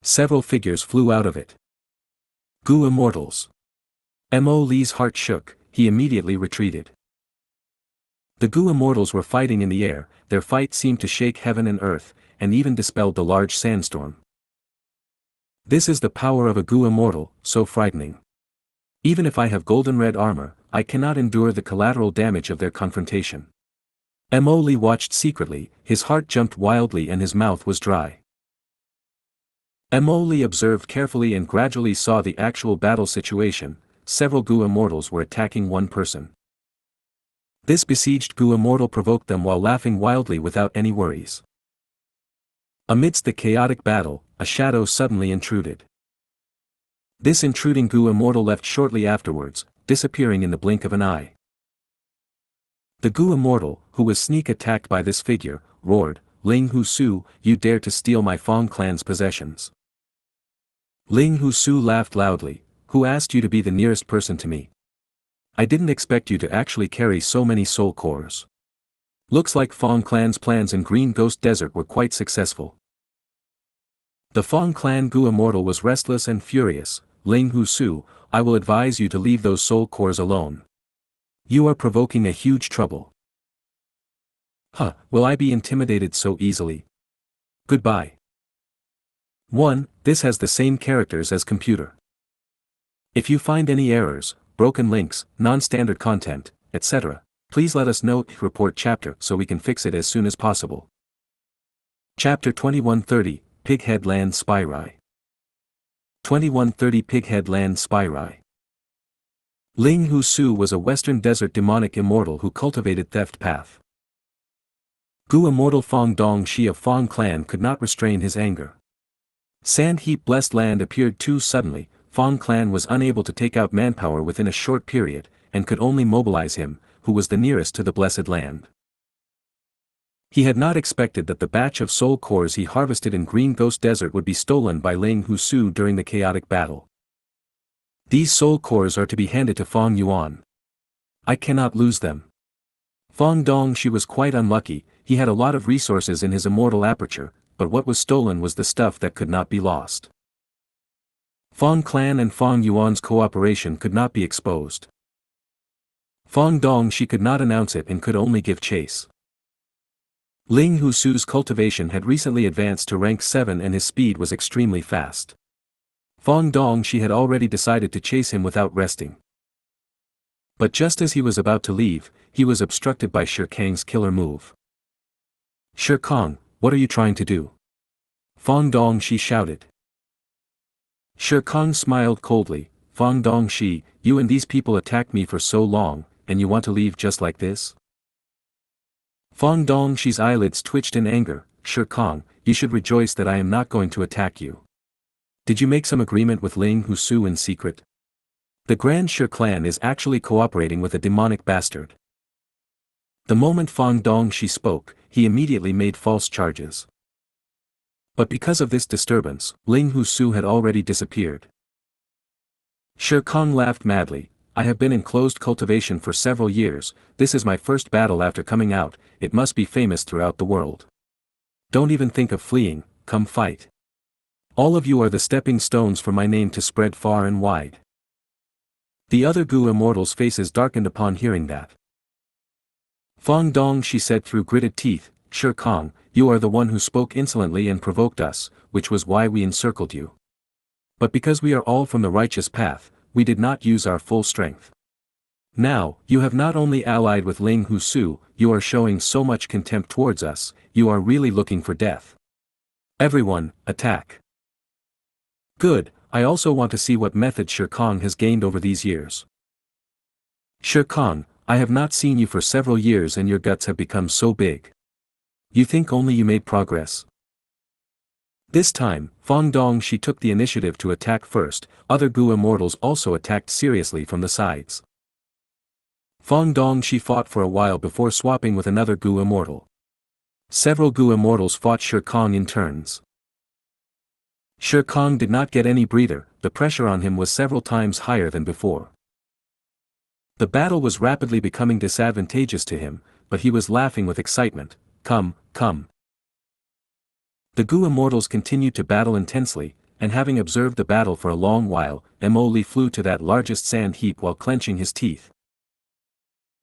Several figures flew out of it. Gu immortals. Emoli's heart shook, he immediately retreated. The Gu immortals were fighting in the air, their fight seemed to shake heaven and earth, and even dispelled the large sandstorm. This is the power of a Gu immortal, so frightening. Even if I have golden red armor, I cannot endure the collateral damage of their confrontation. Emoli watched secretly, his heart jumped wildly and his mouth was dry. Emoli observed carefully and gradually saw the actual battle situation. Several Gu immortals were attacking one person. This besieged Gu immortal provoked them while laughing wildly without any worries. Amidst the chaotic battle, a shadow suddenly intruded. This intruding Gu immortal left shortly afterwards, disappearing in the blink of an eye. The Gu immortal, who was sneak attacked by this figure, roared, "Ling Hu Su, you dare to steal my Fong clan's possessions." Ling Hu Su laughed loudly, "Who asked you to be the nearest person to me? I didn't expect you to actually carry so many soul cores. Looks like Fong clan's plans in Green Ghost Desert were quite successful." The Fong clan Gu immortal was restless and furious. "Ling Hu Su, I will advise you to leave those soul cores alone. You are provoking a huge trouble." "Huh, will I be intimidated so easily? Goodbye." 1. This has the same characters as computer. If you find any errors, broken links, non-standard content, etc., please let us know. Report chapter so we can fix it as soon as possible. Chapter 2130, Pighead Land Spyrai. 2130 Pighead Land Spyrai. Ling Hu Su was a western desert demonic immortal who cultivated theft path. Gu immortal Fong Dong Shi of Fong clan could not restrain his anger. Sand heap blessed land appeared too suddenly. Fong clan was unable to take out manpower within a short period, and could only mobilize him, who was the nearest to the blessed land. He had not expected that the batch of soul cores he harvested in Green Ghost Desert would be stolen by Ling Hu Su during the chaotic battle. These soul cores are to be handed to Fong Yuan. I cannot lose them. Fong Dong Shi was quite unlucky. He had a lot of resources in his immortal aperture, but what was stolen was the stuff that could not be lost. Fong clan and Fong Yuan's cooperation could not be exposed. Fong Dong Shi could not announce it and could only give chase. Ling Hu Su's cultivation had recently advanced to rank 7 and his speed was extremely fast. Fong Dong Shi had already decided to chase him without resting. But just as he was about to leave, he was obstructed by Shi Kang's killer move. Shi Kang, what are you trying to do? Fong Dong Shi shouted. Shi Kang smiled coldly. Fong Dong Shi, you and these people attacked me for so long, and you want to leave just like this? Fong Dong Shi's eyelids twitched in anger. Shi Kang, you should rejoice that I am not going to attack you. Did you make some agreement with Ling Hu Su in secret? The Grand Shi clan is actually cooperating with a demonic bastard. The moment Fong Dong Shi spoke, he immediately made false charges. But because of this disturbance, Ling Hu Su had already disappeared. Shi Kang laughed madly. I have been in closed cultivation for several years. This is my first battle after coming out. It must be famous throughout the world. Don't even think of fleeing, come fight. All of you are the stepping stones for my name to spread far and wide. The other Gu immortals' faces darkened upon hearing that. Fong Dong Shi said through gritted teeth, Shi Kang, you are the one who spoke insolently and provoked us, which was why we encircled you. But because we are all from the righteous path, we did not use our full strength. Now, you have not only allied with Ling Hu Su, you are showing so much contempt towards us, you are really looking for death. Everyone, attack. Good, I also want to see what method Shi Kang has gained over these years. Shi Kang, I have not seen you for several years and your guts have become so big. You think only you made progress. This time, Fong Dong Shi took the initiative to attack first. Other Gu immortals also attacked seriously from the sides. Fong Dong Shi fought for a while before swapping with another Gu immortal. Several Gu immortals fought Shi Kang in turns. Shi Kang did not get any breather, the pressure on him was several times higher than before. The battle was rapidly becoming disadvantageous to him, but he was laughing with excitement. Come, come. The Gu immortals continued to battle intensely, and having observed the battle for a long while, Mo Li flew to that largest sand heap while clenching his teeth.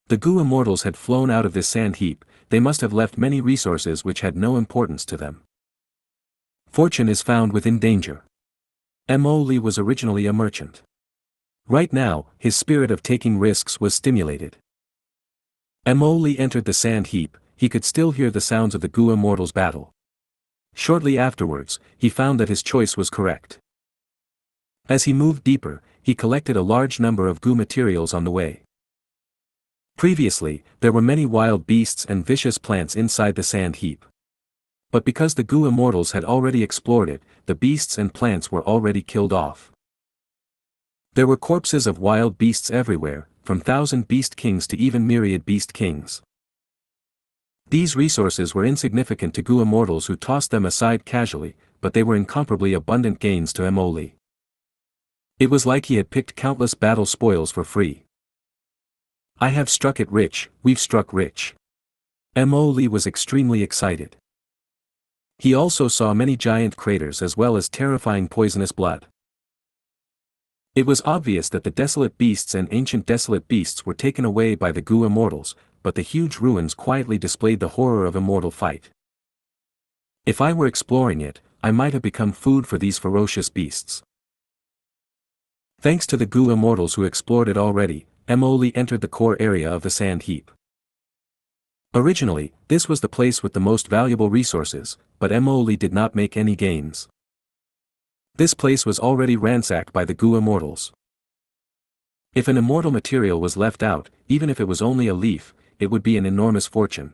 The Gu immortals had flown out of this sand heap, they must have left many resources which had no importance to them. Fortune is found within danger. Mo Li was originally a merchant. Right now, his spirit of taking risks was stimulated. Mo Li entered the sand heap, he could still hear the sounds of the Gu immortals' battle. Shortly afterwards, he found that his choice was correct. As he moved deeper, he collected a large number of Gu materials on the way. Previously, there were many wild beasts and vicious plants inside the sand heap. But because the Gu immortals had already explored it, the beasts and plants were already killed off. There were corpses of wild beasts everywhere, from 1,000 beast kings to even myriad beast kings. These resources were insignificant to Gu immortals who tossed them aside casually, but they were incomparably abundant gains to Mo Li. It was like he had picked countless battle spoils for free. I have struck it rich, we've struck rich. Mo Li was extremely excited. He also saw many giant craters as well as terrifying poisonous blood. It was obvious that the desolate beasts and ancient desolate beasts were taken away by the Gu immortals, but the huge ruins quietly displayed the horror of immortal fight. If I were exploring it, I might have become food for these ferocious beasts. Thanks to the Gu immortals who explored it already, Mo Li entered the core area of the sand heap. Originally, this was the place with the most valuable resources, but Emoli did not make any gains. This place was already ransacked by the Gu immortals. If an immortal material was left out, even if it was only a leaf, it would be an enormous fortune.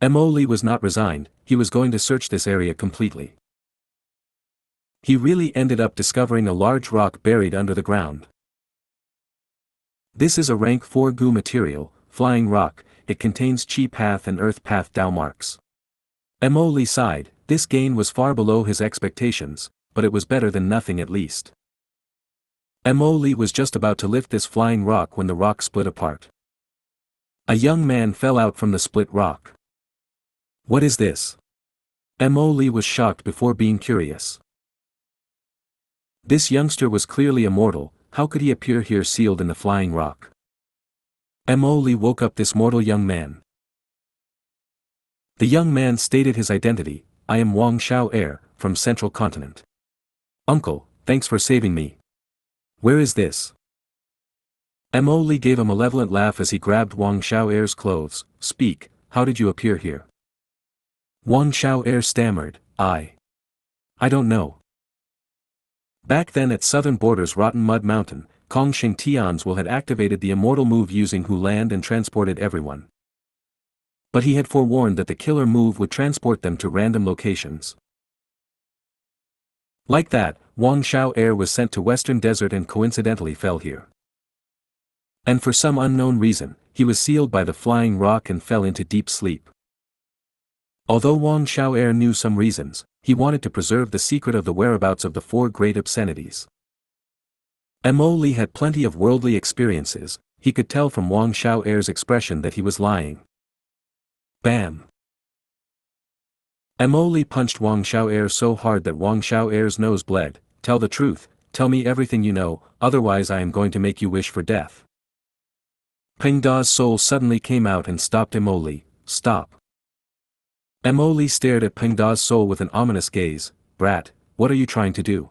Emoli was not resigned, he was going to search this area completely. He really ended up discovering a large rock buried under the ground. This is a rank 4 Gu material, flying rock. It contains Chi Path and Earth Path Dao marks. Emoli sighed, this gain was far below his expectations, but it was better than nothing at least. Emoli was just about to lift this flying rock when the rock split apart. A young man fell out from the split rock. What is this? Emoli was shocked before being curious. This youngster was clearly immortal, how could he appear here sealed in the flying rock? Emoli woke up this mortal young man. The young man stated his identity, I am Wang Xiao Heir, from Central Continent. Uncle, thanks for saving me. Where is this? Emoli gave a malevolent laugh as he grabbed Wang Xiao Heir's clothes. Speak, how did you appear here? Wang Xiao Heir stammered, I don't know. Back then at southern borders Rotten Mud Mountain, Kong Shing Tian's will had activated the immortal move using Hu land and transported everyone. But he had forewarned that the killer move would transport them to random locations. Like that, Wang Xiao Heir was sent to Western Desert and coincidentally fell here. And for some unknown reason, he was sealed by the flying rock and fell into deep sleep. Although Wang Xiao Heir knew some reasons, he wanted to preserve the secret of the whereabouts of the 4 great obscenities. Emoli had plenty of worldly experiences, he could tell from Wang Xiao Heir's expression that he was lying. Bam! Emoli punched Wang Xiao Heir so hard that Wang Xiao Heir's nose bled. Tell the truth, tell me everything you know, otherwise I am going to make you wish for death. Peng Da's soul suddenly came out and stopped Emoli. Stop. Emoli stared at Peng Da's soul with an ominous gaze. Brat, what are you trying to do?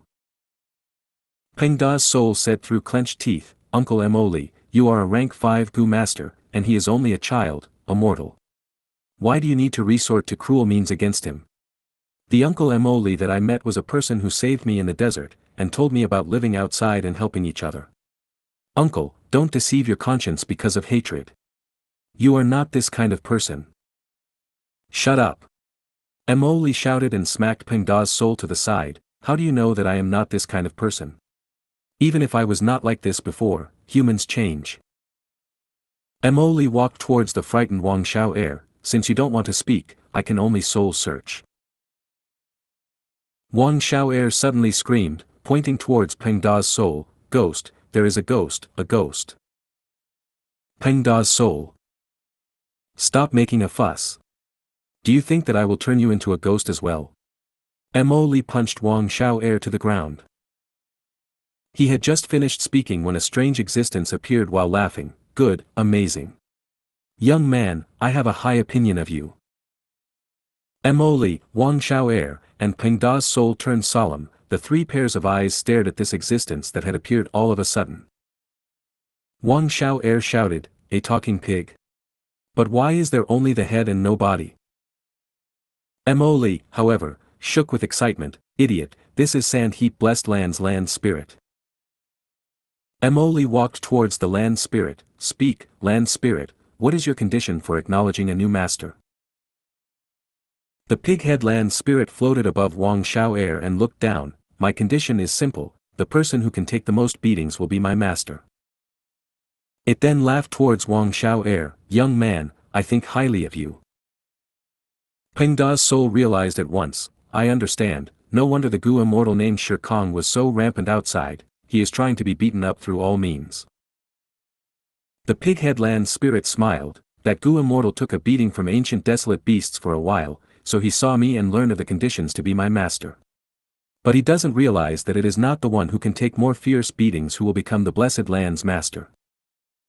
Peng Da's soul said through clenched teeth, Uncle Emoli, you are a rank 5 Gu master, and he is only a child, a mortal. Why do you need to resort to cruel means against him? The Uncle Emoli that I met was a person who saved me in the desert, and told me about living outside and helping each other. Uncle, don't deceive your conscience because of hatred. You are not this kind of person. Shut up. Emoli shouted and smacked Peng Da's soul to the side, how do you know that I am not this kind of person? Even if I was not like this before, humans change. Emoli walked towards the frightened Wang Xiao Heir, since you don't want to speak, I can only soul search. Wang Xiao Heir suddenly screamed, pointing towards Peng Da's soul, Ghost, there is a ghost, a ghost. Peng Da's soul. Stop making a fuss. Do you think that I will turn you into a ghost as well? Emoli punched Wang Xiao Heir to the ground. He had just finished speaking when a strange existence appeared while laughing. Good, amazing. Young man, I have a high opinion of you. Emoli, Wang Xiao Heir, and Peng Da's soul turned solemn, the 3 pairs of eyes stared at this existence that had appeared all of a sudden. Wang Xiao Heir shouted, a talking pig? But why is there only the head and no body? Emoli, however, shook with excitement, idiot, this is Sand Heap Blessed Land's land spirit. Emoli walked towards the land spirit. Speak, land spirit, what is your condition for acknowledging a new master? The pig-head land spirit floated above Wang Xiao Heir and looked down. My condition is simple, the person who can take the most beatings will be my master. It then laughed towards Wang Xiao Heir, young man, I think highly of you. Peng Da's soul realized at once, I understand, no wonder the Gu immortal named Shi Kong was so rampant outside, he is trying to be beaten up through all means. The pig-head land spirit smiled, that Gu immortal took a beating from ancient desolate beasts for a while, so he saw me and learned of the conditions to be my master. But he doesn't realize that it is not the one who can take more fierce beatings who will become the blessed land's master.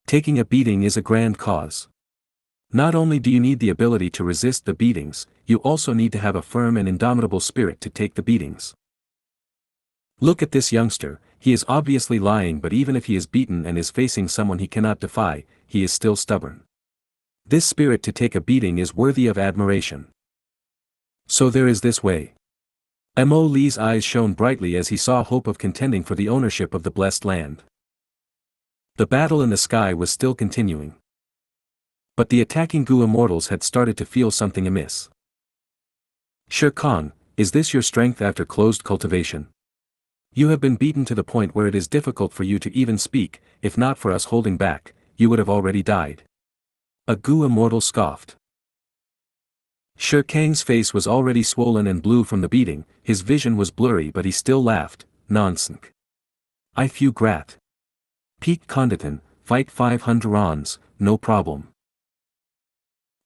Taking a beating is a grand cause. Not only do you need the ability to resist the beatings, you also need to have a firm and indomitable spirit to take the beatings. Look at this youngster, he is obviously lying, but even if he is beaten and is facing someone he cannot defy, he is still stubborn. This spirit to take a beating is worthy of admiration. So there is this way. Mo Li's eyes shone brightly as he saw hope of contending for the ownership of the blessed land. The battle in the sky was still continuing. But the attacking Gu immortals had started to feel something amiss. Shere Khan, is this your strength after closed cultivation? You have been beaten to the point where it is difficult for you to even speak. If not for us holding back, you would have already died. A Gu immortal scoffed. Shere Kang's face was already swollen and blue from the beating, his vision was blurry but he still laughed. Nonsense. I few grat. Peak Konditan, fight 500 rons, no problem.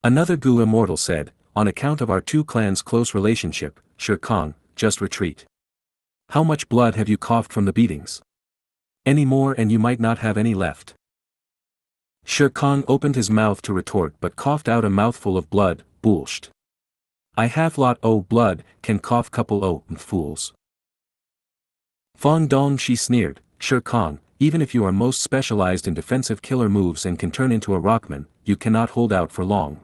Another Gu immortal said, on account of our two clans' close relationship, Shere Khan, just retreat. How much blood have you coughed from the beatings? Any more and you might not have any left. Shere Khan opened his mouth to retort but coughed out a mouthful of blood. Bullshit. I have lot o blood, can cough couple o fools. Fong Dong she sneered, Shere Khan, even if you are most specialized in defensive killer moves and can turn into a rockman, you cannot hold out for long.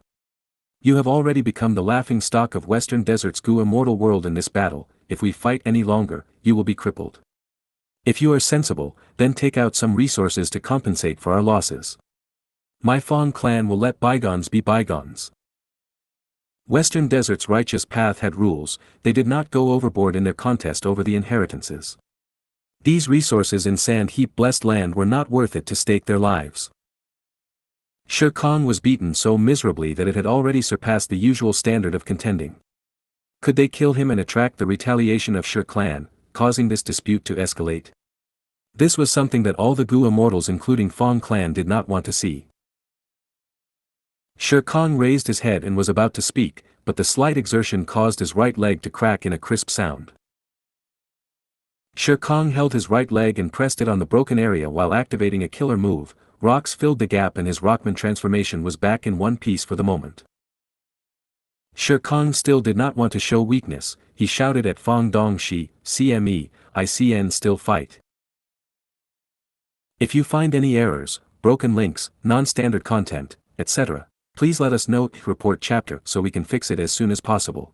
You have already become the laughing stock of Western Desert's Gu immortal world in this battle. If we fight any longer, you will be crippled. If you are sensible, then take out some resources to compensate for our losses. My Fong clan will let bygones be bygones. Western Desert's righteous path had rules, they did not go overboard in their contest over the inheritances. These resources in sand-heap blessed land were not worth it to stake their lives. Shere Khan was beaten so miserably that it had already surpassed the usual standard of contending. Could they kill him and attract the retaliation of Shere clan, causing this dispute to escalate? This was something that all the Gu immortals including Fong clan did not want to see. Shere Khan raised his head and was about to speak, but the slight exertion caused his right leg to crack in a crisp sound. Shere Khan held his right leg and pressed it on the broken area while activating a killer move. Rocks filled the gap and his rockman transformation was back in one piece for the moment. Shere Khan still did not want to show weakness, he shouted at Fong Dongxi, CME, ICN still fight. If you find any errors, broken links, non-standard content, etc., please let us know, report chapter so we can fix it as soon as possible.